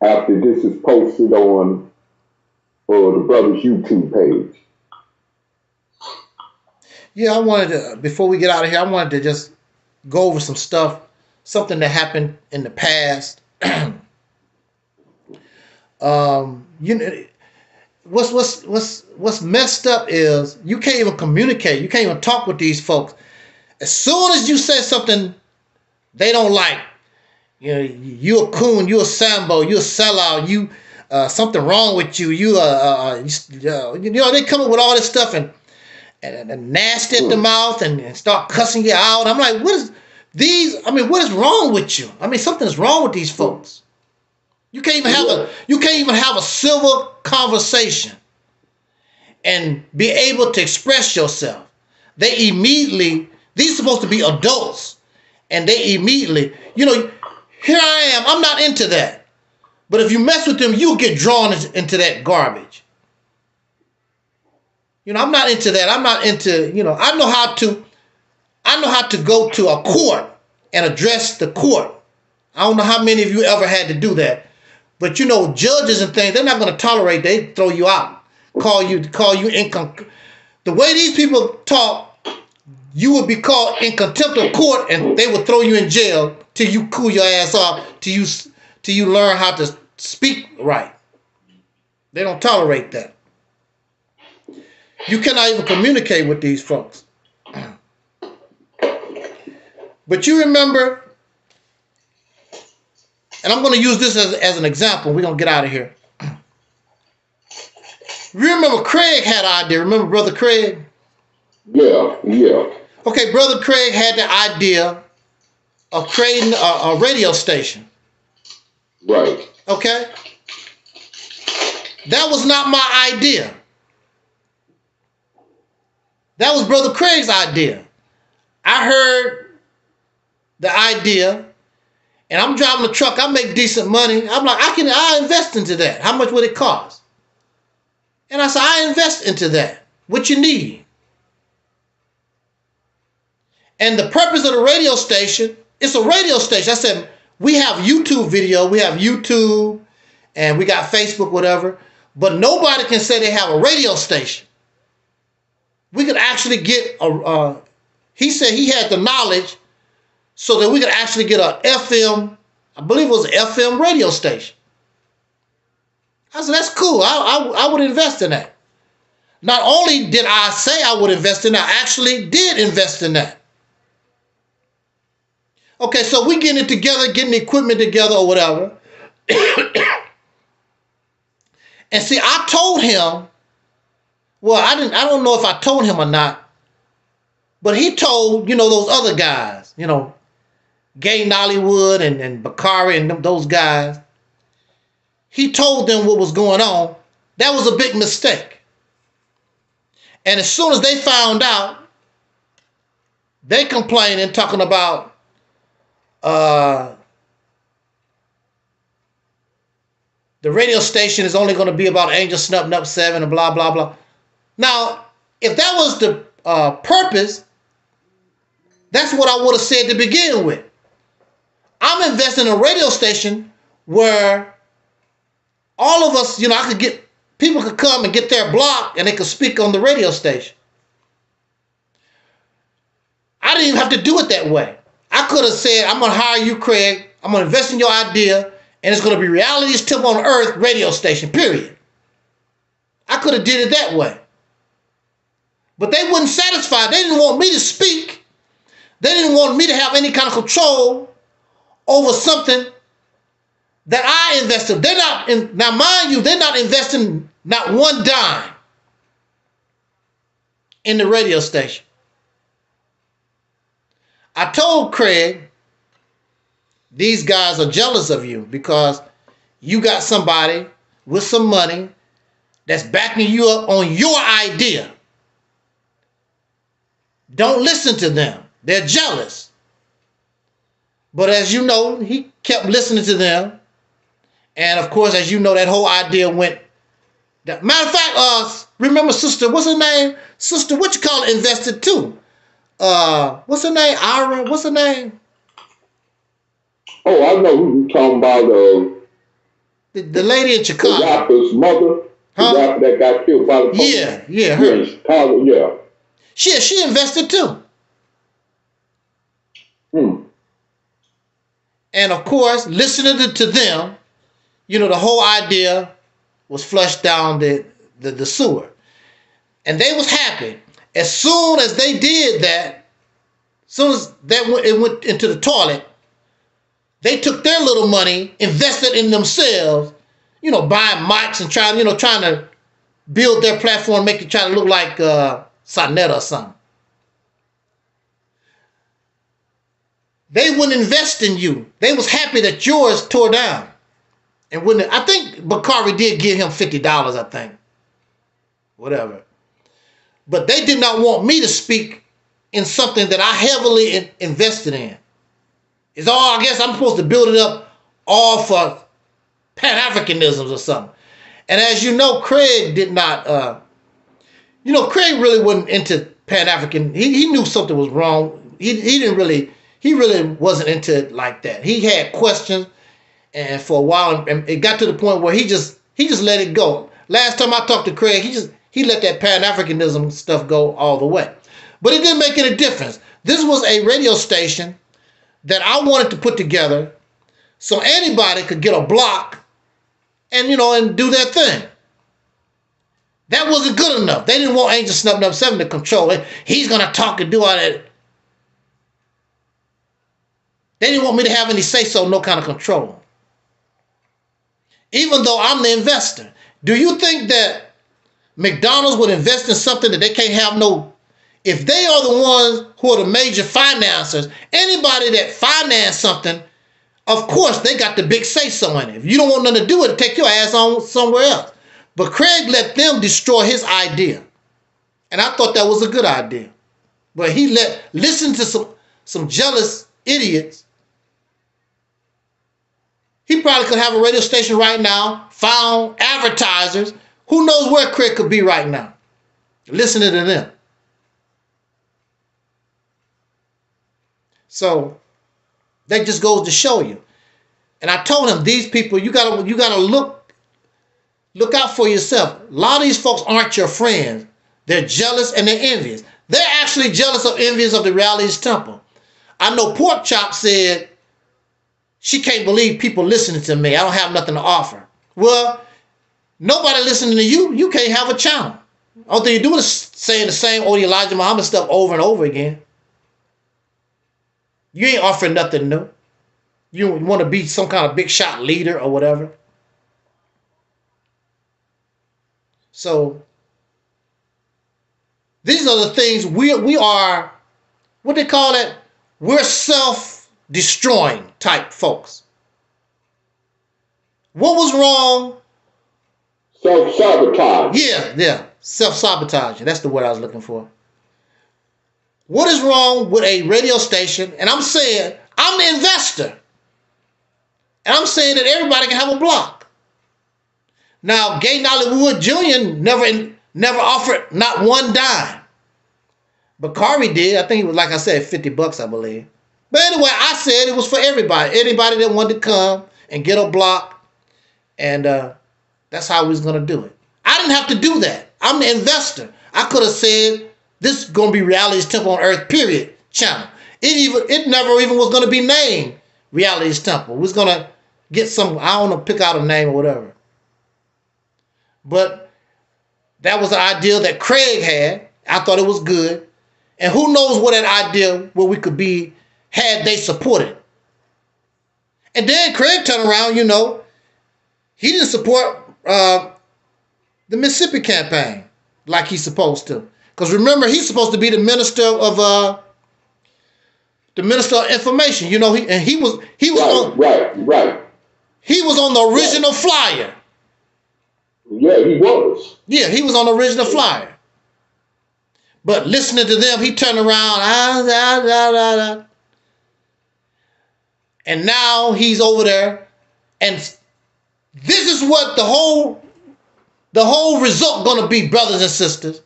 Speaker 14: after this is posted on the brother's YouTube page.
Speaker 2: Yeah, I wanted to, before we get out of here, I wanted to just go over some stuff, something that happened in the past. You know, what's messed up is you can't even communicate. You can't even talk with these folks. As soon as you say something they don't like, you know, you a coon, you a sambo, you a sellout, you something wrong with you, you know, they come up with all this stuff and nasty at the mouth and start cussing you out. I'm like, what is wrong with you? I mean, something's wrong with these folks. You can't even have a civil conversation and be able to express yourself. These are supposed to be adults, and they immediately, you know, here I am. I'm not into that. But if you mess with them, you'll get drawn into that garbage. You know, I'm not into that. I'm not into, you know, I know how to go to a court and address the court. I don't know how many of you ever had to do that. But you know, judges and things, they're not going to tolerate. They throw you out, call you the way these people talk, you would be called in contempt of court, and they would throw you in jail till you cool your ass off, till you learn how to speak right. They don't tolerate that. You cannot even communicate with these folks. But you remember, and I'm going to use this as an example. We're going to get out of here. You remember Craig had an idea. Remember Brother Craig?
Speaker 14: Yeah.
Speaker 2: Okay, Brother Craig had the idea of creating a radio station.
Speaker 14: Right.
Speaker 2: Okay? That was not my idea. That was Brother Craig's idea. I heard the idea, and I'm driving a truck. I make decent money. I'm like, I invest into that. How much would it cost? And I said, I invest into that. What you need. And the purpose of the radio station, it's a radio station. I said, we have YouTube video, we have YouTube, and we got Facebook, whatever, but nobody can say they have a radio station. We could actually get he said he had the knowledge so that we could actually get a FM, I believe it was an FM radio station. I said, that's cool. I would invest in that. Not only did I say I would invest in that, I actually did invest in that. Okay, so we getting it together, getting the equipment together or whatever. And see, I told him, well, I don't know if I told him or not, but he told, you know, those other guys, you know, Gay Nollywood and Bakari and those guys. He told them what was going on. That was a big mistake. And as soon as they found out, they complaining, talking about the radio station is only going to be about Angel Snubbing Up 7 and blah, blah, blah. Now, if that was the purpose, that's what I would have said to begin with. I'm investing in a radio station where all of us, you know, people could come and get their block and they could speak on the radio station. I didn't even have to do it that way. I could have said, I'm going to hire you, Craig. I'm going to invest in your idea, and it's going to be Reality's Tip on Earth radio station, period. I could have did it that way. But they wasn't satisfied. They didn't want me to speak. They didn't want me to have any kind of control over something that I invested. They're not in, now mind you, they're not investing not one dime in the radio station. I told Craig, these guys are jealous of you because you got somebody with some money that's backing you up on your idea. Don't listen to them. They're jealous. But as you know, he kept listening to them. And of course, as you know, that whole idea went. Matter of fact, remember Sister, what's her name? Sister, what you call it, invested too? What's her name? Ira, what's her name?
Speaker 14: Oh, I know who you're talking about.
Speaker 2: The lady in Chicago.
Speaker 14: The rapper's mother.
Speaker 2: Huh?
Speaker 14: The rapper that got killed by the police.
Speaker 2: Yeah, her.
Speaker 14: Yeah, in Chicago, yeah.
Speaker 2: She invested too. And of course, listening to them, you know, the whole idea was flushed down the sewer. And they was happy. As soon as they did that, as soon as it went into the toilet, they took their little money, invested in themselves, you know, buying mics and trying to build their platform, make it try to look like Sonnet or something. They wouldn't invest in you. They was happy that yours tore down. And when I think Bakari did give him $50, I think. Whatever. But they did not want me to speak in something that I heavily invested in. It's all, I guess I'm supposed to build it up all for Pan-Africanisms or something. And as you know, Craig did not, Craig really wasn't into Pan-African. He knew something was wrong. He really wasn't into it like that. He had questions, and for a while, and it got to the point where he just let it go. Last time I talked to Craig, he let that Pan-Africanism stuff go all the way. But it didn't make any difference. This was a radio station that I wanted to put together so anybody could get a block and do their thing. That wasn't good enough. They didn't want Angel Snub Nub 7 to control it. He's gonna talk and do all that. They didn't want me to have any say-so, no kind of control. Even though I'm the investor. Do you think that McDonald's would invest in something that they can't have no... If they are the ones who are the major financiers, anybody that finance something, of course they got the big say-so in it. If you don't want nothing to do with it, take your ass on somewhere else. But Craig let them destroy his idea. And I thought that was a good idea. But he listened to some jealous idiots. He probably could have a radio station right now, found advertisers. Who knows where Craig could be right now? Listening to them. So that just goes to show you. And I told him, these people, you gotta look out for yourself. A lot of these folks aren't your friends. They're jealous and they're envious. They're actually jealous of envious of the Realist Temple. I know Pork Chop said, she can't believe people listening to me. I don't have nothing to offer. Well, nobody listening to you, you can't have a channel. All thing you do is saying the same old Elijah Muhammad stuff over and over again. You ain't offering nothing new. You want to be some kind of big shot leader or whatever. So these are the things we are, what they call it? We're self-destroying type folks. What was wrong?
Speaker 14: Self-sabotage.
Speaker 2: Yeah. Self-sabotaging. That's the word I was looking for. What is wrong with a radio station? And I'm saying, I'm the investor. And I'm saying that everybody can have a block. Now, Gay Nollywood Jr. never offered not one dime. But Bakari did. I think it was, like I said, $50, I believe. But anyway, I said it was for everybody. Anybody that wanted to come and get a block. And that's how we was going to do it. I didn't have to do that. I'm the investor. I could have said, this is going to be Reality's Temple on Earth, period, channel. It never even was going to be named Reality's Temple. We was going to get some, I don't know, pick out a name or whatever. But that was the idea that Craig had. I thought it was good. And who knows what that idea, where we could be, had they supported. And then Craig turned around, he didn't support the Mississippi campaign like he's supposed to. Because remember, he's supposed to be the minister of information. He was
Speaker 14: right.
Speaker 2: He was on the original flyer.
Speaker 14: Yeah, he was.
Speaker 2: Yeah, he was on the original flyer. But listening to them, he turned around, and now he's over there. And this is what the whole result gonna be, brothers and sisters.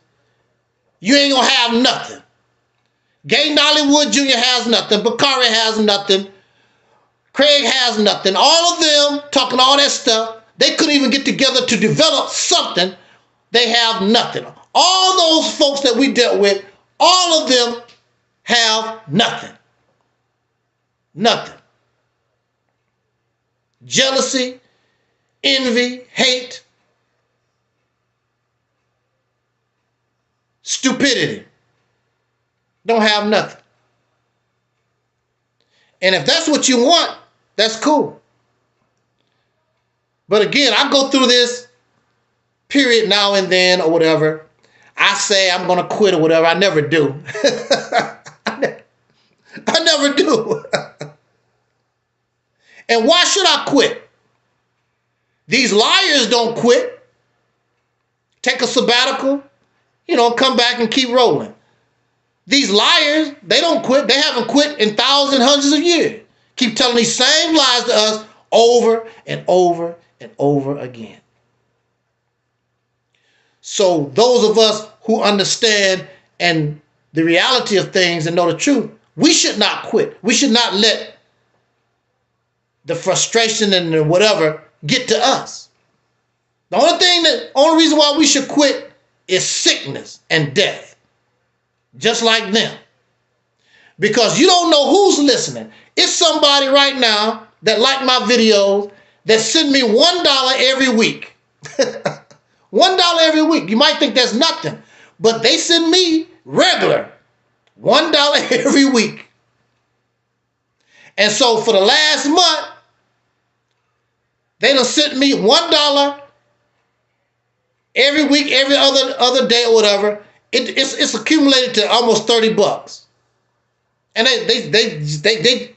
Speaker 2: You ain't gonna have nothing. Gay Nollywood Jr. has nothing. Bakari has nothing. Craig has nothing. All of them talking all that stuff. They couldn't even get together to develop something. They have nothing. All those folks that we dealt with, all of them have nothing. Nothing. Jealousy, envy, hate, stupidity. Don't have nothing. And if that's what you want, that's cool. But again, I go through this period now and then or whatever. I say I'm going to quit or whatever. I never do. I never do. And why should I quit? These liars don't quit. Take a sabbatical, come back and keep rolling. These liars, they don't quit. They haven't quit in thousands, hundreds of years. Keep telling these same lies to us over and over and over again. So those of us who understand and the reality of things and know the truth, we should not quit. We should not let the frustration and the whatever get to us. The only reason why we should quit is sickness and death. Just like them. Because you don't know who's listening. It's somebody right now that like my videos that send me $1 every week. $1 every week. You might think that's nothing. But they send me regular $1 every week. And so for the last month, they done sent me $1 every week, every other day or whatever. It's accumulated to almost $30. And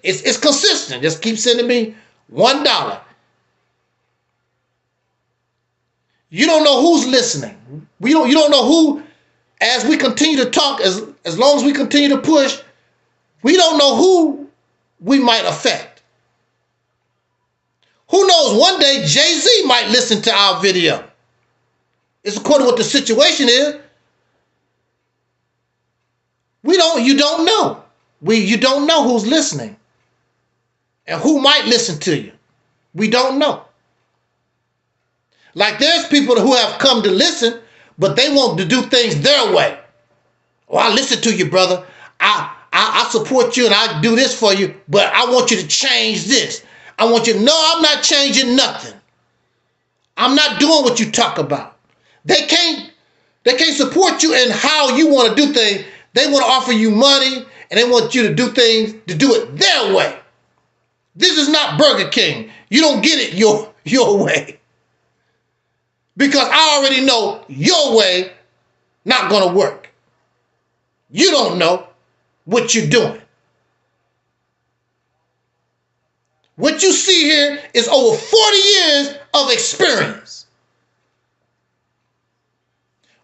Speaker 2: it's consistent. Just keep sending me $1. You don't know who's listening. You don't know who, as we continue to talk, as long as we continue to push, we don't know who we might affect. Who knows, one day Jay-Z might listen to our video. It's according to what the situation is. You don't know. You don't know who's listening and who might listen to you. We don't know. Like there's people who have come to listen, but they want to do things their way. Oh, I listen to you, brother. I support you and I do this for you, but I want you to change this. I want you to know I'm not changing nothing. I'm not doing what you talk about. They can't support you in how you want to do things. They want to offer you money and they want you to do things, to do it their way. This is not Burger King. You don't get it your way. Because I already know your way not going to work. You don't know what you're doing. What you see here is over 40 years of experience.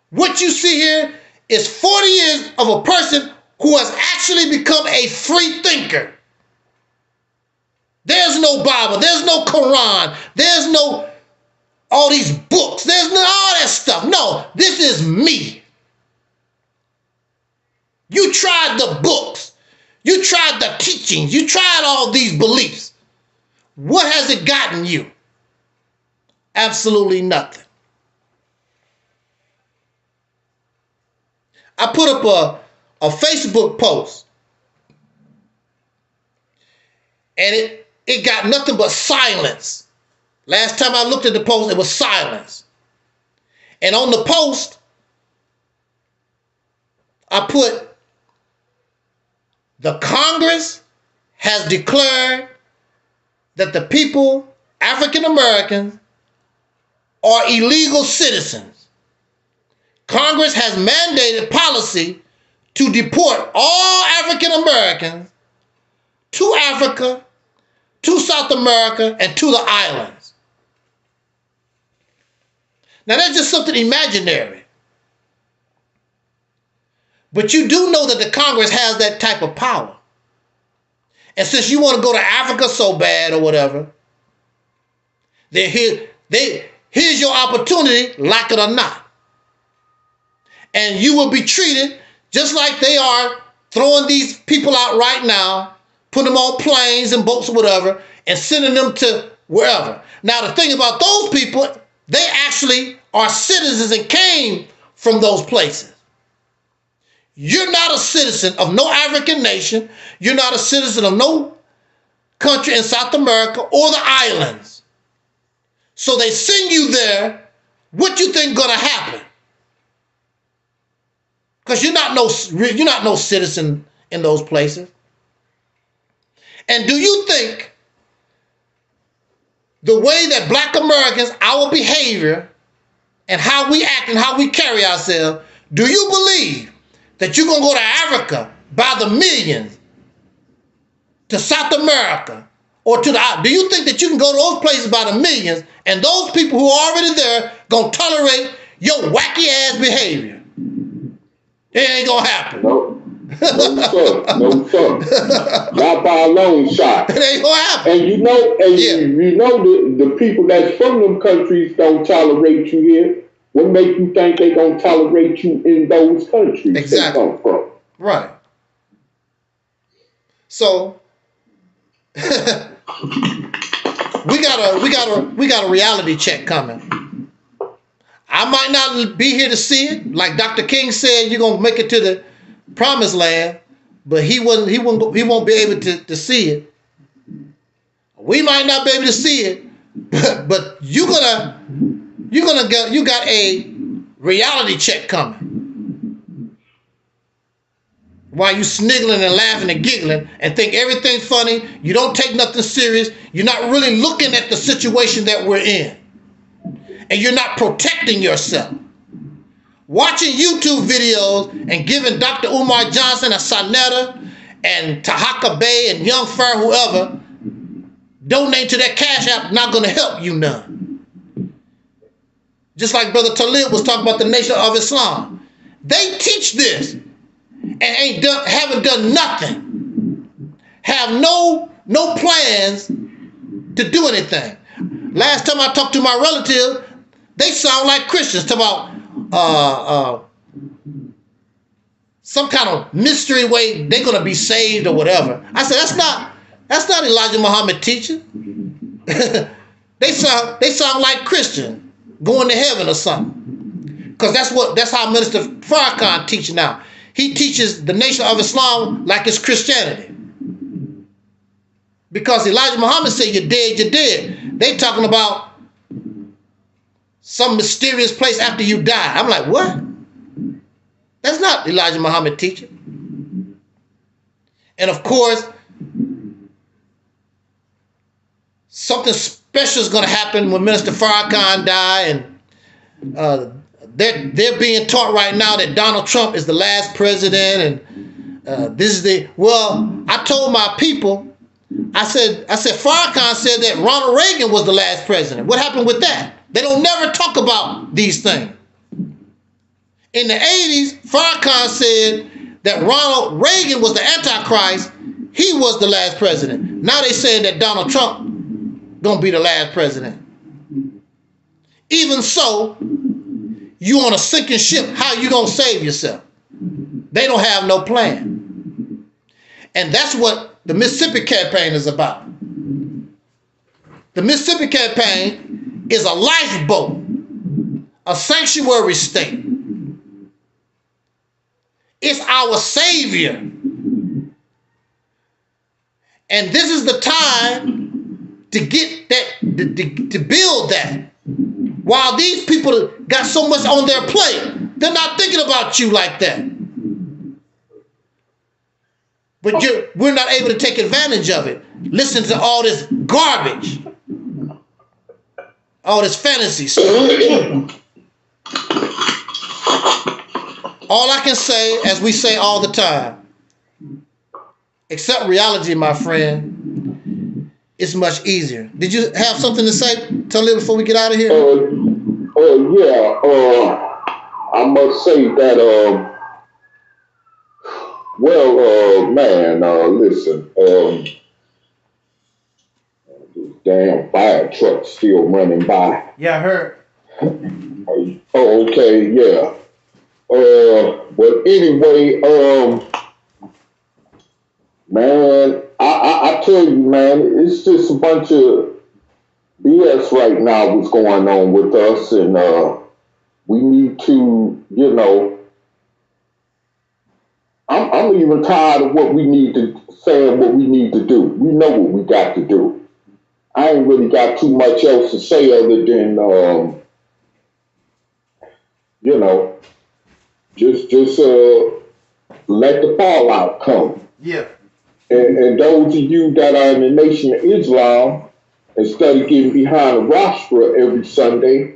Speaker 2: What you see here is 40 years of a person who has actually become a free thinker. There's no Bible. There's no Quran. There's no all these books. There's no all that stuff. No, this is me. You tried the books. You tried the teachings. You tried all these beliefs. What has it gotten you? Absolutely nothing. I put up a Facebook post and it got nothing but silence. Last time I looked at the post, it was silence. And on the post, I put, the Congress has declared that the people, African Americans, are illegal citizens. Congress has mandated policy to deport all African Americans to Africa, to South America, and to the islands. Now that's just something imaginary. But you do know that the Congress has that type of power. And since you want to go to Africa so bad or whatever, then here's your opportunity, like it or not. And you will be treated just like they are throwing these people out right now, putting them on planes and boats or whatever, and sending them to wherever. Now, the thing about those people, they actually are citizens and came from those places. You're not a citizen of no African nation. You're not a citizen of no country in South America or the islands. So they send you there. What you think gonna happen? Because you're not no citizen in those places. And do you think the way that Black Americans, our behavior and how we act and how we carry ourselves, do you believe that you're going to go to Africa by the millions, to South America, or to the... Do you think that you can go to those places by the millions and those people who are already there going to tolerate your wacky ass behavior? It ain't going to happen.
Speaker 14: No, sir. No, sir. Y'all buy a loan shot.
Speaker 2: It ain't going to happen.
Speaker 14: And you know, the people that's from them countries don't tolerate you here. What makes you think they gonna tolerate you in those countries
Speaker 2: exactly.
Speaker 14: they come from?
Speaker 2: Right. So we got a reality check coming. I might not be here to see it. Like Dr. King said, you're gonna make it to the promised land, but he won't be able to see it. We might not be able to see it, but you got a reality check coming. While you sniggling and laughing and giggling and think everything's funny, you don't take nothing serious, you're not really looking at the situation that we're in. And you're not protecting yourself. Watching YouTube videos and giving Dr. Umar Johnson a Sonetta and Tahaka Bay and Young Fur, whoever, donate to that Cash App, not going to help you none. Just like Brother Taalik was talking about the Nation of Islam. They teach this and haven't done nothing. Have no plans to do anything. Last time I talked to my relative, they sound like Christians, talk about some kind of mystery way they're gonna be saved or whatever. I said that's not Elijah Muhammad teaching. they sound like Christians going to heaven or something. Because that's how Minister Farrakhan teaches now. He teaches the Nation of Islam like it's Christianity. Because Elijah Muhammad said you're dead, you're dead. They talking about some mysterious place after you die. I'm like, what? That's not Elijah Muhammad teaching. And of course, something special is going to happen when Minister Farrakhan die, and they're being taught right now that Donald Trump is the last president, and this is I told my people, I said Farrakhan said that Ronald Reagan was the last president. What happened with that? They don't never talk about these things. In the 80s, Farrakhan said that Ronald Reagan was the Antichrist. He was the last president. Now they saying that Donald Trump gonna be the last president. Even so, you on a sinking ship, how you gonna save yourself? They don't have no plan. And that's what the Mississippi campaign is about. The Mississippi campaign is a lifeboat, a sanctuary state. It's our savior. And this is the time to get that, to build that. While these people got so much on their plate, they're not thinking about you like that. But we're not able to take advantage of it. Listen to all this garbage. All this fantasy stuff. All I can say, as we say all the time, accept reality, my friend, is much easier. Did you have something to say, Taalik, before we get out of here?
Speaker 14: I must say that Well, man, listen, this damn fire truck still running by.
Speaker 2: Yeah, I heard.
Speaker 14: Oh, okay, yeah. But anyway, man, I tell you, man, it's just a bunch of BS right now what's going on with us, and we need to, you know, I'm even tired of what we need to saying what we need to do. We know what we got to do. I ain't really got too much else to say other than, you know, just let the fallout come.
Speaker 2: Yeah.
Speaker 14: And those of you that are in the Nation of Islam, instead of getting behind a rostra every Sunday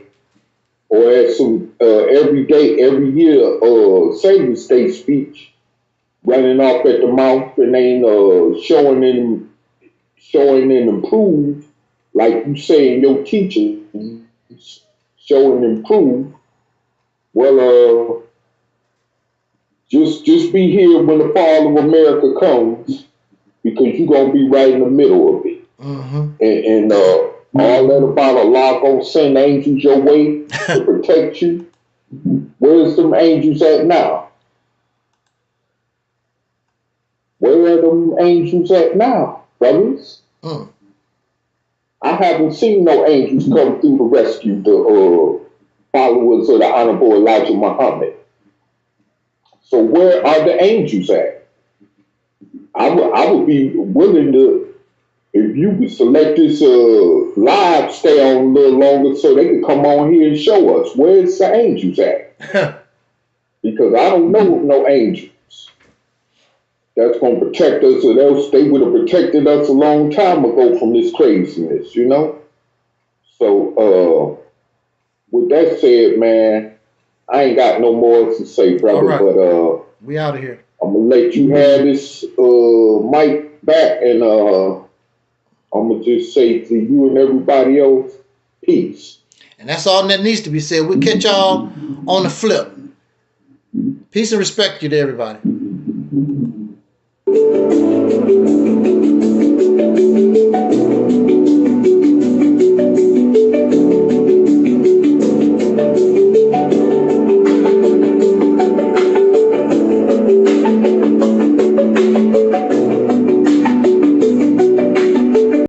Speaker 14: or at some every day, every year, Savior's Day speech, running off at the mouth and ain't showing and improve, like you say in your teaching, show and improve. Well, just be here when the fall of America comes, because you're gonna be right in the middle of it.
Speaker 2: Mm-hmm.
Speaker 14: And all that about Allah gonna send angels your way to protect you. Where's them angels at now? Where are them angels at now, brothers?
Speaker 2: Mm.
Speaker 14: I haven't seen no angels come through to rescue the followers of the Honorable Elijah Muhammad. So where are the angels at? I would be willing to, if you could select this live, stay on a little longer so they could come on here and show us where's the angels at. Because I don't know no angels that's going to protect us, or else they would have protected us a long time ago from this craziness, you know? So, with that said, man, I ain't got no more to say, brother,
Speaker 2: right.
Speaker 14: but
Speaker 2: we out of here.
Speaker 14: I'm going to let you have this mic back, and I'm going to just say to you and everybody else, peace.
Speaker 2: And that's all that needs to be said. We'll catch y'all on the flip. Peace and respect you to everybody.